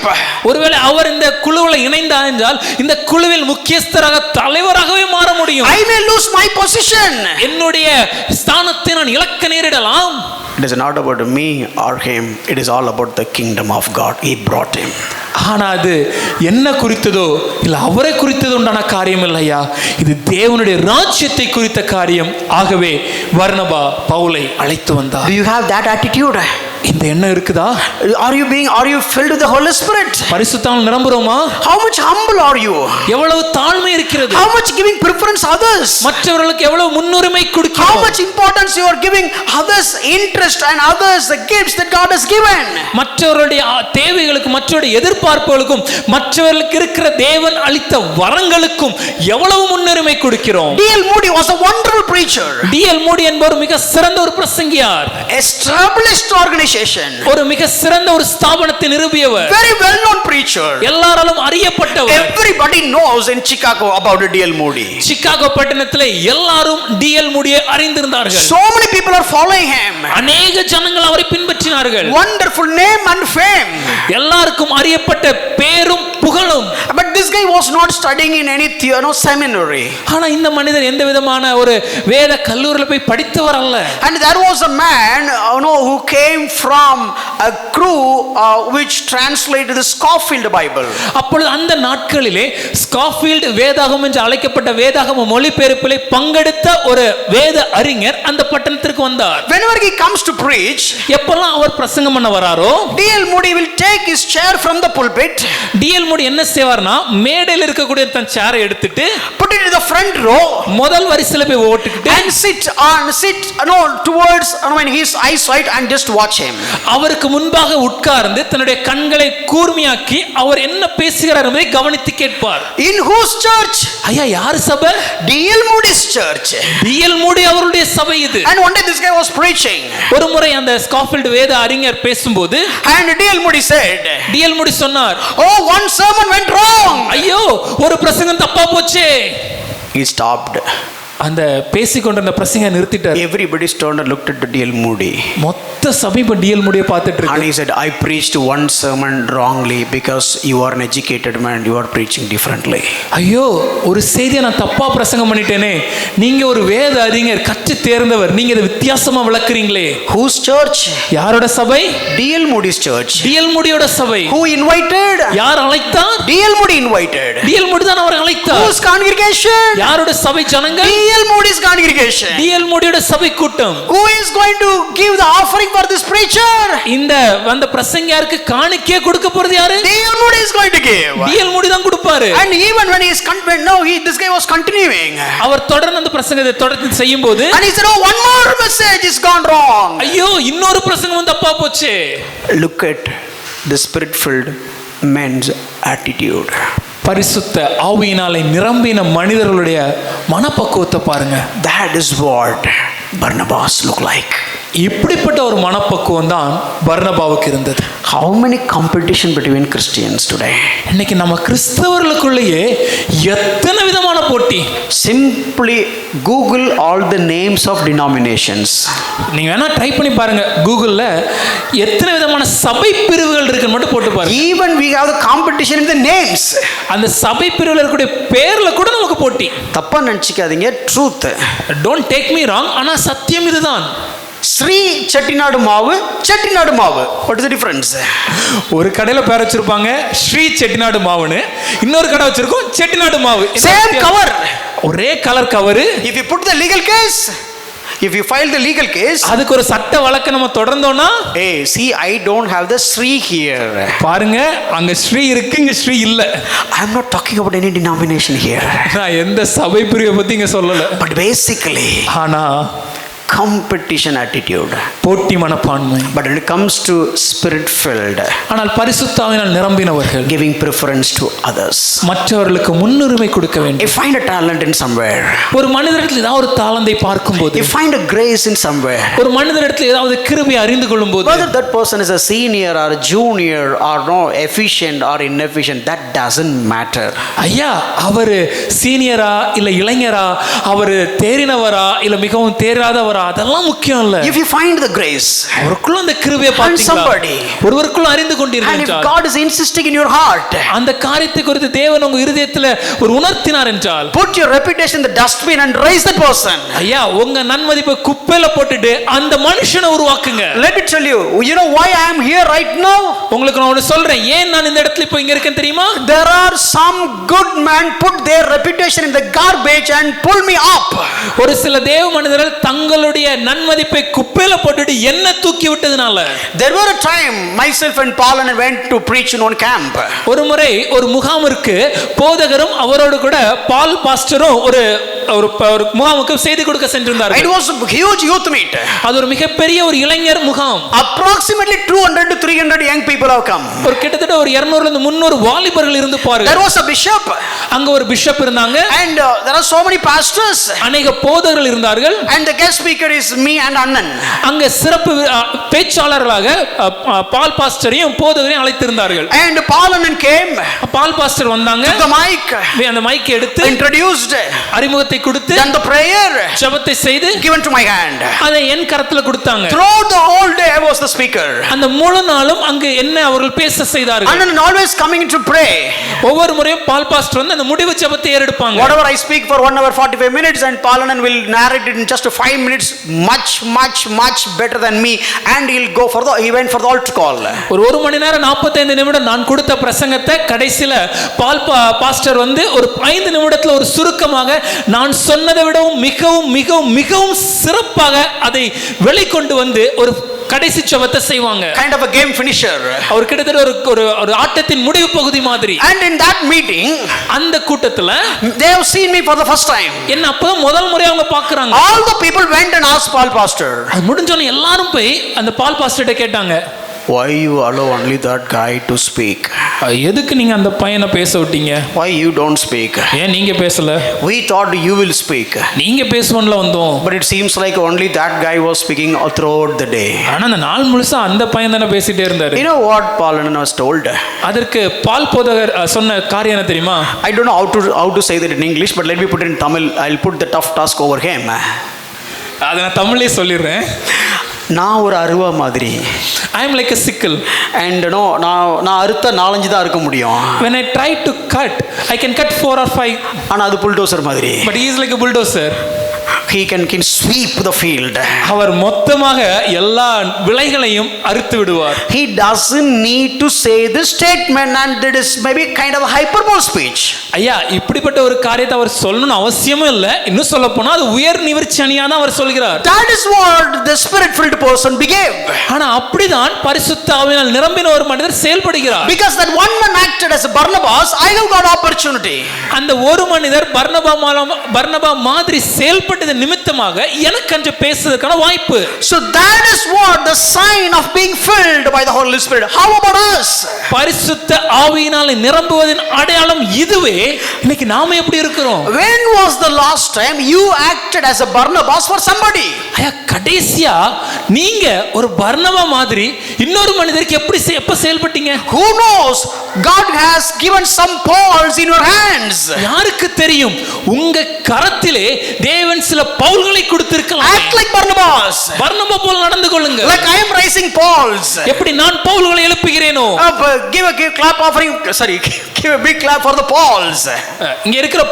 ஒருவேளை அவர் இந்த குழுவில் இணைந்தார் என்றால் இந்த குழுவில் முக்கியஸ்தராக தலைவராகவே மாற முடியும். I may lose my position. என்னுடைய ஸ்தானத்தை நான் இழக்க நேரிடலாம். It is not about me or him. It is all about the kingdom of God. He brought him. ஆனா அது என்ன குறித்ததோ இல்ல அவரை குறித்தது உண்டான காரியம் இல்லையா, இது தேவனுடைய ராஜ்யத்தை குறித்த காரியம். ஆகவே வர்னபா பவுலை அழைத்து வந்தார். Do you have that attitude? இந்த எண்ணம் இருக்குதா? Are you filled with the Holy Spirit? பரிசுத்தாவினால் நிரம்புறோமா? How much humble are you? எவ்வளவு தாழ்மை இருக்கிறது? How much giving preference others? மற்றவர்களுக்கு எவ்வளவு முன்னுரிமை கொடுக்கிறோம்? How much importance you are giving others interest and others the gifts that God has given? மற்றவருடைய தேவைகளுக்கும் மற்றவருடைய எதிர்பார்ப்புகளுக்கும் மற்றவர்களுக்கு இருக்கிற தேவன் அளித்த வரங்களுக்கும் எவ்வளவு முன்னுரிமை கொடுக்கிறோம்? D.L. Moody was a wonderful preacher. D.L. Moody என்பவர் மிக சிறந்த ஒரு பிரசங்கியார். Established organization. ஒரு மிக சிறந்த ஒரு ஸ்தாபனத்தை நிறுவியவர். Very well known preacher. எல்லாராலும் அறியப்பட்டவர். Everybody knows in Chicago about D.L. Moody. Chicago பட்டணத்திலே எல்லாரும் D.L. Moody-யை அறிந்திருந்தார்கள். So many people are following him. அநேக ஜனங்கள் அவரை பின்பற்றினார்கள். Wonderful name and fame. எல்லாருக்கும் அறியப்பட்ட பேரும் புகழும். But this guy was not studying in any seminary. ஆனா இந்த மனிதர் எந்த விதமான ஒரு வேத கல்லூரியில போய் படித்தவர் அல்ல. And there was a man who came from a crew which translated the Scofield Bible. அப்பொழுது அந்த நாட்களிலே ஸ்காஃபீல்ட் வேதாகமம் என்று அழைக்கப்பட்ட வேதாகம மொழிபெயர்ப்பிலே பங்கெடுத்த ஒரு வேத அறிஞர் அந்த பட்டணத்திற்கு வந்தார். Whenever he comes to preach, எப்பெல்லாம் அவர் பிரசங்கம் பண்ண வராரோ, D.L. Moody will take his chair from the pulpit. D.L. Moody என்ன செய்வார்னா, மேடையில் இருக்கக்கூடிய தன் சேரை எடுத்துட்டு put it in the front row, முதல் வரிசையில போய் ஓட்டுக்கிட்டு and sit towards his eyesight and just watch him. அவருக்கு முன்பாக உட்கார்ந்து தன்னுடைய கண்களை கூர்மையாக்கி அவர் என்ன பேசுகிறார் என்பதை கவனித்து கேட்பார். In whose church? ஐயா, யார் சபை? D.L. Moody's church. D.L. Moody அவருடைய சபை இது. And one day this guy was preaching. ஒரு முறை அந்த ஸ்காஃபீல்ட் வேத அறிஞர் பேசும்போது and D.L. Moody said, D.L. Moody சொன்னார், oh, one sermon went wrong. ஐயோ, ஒரு பிரசங்கம் தப்பா போச்சே. He stopped. அந்த பேசிக்கொண்டிருந்த பிரசங்க நிறுத்திட்டார். Everybody turned and looked at D.L. Moody. மொத்த சபை இப்ப D.L. Moody பார்த்துட்டு இருக்கு. And he said, I preached one sermon wrongly because you are an educated man, you are preaching differently. ஐயோ, ஒரு செய்தியை நான் தப்பா பிரசங்கம் பண்ணிட்டேனே. நீங்க ஒரு வேத அறிஞர், கற்று தேர்ந்தவர், நீங்க இதை வித்தியாசமா விளக்குறீங்களே. Whose church? யாரோட சபை? D.L. Moody's church. D.L. Moodyயோட சபை. Who invited? யார் அழைத்தார்? D.L. Moody invited. D.L. Moody தான் அவரை அழைத்தார். Whose congregation? யாரோட சபை ஜனங்கள்? D.L. Moody's congregation. D.L. Moodyயோட சபை கூட்டம். Who is going to give the offering for this preacher? இந்த வந்த பிரசங்கியாருக்கு காணிக்கை கொடுக்க போறது யாரு? D.L. Moody is going to give. D.L. Moody தான் கொடுப்பாரு. And even when this guy was continuing. அவர் தொடர்ந்து அந்த பிரசங்கத்தை தொடர்ந்து செய்யும்போது, and he said, oh, one more message is gone wrong. ஐயோ, இன்னொரு பிரசங்கம் தப்பா போச்சு. Look at the spirit-filled men's attitude. பரிசுத்த ஆவியினாலே நிரம்பின மனிதர்களுடைய மனப்பக்குவத்தை பாருங்க. That is what Barnabas looked like. இப்படிப்பட்ட ஒரு மனப்பக்குவம் தான் பர்னபாவுக்கு இருந்தது. How many competition between Christians today? இன்னைக்கு நம்ம கிறிஸ்தவர்களுக்குள்ளேயே எத்தனை விதமான போட்டி. Simply Google all the names of denominations. நீங்க வேணா ட்ரை பண்ணி பாருங்க, கூகுள்ல எத்தனை விதமான சபை பிரிவுகள் இருக்குன்னு மட்டும் போட்டு பாருங்க. Even we have the competition in the names. அந்த சபை பிரிவுல இருக்கக்கூடிய பேர்ல கூட நமக்கு போட்டி. தப்பா நினைச்சுக்காதீங்க, truth. Don't take me wrong, ஆனா சத்தியம் இதுதான். ஸ்ரீ செட்டிநாடு மாவு, செட்டிநாடு மாவு. What is the difference? ஒரு கடையில பேர் வச்சிருப்பாங்க ஸ்ரீ செட்டிநாடு மாவுன்னு, இன்னொரு கடை வச்சிருக்கோம் செட்டிநாடு மாவு. Same cover. ஒரே colour cover. If you put the legal case, if you file the legal case, அதுக்கு ஒரு சட்ட வழக்கு நம்ம தொடர்ந்தோம்னா, hey, see, I don't have the Sri here. பாருங்க, அங்க ஸ்ரீ இருக்கு, இங்க ஸ்ரீ இல்ல. I am not talking about any denomination here. நான் எந்த சபை பிரிவை பத்தி இங்க சொல்லல. But basically, ஆனா competition attitude. போட்டி மனப்பான்மை. But when it comes to spirit filled, ஆனால் பரிசுத்த ஆவியினால் நிரம்பினவர்கள் giving preference to others. மற்றவர்களுக்கு முன்னுரிமை கொடுக்க வேண்டும். You find a talent in somewhere. ஒரு மனிதரிடத்தில் ஏதாவது ஒரு தாளந்தை பார்க்கும்போது, you find a grace in somewhere. ஒரு மனிதரிடத்தில் ஏதாவது கிருபை அறிந்து கொள்ளும்போது, whether that person is a senior or a junior or no efficient or inefficient, that doesn't matter. ஐயா, அவர் சீனியரா இல்ல இளைஞரா, அவர் தேறினவரா இல்ல மிகவும் தேறாதவரா, அதெல்லாம் முக்கியம் இல்ல. If you find the grace, அவருக்குள்ள அந்த கிருபையை பார்த்தீங்களா, ஒருவருக்குள்ள அறிந்து கொண்டீர்கள் and if என்றால், God is insisting in your heart, அந்த காரியத்தை குறித்து தேவன் உங்க இருதயத்துல ஒரு உணர்த்தினார் என்றால், put your reputation in the dustbin and raise that person. ஐயா, உங்க நன்மதிப்பை குப்பையில போட்டுட்டு அந்த மனுஷனை உருவாக்குங்க. Let me tell you, you know why I am here right now? உங்களுக்கு நான் ஒன்னு சொல்றேன், ஏன் நான் இந்த இடத்துல இப்போ இங்க இருக்கேன் தெரியுமா? There are some good men put their reputation in the garbage and pull me up. ஒரு சில தேவ மனிதர்கள் தங்களுடைய நன்மதிப்பை குப்பையில போட்டுட்டு என்ன தூக்கி விட்டதனால, there were a time myself and Paul and went to preach in one camp. ஒரு முறை ஒரு முகாமிற்கு போதகரும் அவரோடு கூட பால் பாஸ்டரும் ஒரு முகாமுக்கு செய்தி கொடுக்க சென்றிருந்தார்கள். It was a huge youth meet. அது ஒரு மிகப்பெரிய ஒரு இளைஞர் முகாம். Approximately 200 to 300 young people have come. ஒரு கிட்டத்தட்ட ஒரு 200 ல இருந்து 300 வாலிபர்கள் இருந்து பாருங்க. There was a bishop. அங்க ஒரு பிஷப் இருந்தாங்க. And there are so many pastors. அநேக போதகர்கள் இருந்தார்கள். And the guest speaker is me and Annan. அங்க சிறப்பு பேச்சாளர்களாக பால் பாஸ்டரையும் போதகரையும் அழைத்திருந்தார்கள். And Paul Annan came. Paul pastor வந்தாங்க. The mic. அந்த மைக் எடுத்து introduced. அறிமுகத்தை தீர்மானத்தை கொடுத்து done the prayer, ஜெபத்தை செய்து given to my hand. அதை என் கரத்துல கொடுத்தாங்க. Throughout the whole day I was the speaker. அந்த முழு நாளும் அங்கு என்ன அவர்கள் பேச செய்தார்கள். And then always coming to pray. ஒவ்வொரு முறையும் பால் பாஸ்டர் வந்து அந்த முடிவு ஜெபத்தை ஏறெடுப்பாங்க. Whatever I speak for 1 hour 45 minutes and Palanan will narrate it in just 5 minutes, much better than me, and he went for the altar call. ஒரு மணி நேரம் 45 நிமிடம் நான் கொடுத்த பிரசங்கத்தை கடைசில பால் பாஸ்டர் வந்து ஒரு 5 நிமிடத்துல ஒரு சுருக்கமாக நான் சொன்னதை விடவும் மிகவும் மிகவும் மிகவும் சிறப்பாக அதை வெளிக்கொண்டு வந்து ஒரு கடைசி ஜெபத்தை செய்வாங்க. Kind of a game finisher. அவர் கிட்டத்தட்ட ஒரு ஆட்டத்தின் முடிவு பகுதி மாதிரி. And in that meeting, அந்த கூட்டத்துல they have seen me for the first time. என்ன அப்பதான் முதல் முறை அவங்க பார்க்கறாங்க. All the people went and asked Paul pastor. அது முடிஞ்சோன எல்லாரும் போய் அந்த பால் பாஸ்டர்ட்ட கேட்டாங்க, why you allow only that guy to speak? எதுக்கு நீங்க அந்த பையனை பேச விட்டீங்க? Why you don't speak? ஏன் நீங்க பேசல? We thought you will speak. நீங்க பேசுவன்ல வந்தோம். But it seems like only that guy was speaking all throughout the day. ஆனா அந்த நாள் முழுசா அந்த பையன் தான பேசிட்டே இருந்தாரு. You know what Paul was told? அதற்கு பால் போதகர் சொன்ன காரியம் என்ன தெரியுமா? I don't know how to say that in English, but let me put it in Tamil. I'll put the tough task over him. அத நான் தமிழ்லயே சொல்லிடுறேன். நான் ஒரு அருவா மாதிரி. I am like a sickle. And no, நான் அறுத்த 4-5 தான் அறுக்க முடியும். When I try to cut, I can cut 4 or 5. ஆனா அது புல்டோசர் மாதிரி. But he is like a bulldozer. He can sweep the field. அவர் மொத்தமாக எல்லா விளைகளையும் அறுத்து விடுவார். He doesn't need to say this statement, and it is maybe kind of a hyperbole speech. ஐயா இப்படிப்பட்ட ஒரு காரியத்தை அவர் சொல்லணும்னு அவசியமே இல்லை. இன்னும் சொல்ல போனா அது உயர் நிவர்ச்சியா தான் அவர் சொல்கிறார். That is what the spirit filled person became. ஆனா அப்படிதான் பரிசுத்த ஆவியினால் நிரம்பின ஒரு மனிதர் செயல்படுகிறார். Because that one man acted as a Barnabas, I have got opportunity. அந்த ஒரு மனிதர் பர்னபா மாதிரி செயல்பட்டது நிமித்தமாக எனக்கு அன்று பேசுவதற்கான வாய்ப்பு. So that is what the sign of being filled by the Holy Spirit. How about us? பரிசுத்த ஆவியினால் நிரம்புவதின் அடையாளம் இதுவே. இன்னைக்கு நாம எப்படி இருக்கிறோம்? When was the last time you acted as a Barnabas for somebody? ஐயா கடைசியா நீங்க ஒரு பர்னபா மாதிரி இன்னொரு மனிதருக்கு எப்ப செயல்பட்டீங்க? Who knows? God has given some Pauls in your hands. யாருக்கு தெரியும்? உங்க கரத்திலே தேவன் சில பவுல்களை கொடுத்திருக்கலாம். Act like Barnabas. பர்னபா போல நடந்து கொள்ளுங்க. Like I am raising Pauls. எப்படி நான் பவுல்களை எழுப்புகிறேனோ. Give a clap offering. Sorry, give a big clap for the Pauls. இங்க இருக்கிற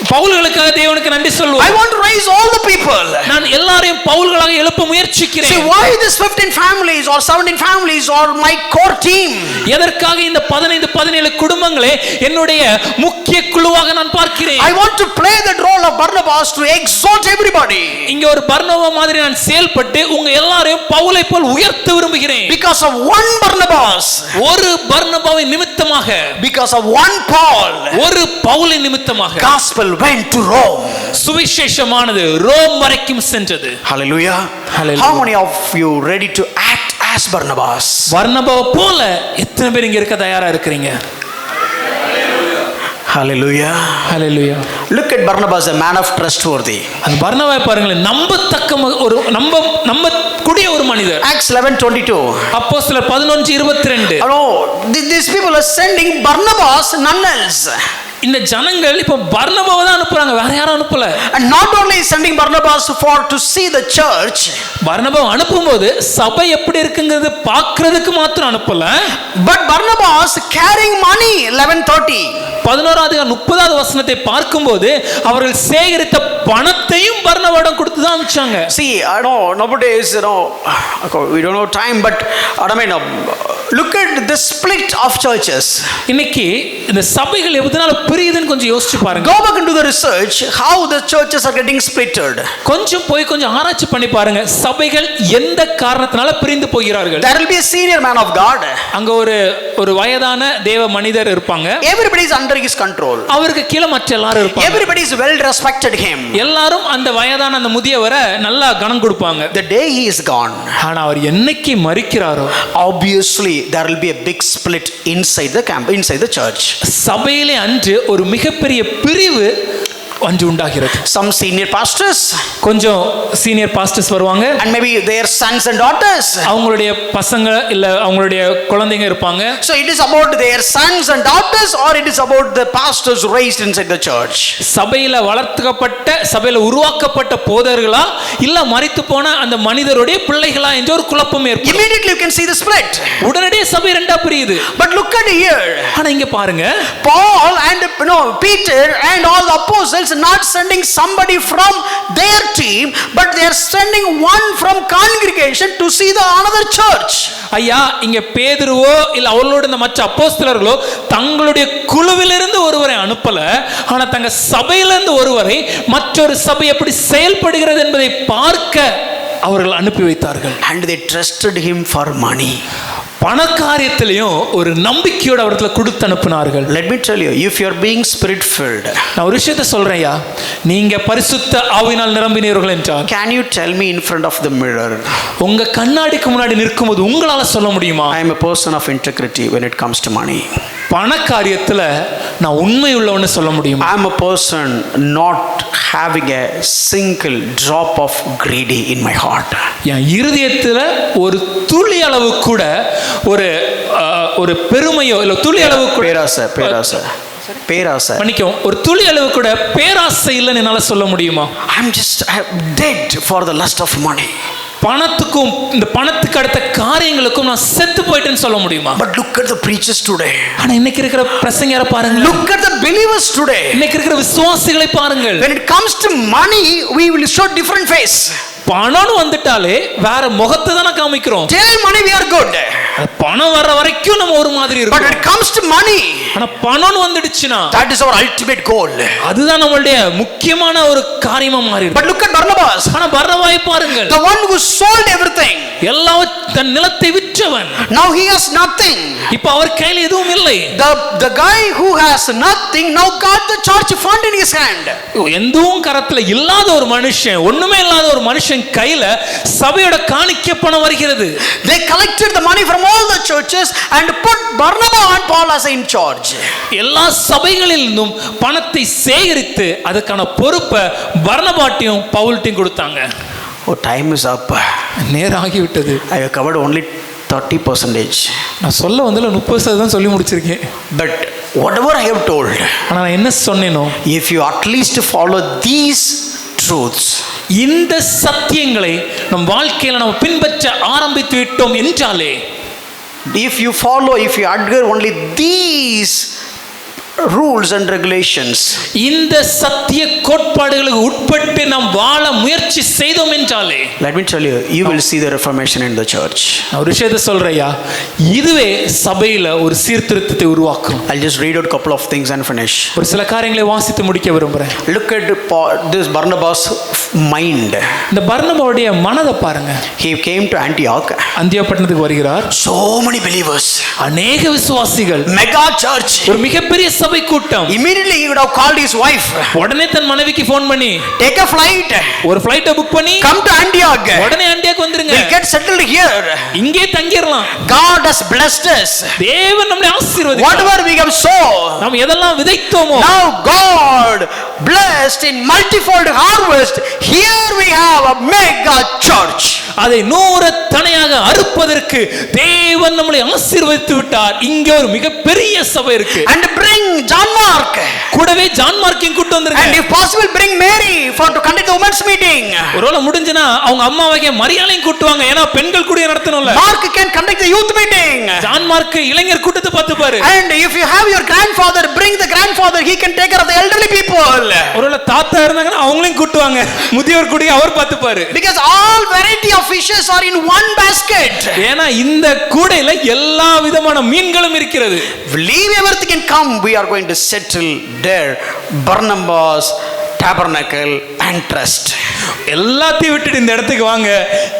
பவுல்களுக்காக தேவனுக்கு நன்றி சொல்லுவோம். I want to raise all the people. நான் எல்லாரையும் பவுல்களாக எழுப்ப முயற்சிக்கிறேன். See why this 15 families or 17 families or my core team? எதற்காக இந்த 15-17 குடும்பங்களே என்னுடைய முக்கிய குழுவாக நான் பார்க்கிறேன். I want to play that role of Barnabas to exalt everybody. இங்க ஒரு பர்னபா மாதிரி நான் செயல்பட்டு உங்க எல்லாரையும் பவுலை போல் உயர்த்த விரும்புகிறேன். Because of one Barnabas, ஒரு பர்னபாவின் நிமித்தமாக, because of one Paul, ஒரு பவுலின் நிமித்தமாக gospel went to Rome. சுவிசேஷமானது ரோம் வரைக்கும் சென்றது. Hallelujah. Hallelujah. How many of you ready to act as Barnabas? பர்னபா போல எத்தனை பேர் இங்க இருக்க தயாரா இருக்கிறீங்க? Hallelujah. Hallelujah. Look at Barnabas, a man of trustworthy. அந்த பர்னபாவை பாருங்களேன், நம்பத்தக்க ஒரு நம்ப கூடிய ஒரு மனிதர். Acts 11:22. அப்போஸ்தலர் 11:22. Oh, these people are sending Barnabas, none else. இந்த ஜனங்கள் இப்ப பர்னபாவை தான் அனுப்புறாங்க, வேற யாரும் அனுப்பல. And not only sending Barnabas to see the church, பர்னபாவை அனுப்பும்போது சபை எப்படி இருக்குங்கிறது பார்க்கிறதுக்கு மாத்திரம் அனுப்பல. but Barnabas carrying money. 11:30. 11:30 வசனத்தை பார்க்கும்போது அவர்கள் சேகரித்த பணத்தையும் பர்னபாவிடம் கொடுத்து தான் அனுப்பிச்சாங்க. See, I know nowadays, we don't have time, but I mean, look at the split of churches. இன்னைக்கு இந்த சபைகள் எதனால பிரியுதுன்னு கொஞ்சம் யோசிச்சு பாருங்க. Go back into the research how the churches are getting splitted. கொஞ்சம் ஆராய்ச்சி பண்ணி பாருங்க, சபைகள் எந்த காரணத்தினால பிரிந்து போகிறார்கள். There will be a senior man of God. அங்க ஒரு வயதான தேவ மனிதர் இருப்பாங்க. Everybody is under his control. அவருக்கு கீழ மற்ற எல்லாரும் இருப்பாங்க. Everybody is well respected him. எல்லாரும் அந்த வயதான அந்த முதியவரை நல்லா கணம் கொடுப்பாங்க. The day he is gone, ஆனா அவர் என்னைக்கு மரிக்கிறாரோ obviously there will be a big split inside the camp, inside the church. சபையிலே அன்று ஒரு மிகப்பெரிய பிரிவு வாஞ்சை உண்டாகிறது. Some senior pastors, கொஞ்சம் சீனியர் பாஸ்டர்ஸ் வருவாங்க, and maybe their sons and daughters. அவங்களுடைய பசங்க இல்ல அவங்களுடைய குழந்தைங்க இருப்பாங்க. So it is about their sons and daughters, or it is about the pastors raised inside the church. சபையில வளர்க்கப்பட்ட சபையில உருவாக்கப்பட்ட போதர்களா இல்ல மரித்து போன அந்த மனிதருடைய பிள்ளைகளா என்ற ஒரு குழப்பம் ஏற்படும். Immediately you can see the split. உடனடியே சபை ரெண்டா பிரியுது. But look at here. ஆனா இங்க பாருங்க, Paul and Peter and all the apostles not sending somebody from their team, but they are sending one from congregation to see the another church. ஐயா இங்க பேதுருவோ இல்ல அவர்களோட இந்த மற்ற அப்போஸ்தலர்களோ தங்களுடைய குழுவிலிருந்து ஒருவரை அனுப்பல, ஆனா தங்க சபையிலிருந்து ஒருவரை மற்றொரு சபை எப்படி செயல்படுகிறது என்பதை பார்க்க அவர்கள் அனுப்பி வைத்தார்கள். And they trusted him for money. பணக்காரியத்திலையும் ஒரு நம்பிக்கையோட அவர்களை கொடுத்து அனுப்பினார்கள். Let me tell you, if you are being spirit filled, நான் ஒரு விஷயத்தை சொல்றேன்யா, நீங்க பரிசுத்த ஆவியினால் நிரம்பினீர்கள் என்றால், can you tell me in front of the mirror? உங்க கண்ணாடிக்கு முன்னாடி நிற்கும்போது உங்களால சொல்ல முடியுமா, I am a person of integrity when it comes to money. பணக்காரியத்துல நான் உண்மை உள்ளவன்னு சொல்ல முடியுமா? I am a person not having a single drop of greedy in my heart. என் இருதயத்துல ஒரு துளி அளவு கூட ஒரு பெருமையோ இல்ல துளி அளவு கூட பேராசை மன்னிக்கவும், ஒரு துளி அளவு கூட பேராசை இல்லைன்னு என்னால சொல்ல முடியுமா? I'm dead for the lust of money. பணத்துக்கும் இந்த பணத்துக்கு அடுத்த காரியங்களுக்கும் நான் செத்து போயிட்டேன்னு சொல்ல முடியுமா? But look at the preachers today. ஆனா இன்னைக்கு இருக்கிற பிரசங்கரை பாருங்க. Look at the believers today. இன்னைக்கு இருக்கிற விசுவாசிகளை பாருங்கள். When it comes to money, we will show different face. பணம் வந்துட்டாலே வேற முகத்தை தான காமிக்கிறோம். Till money we are good. பணம் வர வரைக்கும் நம்ம ஒரு மாதிரி இருக்கோம். But when it comes to money, ஆனா பணம் வந்துடுச்சுனா that is our ultimate goal. அதுதான் நம்மளுடைய முக்கியமான ஒரு காரியமா மாறிடுது. But look at Barnabas. ஆனா பர்னபாவை பாருங்கள். The one who sold everything. எல்லாம் தன் நிலத்தை விற்றவன். Now he has nothing. இப்போ அவர் கையில் எதுவும் இல்லை. The guy who has nothing now got the church fund in his hand. எதுவும் கரத்துல இல்லாத ஒரு மனுஷன், ஒண்ணுமே இல்லாத ஒரு மனுஷன் கையில சபையோட காணிக்கை பணம் வருகிறது. They collected the money from all the churches and put Barnabas and Paul as in charge. எல்லா சபைகளிலும் பணத்தை சேகரித்து அதுக்கான பொறுப்பை பர்னபாட்டையும் பவுல்ட்டையும் கொடுத்தாங்க. Oh, time is up. நேரம் ஆகிவிட்டது. I have covered only 30%. நான் சொல்ல வந்தல 30% சொல்லி முடிச்சிருக்கேன். But whatever I have told, ஆனா நான் என்ன சொன்னேனோ, if you at least follow these truths, இந்த சத்தியங்களை நம் வாழ்க்கையில நம்ம பின்பற்ற ஆரம்பித்து விட்டோம் என்றாலே, if you adhere only these rules and regulations, இந்த சத்திய கோட்பாடுகளுக்கு உட்பட்டு நாம் வாழ முயற்சி செய்தோம் என்றாலே, let me tell you, you will see the reformation in the church. ஒரு விஷயத்தை சொல்றேயா, இதுவே சபையில ஒரு சீர்திருத்தத்தை உருவாக்கும். I'll just read out a couple of things and finish. ஒரு சில காரியங்களை வாசித்து முடிக்க விரும்புறேன். Look at this Barnabas mind. இந்த பர்னபாவுடைய மனதை பாருங்க. He came to Antioch. அந்தியோக் பட்டணத்துக்கு வருகிறார். So many believers, அநேக விசுவாசிகள், mega church, ஒரு மிகப்பெரிய சபை கூட்டம். Immediately he would have called his wife. உடனே தன் மனைவிக்கு ஃபோன் பண்ணி, take a flight, ஒரு ஃளைட்டை புக் பண்ணி, come to Antioch, உடனே ஆண்டியாக்கு வந்துருங்க, we'll get settled here, இங்கே தங்கிரலாம். God has blessed us, தேவன் நம்மை ஆசீர்வதித்தார். whatever we have sown, நாம் எதெல்லாம் விதைத்தோமோ, now God blessed in multifold harvest. Here we have a mega church. அதை 100 தனையாக அறுப்பதற்கு தேவன் நம்மை ஆசீர்வதித்து விட்டார். இங்கே ஒரு மிகப்பெரிய சபை இருக்கு. And bring John Mark, கூடவே ஜான் மார்க்கையும் கூட்டி வந்துருங்க. and if possible bring Mary for to conduct the women's meeting. ஒருவேளை முடிஞ்சனா அவங்க அம்மாவையே மரியாளையும் கூட்டுவாங்க, ஏனா பெண்கள் கூடிய நடத்தணும்ல. Mark can conduct the youth meeting. John mark இளைஞர் கூட்டத்தை பார்த்து பாரு. And if you have your grandfather, bring the grandfather, he can take care of the elderly people. ஒருவேளை தாத்தா இருந்தாங்கன்னா அவங்களையும் கூட்டுவாங்க, முதியோர் கூடிய அவர் பார்த்து பாரு. Because all variety of fishes are in one basket. ஏனா இந்த கூடையில எல்லா விதமான மீன்களும் இருக்கிறது. Leave everything and come, we are going to settle there. Barnabas, Tabernacle and Trust. எல்லாத்தையும் விட்டுட்டு இந்த இடத்துக்கு வாங்க,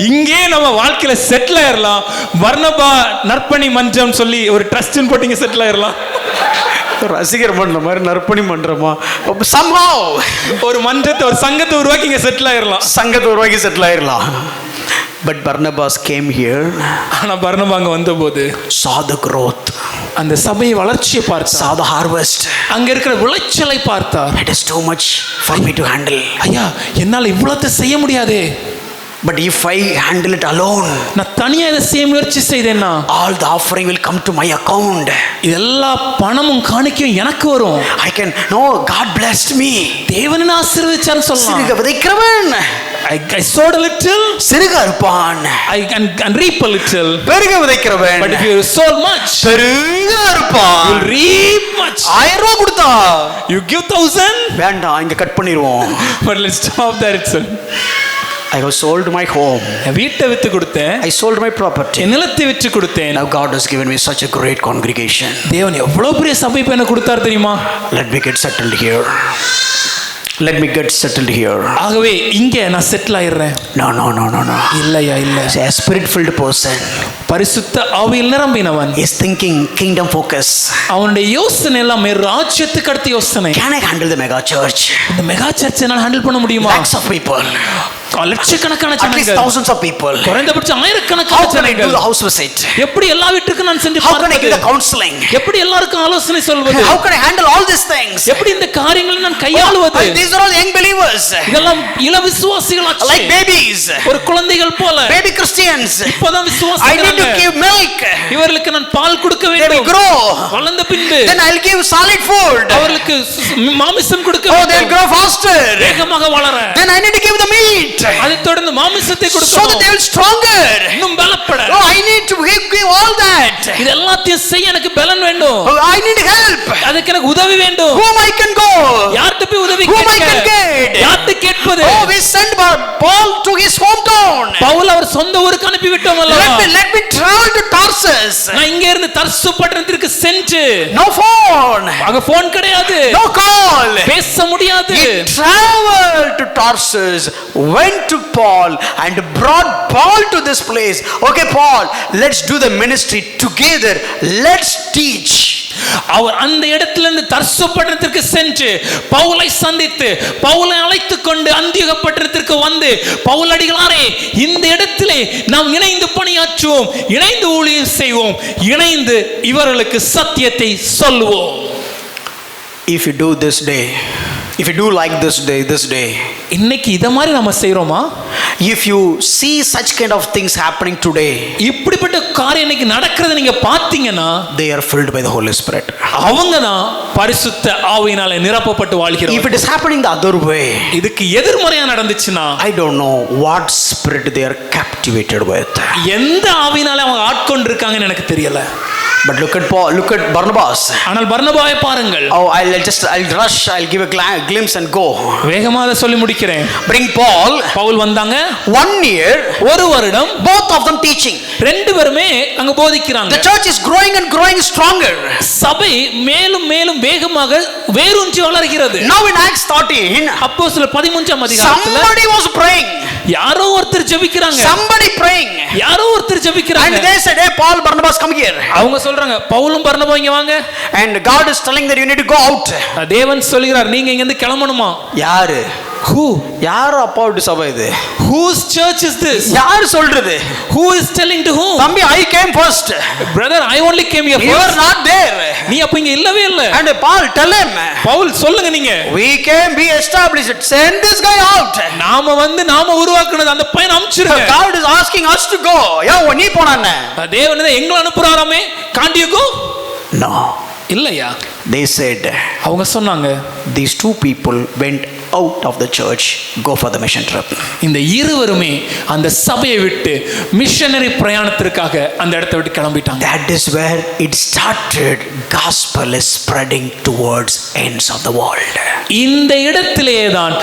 இங்கே நம்ம வாழ்க்கையில செட்டில் ஆயிரலாம். பர்னபா நற்பணி மன்றம் சொல்லி ஒரு ட்ரஸ்ட்னு போட்டிங்க, செட்டில் ஆயிரலாம். ரசிகர் மன்ற மாதிரி நற்பணி மன்றமா, somehow ஒரு மன்றத்தை ஒரு சங்கத்தை உருவாக்கி இங்க செட்டில் ஆயிரலாம், சங்கத்தை உருவாக்கி settle ஆயிரலாம். But Barnabas came here, ஆனா பர்னபா அங்க வந்தபோது saw the growth. அந்த சபை வளர்ச்சியை பார்த்தார். saw the harvest. அங்க இருக்கிற விளைச்சலை பார்த்தார். It is too much for me to handle. ஐயா, என்னால இவ்வளவு செய்ய முடியாதே. But if I handle it alone, நான் தனியா இதை செய்ய முயற்சி செய்தேன்னா all the offering will come to my account. எல்லா பணமும் காணிக்கையும் எனக்கு வரும். I can, no, God blessed me. தேவன் ஆசீர்வதிச்சார்னு சொல்லலாம். சிறுக விதைக்கிறவன் I sowed a little, சிறுக அறுப்பான். I can reap a little. பெருக விதைக்கிறவன் But if you sow much, பெருக அறுப்பான். you'll reap much. 1000 ரூபாய் கொடுத்தா You give 1000, வேண்டாம், இங்க கட் பண்ணிடுவோம். but let's stop there itself. I have sold my home. என் வீட்டை வித்து கொடுத்தேன், I sold my property. என் நிலத்தை விற்று கொடுத்தேன். Now God has given me such a great congregation. தேவன் எவ்வளவு பெரிய சபை இப்ப எனக்கு கொடுத்தார் தெரியுமா? Let me get settled here. Let me get settled here. ஆகவே இங்கே நான் settle ஆயிடுறேன். No, no, no, no, no. இல்லையா, இல்ல. A spirit-filled person பரிசுத்த ஆவியில் நிரம்பினவன் is thinking kingdom focus. அவனுடைய யோசனை எல்லாமே ராஜ்யத்துக்கு அடுத்த யோசனை. Can I handle the mega church? இந்த மெகா சர்ச்சை என்னால் ஹேண்டில் பண்ண முடியுமா? Lakhs of people. லட்சக்கணக்கான At least ஜனங்கள், thousands of people. குறைந்தபட்சம் How ஆயிரக்கணக்கான can I do ஜனங்கள். the house visit? எப்படி எல்லா வீட்டுக்கும் நான் சென்று How can I பார்ப்பது? give the counseling? எப்படி எல்லாருக்கும் ஆலோசனை சொல்வது? How can I handle all these things? எப்படி இந்த காரியங்களை நான் கையாளுவது? And these are all young believers. இதெல்லாம் இள விசுவாசிகளாச்சு. Like babies. ஒரு குழந்தைகள் போல. Baby Christians. இப்போதான் I need to விசுவாசிக்கிறாங்க. give milk. இவர்களுக்கு நான் பால் கொடுக்க They will வேண்டும். grow. வளர்ந்த பின்பு Then I'll give solid food. அவர்களுக்கு மாமிசம் கொடுக்க Oh, they'll வேண்டும். grow faster. வேகமாக வளர. Then I need to give the meat. அதை தொடர்ந்து மாமிசத்தை So that they கொடுக்கணும். will stronger. இன்னும் பலப்பட. Oh, I need to give all that. இது எல்லாத்தையும் செய்ய எனக்கு பலன் வேண்டும். Oh, I need help. அதுக்கு எனக்கு உதவி வேண்டும். Whom I can go? யார்கிட்ட போய் உதவி Whom I கேட்க? can get? யார்கிட்ட கேட்பது? Oh, we sent Paul to his hometown. Pavul அவர் சொந்த ஊருக்கு அனுப்பி விட்டோம் அல்லவா? Let me travel to Tarsus. நான் இங்க இருந்து தர்சு பட்டணத்திற்கு சென்று, No phone. அங்க போன் கிடையாது, No call. பேச முடியாது. He traveled to Tarsus, went to Paul and brought Paul to this place. Okay, Paul, let's do the ministry together. Let's teach. அவர் அந்த இடத்திலிருந்து தர்சு பட்டணத்திற்கு சென்று பவுலை சந்தித்து பவுலை அழைத்துக் கொண்டு அந்தியோக பட்டணத்திற்கு வந்து, பவுலடிகளாரே, இந்த இடத்திலே நாம் இணைந்து பணியாற்றுவோம், இணைந்து ஊழியம் செய்வோம், இணைந்து இவர்களுக்கு சத்தியத்தை சொல்லுவோம். If you do this day, if you do like this day, இன்னைக்கு இத மாதிரி நம்ம செய்றோமா? if you see such kind of things happening today, இப்படிப்பட்ட காரியம் இன்னைக்கு நடக்கிறது நீங்க பாத்தீங்கன்னா, they are filled by the Holy Spirit. அவங்க தான் பரிசுத்த ஆவியினால நிரப்பப்பட்டு If வாழ்கிறார்கள். it is happening the other way, இதுக்கு எதிர்மறையா நடந்துச்சுன்னா, I don't know what spirit they are captivated with. எந்த ஆவியினால அவங்க ஆட்கொண்டிருக்காங்கன்னு எனக்கு தெரியல. But look at Paul, look at Barnabas. ஆனால் பர்னபாயை பாருங்கள். Oh, I'll rush, I'll give a glimpse and go. வேகமாக சொல்லி முடிக்கிறேன். Bring Paul. பவுல் வந்தாங்க. 1 year, ஒரு வருடம், both of them teaching. ரெண்டு பேருமே அங்க போதிக்கிறாங்க. The church is growing and growing stronger. சபை மேலும் மேலும் வேகமாக வேரூன்றி வளர்கிறது. Now in Acts 13, அப்போஸ்தலர் 13ஆம் அதிகாரத்துல somebody was praying. யாரோ ஒருத்தர் ஜெபிக்கிறாங்க. Somebody praying. யாரோ ஒருத்தர் And ஜெபிக்கிறாங்க. they said, hey, Paul, Barnabas, come here. அவங்க சொல்றாங்க, பவுலும் பர்னபா இங்க வாங்க. And God is telling that you need to go out. தேவன் சொல்கிறார், நீங்க இங்க இருந்து கிளம்பணுமா? யாரு? Who? யார் அப்பா விட்டு சபை இது? Whose church is this? யார் சொல்றது? Who is telling to whom? தம்பி, I came first. Brother, I only came here You are first. not there. நீ அப்ப இங்க இல்லவே இல்ல. And Paul, tell him. Pavul சொல்லுங்க நீங்க. We came, we established it. Send this guy out. நாம வந்து நாம உருவாக்குனது அந்த பையனை அனுப்பிச்சிருங்க. God is asking us to go. யா நீ போனானே. தேவன் தான் எங்களை அனுப்புறாராமே. Can't you go? No. இல்லையா? They said, அவங்க சொன்னாங்க, these two people went out of the church, go for the mission trip. இந்த இருவருமே அந்த சபையை விட்டு மிஷனரி பிரயாணத்திற்காக அந்த இடத்தை விட்டு கிளம்பிட்டாங்க. That is where it started. Gospel is spreading towards ends of the world. இந்த இடத்திலேயே தான்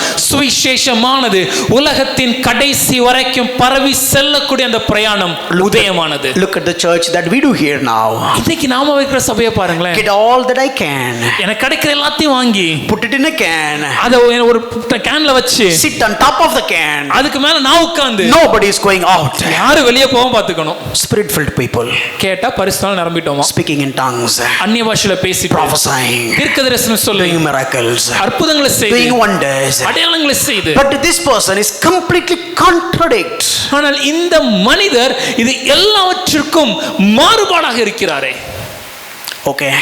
சுவிசேஷமானது உலகத்தின் கடைசி வரைக்கும் பரவி செல்லக்கூடிய அந்த பிரயாணம் உதயமானது. Look at the church that we do here now. இன்னைக்கு நாம வைக்கிற சபையை பாருங்களேன். Get all that I can. எனக்கு கிடைக்கிற எல்லாத்தையும் வாங்கி Put it in a can. அத ஒரு கேன்ல வச்சு Sit on top of the can. அதுக்கு மேல நான் உட்கார்ந்து, Nobody is going out. யாரு வெளியே போக பாத்துக்கணும். Spirit filled people. கேட்டா பரிசுத்தால் நிரம்பிட்டோமா. Speaking in tongues. அந்நிய பாஷையில பேசி Prophesying. தீர்க்கதரிசனம் சொல்லி Doing miracles. அற்புதங்களை செய்து Doing wonders. அடையாளங்களை செய்து. But this person is completely contradict. ஆனால் இந்த மனிதர் இது எல்லாவற்றிற்கும் மாறுபாடாக இருக்கிறாரே. Okay.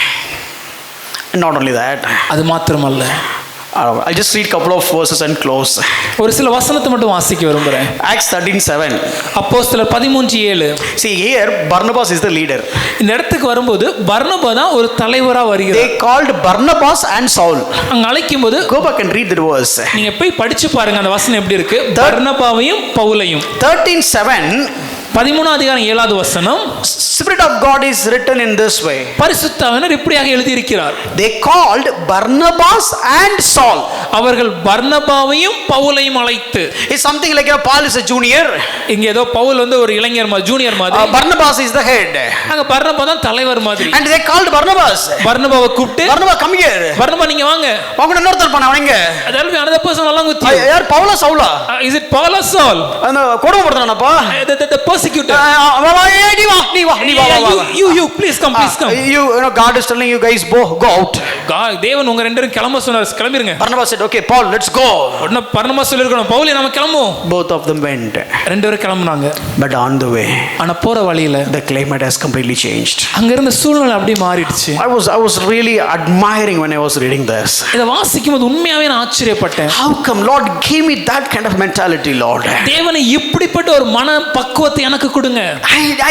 Not only that. அது மாத்திரமல்ல, I'll just read a couple of verses and close. ஒரு சில வசனத்தை மட்டும் வாசிக்க விரும்புகிறேன். Acts 13:7. அப்போஸ்தலர் 13:7. See here, Barnabas is the leader. இந்த இடத்துக்கு வரும்போது பர்னபா தான் ஒரு தலைவரா வருகிறார். They called Barnabas and Saul. அங்க அழைக்கும்போது Go back and read the verse. நீங்க போய் படிச்சு பாருங்க அந்த வசனம் எப்படி இருக்கு. பர்னபாவையும் பவுலையும். 13:7. 13 அதிகாரம் 7வது வசனம். Spirit of God is written in this way. பரிசுத்த ஆவியானவர் இப்படியாக எழுதி இருக்கிறார். They called Barnabas and Saul. அவர்கள் பர்னபாவையும் பவுலையும் அழைத்து. It's something like Paul is a junior. இங்க ஏதோ பவுல் வந்து ஒரு இளைஞர் மாதிரி, ஜூனியர் மாதிரி. Barnabas is the head. அங்க பர்னபா தான் தலைவர் மாதிரி. And they called Barnabas. பர்னபாவை கூப்பிட்டு, Barnabas come here. பர்னபா நீங்க வாங்க. அவங்க இன்னொருத்தர் பண்ண அவங்க. There will be another person along with you. யார் பவுலா சவுலா? Is it Paul or Saul? அந்த கொடுமைப்படுறானப்பா. The persecutor. நீ வா. You please come. You know God is telling you guys go out. தேவன் உங்க ரெண்டு பேரும் கிளம்ப சொன்னார், கிளம்பிருங்க. Barnabas said, okay Paul, let's go. உடனே பர்னபா சொல்லிருக்கணும், பவுலே நாம கிளம்புவோம். Both of them went. ரெண்டு பேரும் கிளம்புனாங்க. But on the way, ஆனா போற வழியில the climate has completely changed. அங்க இருந்த சூழ்நிலை அப்படியே மாறிடுச்சு. I was really admiring when I was reading this. இத வாசிக்கும்போது உண்மையாவே நான் ஆச்சரியப்பட்டேன். How come Lord gave me that kind of mentality, Lord? தேவனே இப்படிப்பட்ட ஒரு மன பக்குவத்தை எனக்கு கொடுங்க.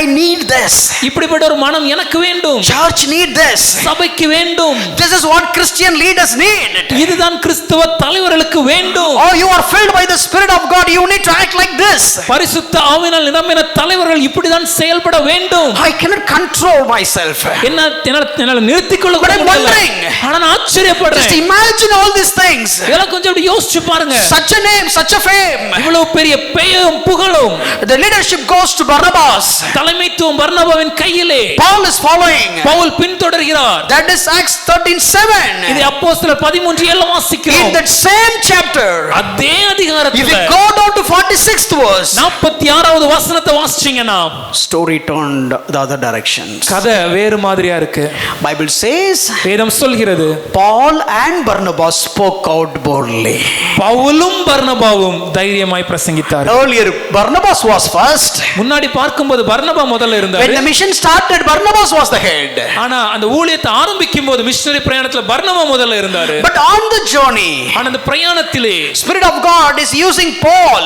I need this. இப்படிப்பட்ட ஒரு மனம் எனக்கு வேண்டும். Church need this. சபைக்கு வேண்டும். This is what Christian leaders need. இதுதான் கிறிஸ்தவ தலைவர்களுக்கு வேண்டும். Oh, you are filled by the Spirit of God. You need to act like this. பரிசுத்த ஆவியினால் நிரம்பின தலைவர்கள் இப்படிதான் செயல்பட வேண்டும். I cannot control myself. என்னால நிறுத்திக் கொள்ள But I'm wondering. ஆனா நான் ஆச்சரியப்படுறேன். Just imagine all these things. இதெல்லாம் கொஞ்சம் அப்படி யோசிச்சு பாருங்க. Such a name, such a fame. இவ்வளவு பெரிய பெயரும் புகழும். The leadership goes to Barnabas. தலைமைத்துவம் பர்னபாவின் கையிலே. Paul is following. Pavul பின்தொடர்கிறார். That is Acts 13:7. இது அப்போஸ்தலர் 13:7 வாசிக்கிறோம். In that same chapter, அதே அதிகாரத்துல if you go down to 46th verse, 46வது வசனத்தை வாசிச்சீங்கன்னா story turned the other direction. கதை வேறு மாதிரியா இருக்கு. Bible says, வேதம் சொல்கிறது, Paul and Barnabas spoke out boldly. பவுலும் பர்னபாவும் தைரியமாய் பிரசங்கித்தார்கள். Earlier Barnabas was first. முன்னாடி பார்க்கும்போது பர்னபா முதல்ல இருந்தார். When the mission started, Barnabas was the head. ஆனா அந்த ஊழியத்தை ஆரம்பிக்கும்போது மிஷனரி பிரயாணத்துல பர்னபா முதல்ல இருந்தார். But on the journey, ஆனா அந்த பிரயாணத்திலே Spirit of God is using Paul.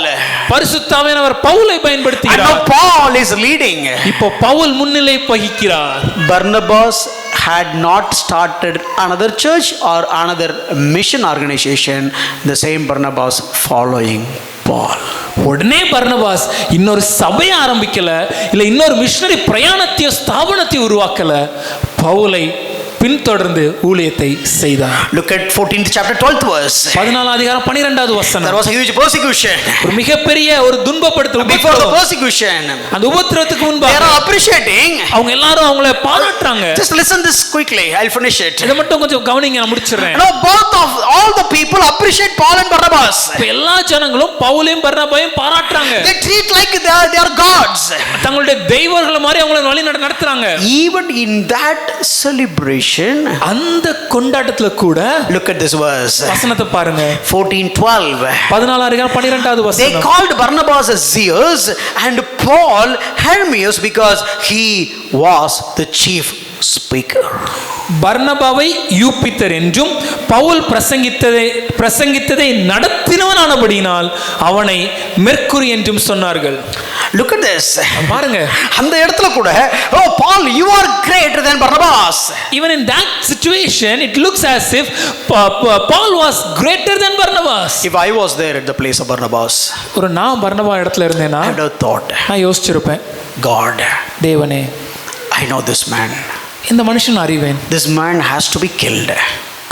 பரிசுத்த ஆவியானவர் பவுலை பயன்படுத்துகிறார். And now Paul is leading. இப்போ பவுல் முன்னிலை வகிக்கிறார். Barnabas had not started another church or another mission organization. The same Barnabas following Paul. உடனே பர்னபாஸ் இன்னொரு சபையை ஆரம்பிக்கல, இல்ல இன்னொரு மிஷனரி பிரயாணத்தையோ ஸ்தாபனத்தையோ உருவாக்கல, பவுலை பின்தொடர்ந்து ஊழியத்தை செய்தார். Look at 14th chapter 12th verse. 14 அதிகாரம் 12வது வசனம். There was a huge persecution. ஒரு மிகப்பெரிய ஒரு துன்பப்படுத்தல். Before the persecution, அந்த உபத்திரவத்துக்கு முன்பாக they are appreciating. அவங்க எல்லாரும் அவங்கள பாராட்டுறாங்க. Just listen this quickly. I'll finish it. இத மட்டும் கொஞ்சம் கவனிங்க, நான் முடிச்சிடுறேன். Now both of all the people appreciate Paul and Barnabas. எல்லா ஜனங்களும் பவுலையும் பர்னபாவையும் பாராட்டுறாங்க. They treat like they are gods. தங்களுடைய தெய்வங்கள மாதிரி அவங்கள வழி நடத்துறாங்க. Even in that celebration, அந்த கொண்டாட்டத்துல கூட look at this verse. வசனத்தை பாருங்க. 14:12. 14 அதிகாரம் 12வது வசனம். They called Barnabas Zeus and Paul Hermes because he was the chief speaker. பர்னபாவை Jupiter என்றும் பவுல் பிரசங்கித்ததை நடத்தினவனானபடியினால் அவனை மெர்க்குரி என்றும் சொன்னார்கள். Look at this. பாருங்க, அந்த இடத்துல கூட, oh Paul, you are greater than Barnabas. Even in that situation it looks as if Paul was greater than Barnabas. If I was there at the place of Barnabas, ஒரு நான் பர்னபா இடத்துல இருந்தேனா I would have thought, நான் யோசிச்சிருப்பேன், God, தேவனே, I know this man. இந்த மனுஷன் அறிவேன். This man has to be killed.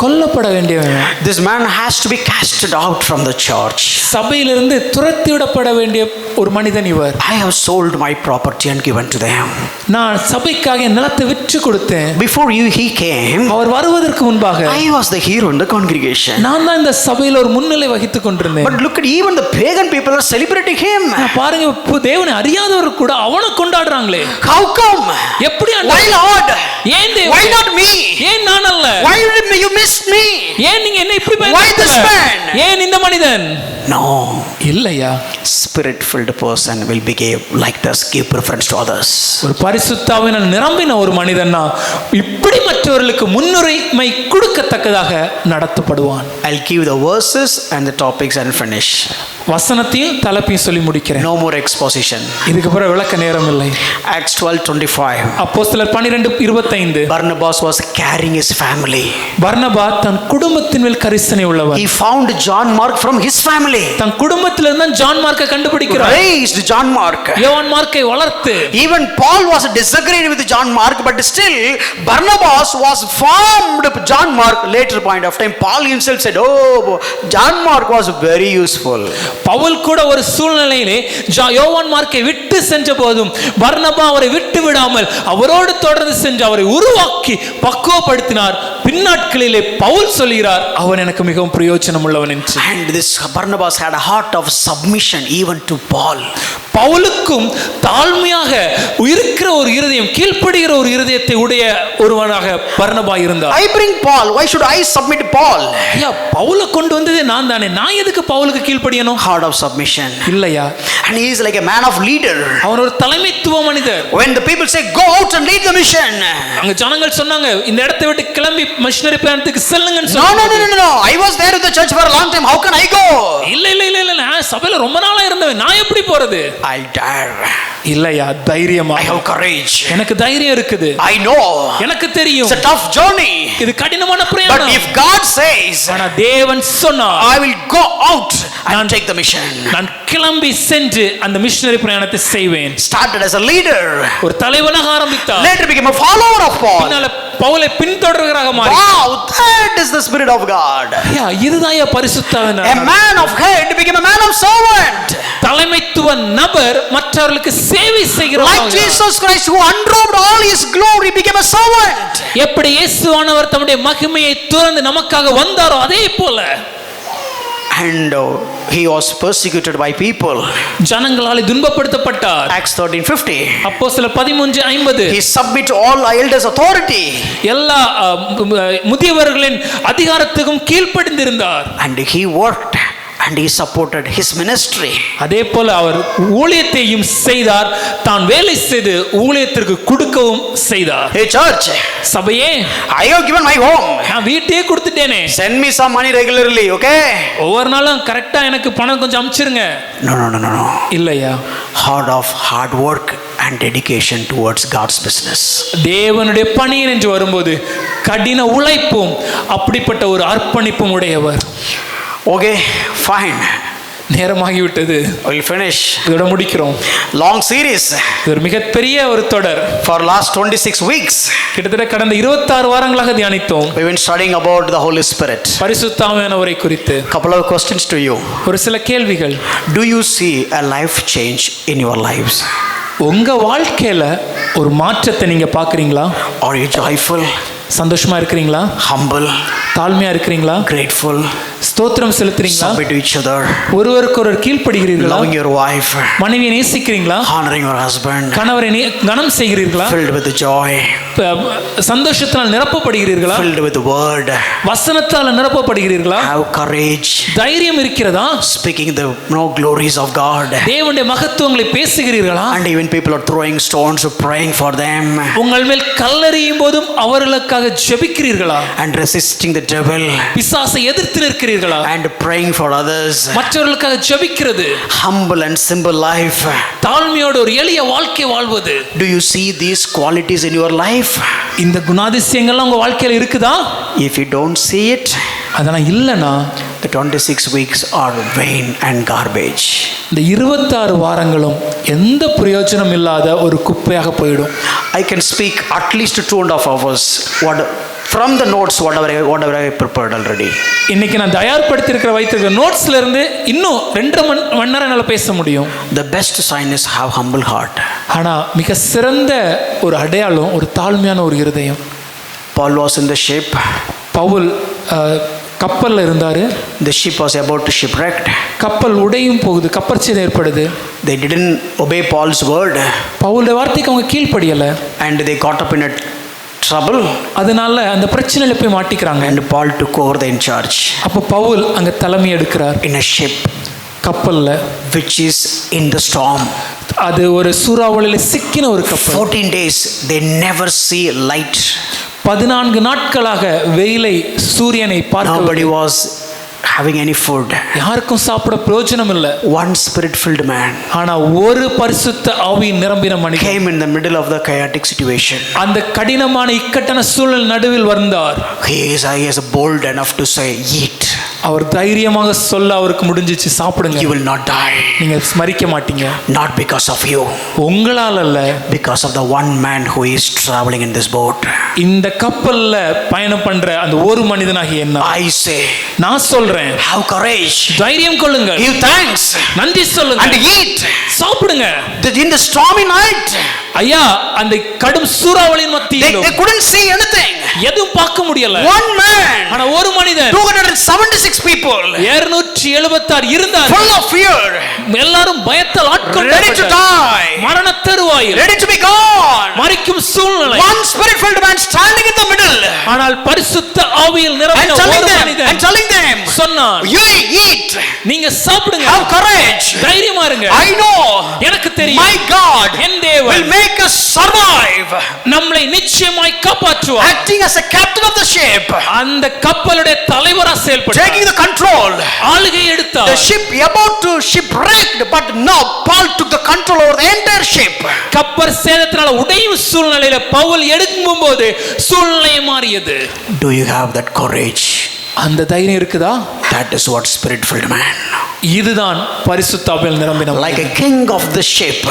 கொல்லப்பட வேண்டியவன். This man has to be casted out from the church. சபையிலிருந்து துரத்திவிடப்பட வேண்டிய ஒரு மனிதன் இவர். I have sold my property and given to them. நான் சபைக்காக நிலத்தை விற்று கொடுத்தேன். Before he came, அவர் வருவதற்கு முன்பாக I was the hero in the congregation. நான் தான் இந்த சபையில ஒரு முன்னிலை வகித்துக் கொண்டிருந்தேன். But look at, even the pagan people are celebrating him. பாருங்க, தேவனை அறியாதவர் கூட அவனை கொண்டாடுறாங்களே. How come? எப்படி? Why Lord? ஏன் தேவன்? Why not me? ஏன் நான் அல்ல? Why did you miss against me? ஏன் நீங்க என்ன இப்படி Why this பயன்படுத்தல? man? ஏன் இந்த மனிதன்? No. இல்லையா, Spirit-filled person will behave like this, give preference to others. ஒரு பரிசுத்தாவினால் நிரம்பின ஒரு மனிதன்னா இப்படி மற்றவர்களுக்கு முன்னுரிமை கொடுக்கத்தக்கதாக நடத்தப்படுவான். I'll give the verses and the topics and finish. வசனத்தையும் தலைப்பையும் சொல்லி முடிக்கிறேன். No more exposition. இதுக்கு பிறகு விளக்க நேரம் இல்லை. Acts 12:25. அப்போஸ்தலர் 12:25. Barnabas was carrying his family. பர்னபா தன் குடும்பத்தின் மேல் கரிசனை உள்ளவர். He found John Mark from his family. தன் குடும்பத்திலிருந்து தான் ஜான் மார்க்கை கண்டுபிடிக்கிறார். Raised John Mark. யோவான் மார்க்கை வளர்த்து. Even Paul was disagreed with John Mark, but still Barnabas was formed John Mark. Later point of time, Paul himself said, "Oh, John Mark was very useful." Pavul கூட ஒரு சூழ்நிலையிலே யோவான் மார்க்கை விட்டு சென்ற போதும் பர்னபா அவரை விட்டு விடாமல் அவரோடு தொடர்ந்து சென்று அவரை உருவாக்கி பக்குவப்படுத்தினார். பின்னாட்களிலே பவுல் சொல்கிறார், அவன் எனக்கு மிகவும் பிரயோஜனம் உள்ளவன் என்று. And this Barnabas had a heart of submission even to Paul. பவுலுக்கும் தாழ்மையாக இருக்கிற ஒரு இருதயம், கீழ்ப்படுகிற ஒரு இருதயத்தை உடைய ஒருவனாக பர்னபா இருந்தார். I bring Paul, why should I submit Paul? ஐயா, பவுலை கொண்டு வந்ததே நான் தானே, நான் எதுக்கு பவுலுக்கு கீழ்ப்படியணும்? Heart of submission. இல்லையா, And he is like a man of leader. அவன் ஒரு தலைமைத்துவ மனிதர். When the people say go out and lead the mission, அங்க ஜனங்கள் சொன்னாங்க, இந்த இடத்தை விட்டு கிளம்பி மிஷனரி பயணத்துக்கு செல்லுங்கன்னு no, சொன்னாங்க. no, no, no, no, I was there with the church for a long time, how can I go? இல்ல இல்ல இல்ல இல்ல, நான் சபையில ரொம்ப நாளா இருந்தவன், நான் எப்படி போறது? I'll dare. இல்லையா, தைரியமா, I have courage. எனக்கு தைரியம் இருக்குது, I know. எனக்கு தெரியும், It's a tough journey. இது கடினமான But பிரயாணம். if God says, ஆனா தேவன் சொன்னார், I will go out and take the mission. நான் கிளம்பி சென்று அந்த மிஷனரி பிரயாணத்தை செய்வேன். Started as a leader. ஒரு தலைவனாக ஆரம்பித்தார், Later became a follower of Paul. பின்னால பவுலை பின்தொடர்கிறாக மாறி. Wow, that is the Spirit of God. ஐயா, இதுதான் பரிசுத்த ஆவியானவர். A man of head became a man of servant. தலைமைத்துவ நபர் மற்றவர்களுக்கு சேவை Like செய்கிறவர். Jesus Christ who unrobed all his glory became a servant. எப்படி இயேசுவானவர் தம்முடைய மகிமையை துறந்து நமக்காக வந்தாரோ அதே போல And he was persecuted by people. ஜனங்களால் துன்பப்படுத்தப்பட்டார். Acts 13:50. அப்போஸ்தலர் 13:50. He submit to all elders' authority. எல்லா முதியவர்களின் அதிகாரத்துக்கும் கீழ்ப்படிந்திருந்தார். And he worked and he supported his ministry. அதே போல அவர் ஊழியத்தையும் செய்தார், தான் வேலை செய்து ஊழியத்திற்கு கொடுக்கவும் செய்தார். Hey church, சபையே, I have given my home. நான் வீட்டையே கொடுத்துட்டேனே, Send me some money regularly, okay? ஒவ்வொரு நாளும் கரெக்டா எனக்கு பணம் கொஞ்சம் அனுப்பிச்சிருங்க. No, no, no, no, no. இல்லையா, Heart of hard work and dedication towards God's business. தேவனுடைய பணியின் என்று வரும்போது கடின உழைப்பும் அப்படிப்பட்ட ஒரு அர்ப்பணிப்பும் உடையவர். Okay, fine. நேரமாகிவிட்டது, We'll finish. இதோட முடிக்கிறோம். Long series இது ஒரு மிகப்பெரிய ஒரு தொடர். for last 26 weeks. கிட்டத்தட்ட கடந்த 26 வாரங்களாக தியானித்தோம். We've been studying about the Holy Spirit. பரிசுத்த ஆவியானவரை குறித்து Couple of questions to you. ஒரு சில கேள்விகள். Do you see a life change in your lives? உங்க வாழ்க்கையில ஒரு மாற்றத்தை நீங்க பாக்குறீங்களா? Are you joyful, சந்தோஷமா இருக்கிறீங்களா? humble, தாழ்மையா இருக்கிறீங்களா? grateful, ஸ்தோத்திரம் செலுத்துறீங்களா? submit to each other, ஒருவருக்கு ஒருவர் கீழ்ப்படுகிறீர்களா? loving your wife, மனைவியை நேசிக்கிறீங்களா? honoring your husband, கணவரை கனம் செய்கிறீர்களா? filled with joy, சந்தோஷத்தால் நிரப்பப்படுகிறீர்களா? filled with the word, வசனத்தால் நிரப்பப்படுகிறீர்களா? have courage, தைரியம் இருக்கிறதா? speaking the glories of God. தேவனுடைய மகத்துவங்களை பேசுகிறீர்களா? And even people are throwing stones, praying for them, உங்கள் மேல் கல்லெறியும் போதும் அவர்களுக்காக ஜெபிக்கிறீர்களா? and resisting the devil, பிசாசை எதிர்த்து நிற்கிறீர்களா? and praying for others. மற்றவர்களுக்காக ஜெபிக்கிறது, Humble and simple life. தாழ்மையோடு ஒரு எளிய வாழ்க்கை வாழ்வது. Do you see these qualities in your life? இந்த குணாதிசயங்கள்லாம் உங்க வாழ்க்கையில இருக்குதா? If you don't see it, அதெல்லாம் இல்லைன்னா the 26 weeks are vain and garbage. இந்த 26 வாரங்களும் எந்த பிரயோஜனம் இல்லாத ஒரு குப்பையாக போயிடும். I can speak at least 2.5 hours from the notes whatever I prepared already. இன்னைக்கு நான் தயார்படுத்தியிருக்கிற வைத்திருக்கிற நோட்ஸ்ல இருந்து இன்னும் 2 மணி நேரம் என்னால பேச முடியும். The best sign is have humble heart. ஆனா மிக சிறந்த ஒரு அடையாளம் ஒரு தாழ்மையான ஒரு இருதயம். Paul was in the ship. Pavul கப்பல்ல இருந்தாரு. The ship was about to shipwreck. கப்பல் உடையும் போகுது, கப்பற்சிதை ஏற்படுது. They didn't obey Paul's word. பவுலுடைய வார்த்தைக்கு அவங்க கீழ்ப்படியல. And they caught up in a trouble, அதனால அந்த பிரச்சனையில போய் மாட்டிக்கிறாங்க. and Paul took over the in charge அப்ப பவுல் அங்க தலைமை எடுக்கிறார். in a ship கப்பல்ல which is in the storm. அது ஒரு சூறாவளியில சிக்கின ஒரு கப்பல். 14 days they never see light. 14 நாட்களாக வெயிலை சூரியனை பார்க்க Nobody was having any food. யாருக்கும் சாப்பிட பிரயோஜனம் இல்லை. One spirit filled man ஆனா ஒரு பரிசுத்த ஆவியின் நிரம்பின மனிதன் came in the middle of the chaotic situation. அந்த கடினமான இக்கட்டான சூழல் நடுவில் வந்தார். He is bold enough to say, eat, அவர் தைரியமாக சொல்ல அவருக்கு முடிஞ்சிச்சு, சாப்பிடுங்க, you will not die. நீங்க மரிக்க மாட்டீங்க. Not because of you, உங்களால் அல்ல, because of the one man who is traveling in this boat. இந்த கப்பல்ல பயணம் பண்ற அந்த ஒரு மனிதனாகிய என்ன. I say, நான் சொல்றேன், have courage, தைரியம் கொள்ளுங்க, give thanks, நன்றி சொல்லுங்க, and eat. சாப்பிடுங்க. In the stormy night, ஐயா, அந்த கடும் சூறாவளியின் மத்தியிலும் they couldn't see anything. எதுவும் பார்க்க முடியல. One man, ஆனா ஒரு மனிதன், 276 people, 276 இருந்தார், full of fear, எல்லாரும் பயத்தால் ready to ஆட்கொள்ளப்பட்டார், die, மரண தருவாயில், ready to be gone. மரிக்கும் சூழ்நிலை. One spirit filled man standing in the middle ஆனால் பரிசுத்த ஆவியில் நிரம்பின and telling ஒரு them, மனிதன் சொன்னான், you eat, நீங்க சாப்பிடுங்க, have courage. தைரியமா இருங்க. I know எனக்கு தெரியும், my God என் தேவன் will make us survive. நம்மை நிச்சயமாய் காப்பாற்றுவார். Acting as a captain of the ship, அந்த கப்பலுடைய தலைவரா செயல்பட்டார், taking the control. ஆளுகை எடுத்தார். The ship about to shipwrecked, but no, Paul took the control over the entire ship. கப்பல் சேதத்தினால உடையும் சூழ்நிலையில பவுல் எடுக்கும்போது சூழ்நிலை மாறியது. Do you have that courage? அந்த தைரியம் இருக்குதா? That is what spirit filled man, இதுதான் பரிசுத்த ஆவியில் நிரம்பின like a king of the ship.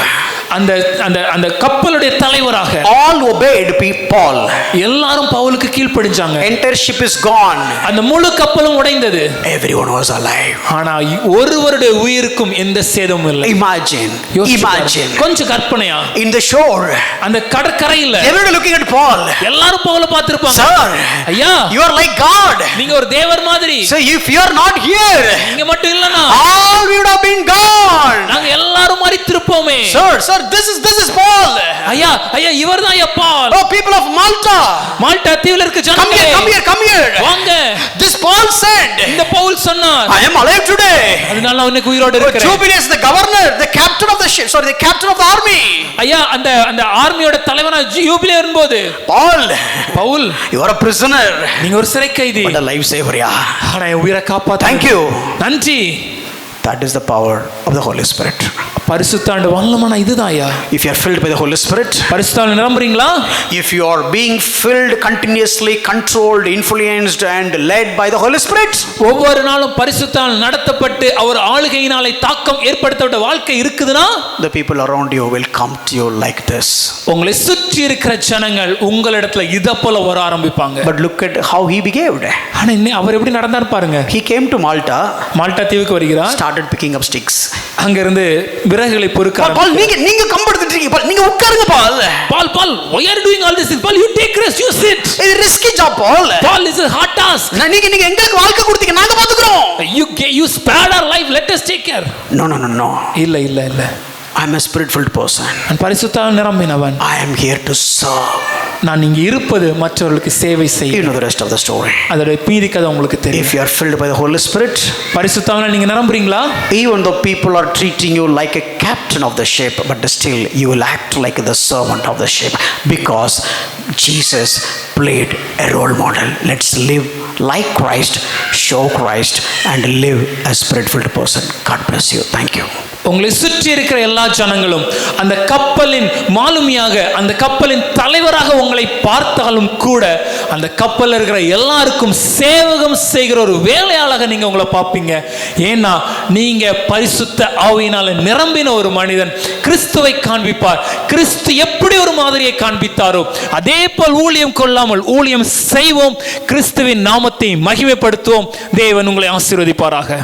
அந்த அந்த அந்த கப்பலுடைய தலைவராக All obeyed Paul. எல்லாரும் பவுலுக்கு கீழ்ப்படிஞ்சாங்க. Entire ship is gone. அந்த முழு கப்பலும் உடைந்தது. Everyone was alive. ஆனா ஒருவருடைய உயிருக்கும் எந்த சேதமும் இல்லை. Imagine. கொஞ்சம் கற்பனையா, In the shore, அந்த கடற்கரையில everybody looking at Paul. எல்லாரும் பவுலை பார்த்திருப்பாங்க. Sir, ஐயா, you are like God. நீங்க ஒரு தேவர் மாதிரி. So if you are not here, நீங்க மட்டும் இல்லனா all we would have been gone. நாங்க எல்லாரும் மரித்திருப்போமே. Sir, this is Paul. ஐயா, இவர்தான் ஐயா Paul. Oh, people of Malta, Malta தீவுல இருக்க ஜனங்களே, come here. வாங்க. This Paul said, இந்த பவுல் சொன்னார், I am alive today. அதனால நான் இன்னைக்கு உயிரோட இருக்கிறேன். Jubileus, the governor, the captain of the ship, the captain of the army. ஐயா, அந்த ஆர்மியோட தலைவனா யூபிலே வரும்போது, Pavul, you are a prisoner. நீங்க ஒரு சிறை கைதி. But a life saver, yeah. ஆனா என் உயிரை காப்பாத்த. Thank you. நன்றி. That is the power of the Holy Spirit. பரிசுத்தாண்டு வல்லமான இதுதான் ஐயா. If you are filled by the Holy Spirit, பரிசுத்தாண்டு நிரம்புறீங்களா? if you are being filled continuously, controlled, influenced and led by the Holy Spirit, ஒவ்வொரு நாளும் பரிசுத்தால் நடத்தப்பட்டு அவர் ஆளுகையினாலே தாக்கம் ஏற்படுத்தப்பட்ட வாழ்க்கை இருக்குதுன்னா, the people around you will come to you like this. உங்களை சுற்றி இருக்கிற ஜனங்கள் உங்களிடத்துல இத போல வர ஆரம்பிப்பாங்க. But look at how he behaved. ஆனா அவர் எப்படி நடந்தார் பாருங்க. He came to Malta, Malta தீவுக்கு வருகிறார், started picking up sticks. அங்க இருந்து விறகுகளை பொறுக்க ஆரம்பித்தார். பால், நீங்க கம்பெடுத்துட்டு இருக்கீங்க பால், நீங்க உட்காருங்க பால். பால், why are you doing all this? Paul, you take rest, you sit. இது risky job ball. Paul, is a hard task. நீங்க எங்களுக்கு வாழ்க்கை கொடுத்தீங்க, நாங்க பாத்துக்கிறோம். You spared our life, let us take care. No. இல்ல. I am a spirit-filled person. நான் பரிசுத்தால் நிரம்பினவன். I am here to serve. நான் இங்க இருப்பது மற்றவர்களுக்கு சேவை செய்ய. You know the rest of the story. அதோட மீதி கதை உங்களுக்கு தெரியும். If you are filled by the Holy Spirit, பரிசுத்தாவினால் நீங்க நிரம்புறீங்களா? even though people are treating you like a captain of the ship, but still you will act like the servant of the ship, because Jesus played a role model. Let's live like Christ, show Christ and live as spirit-filled person. God bless you. Thank you. உங்களை சுற்றி இருக்கிற எல்லா ஜனங்களும் அந்த கப்பலின் மாலுமியாக, அந்த கப்பலின் தலைவராக உங்களை பார்த்தாலும் கூட, அந்த கப்பலில் இருக்கிற எல்லாருக்கும் சேவகம் செய்கிற ஒரு வேலையாளாக நீங்க உங்களை பார்ப்பீங்க. ஏன்னா நீங்க பரிசுத்த ஆவியினால நிரம்பின ஒரு மனிதன் கிறிஸ்துவை காண்பிப்பார். கிறிஸ்து எப்படி ஒரு மாதிரியை காண்பித்தாரோ அதே போல் ஊழியம் கொள்ளாமல் ஊழியம் செய்வோம், கிறிஸ்துவின் நாமத்தை மகிமைப்படுத்துவோம். தேவன் உங்களை ஆசீர்வதிப்பாராக.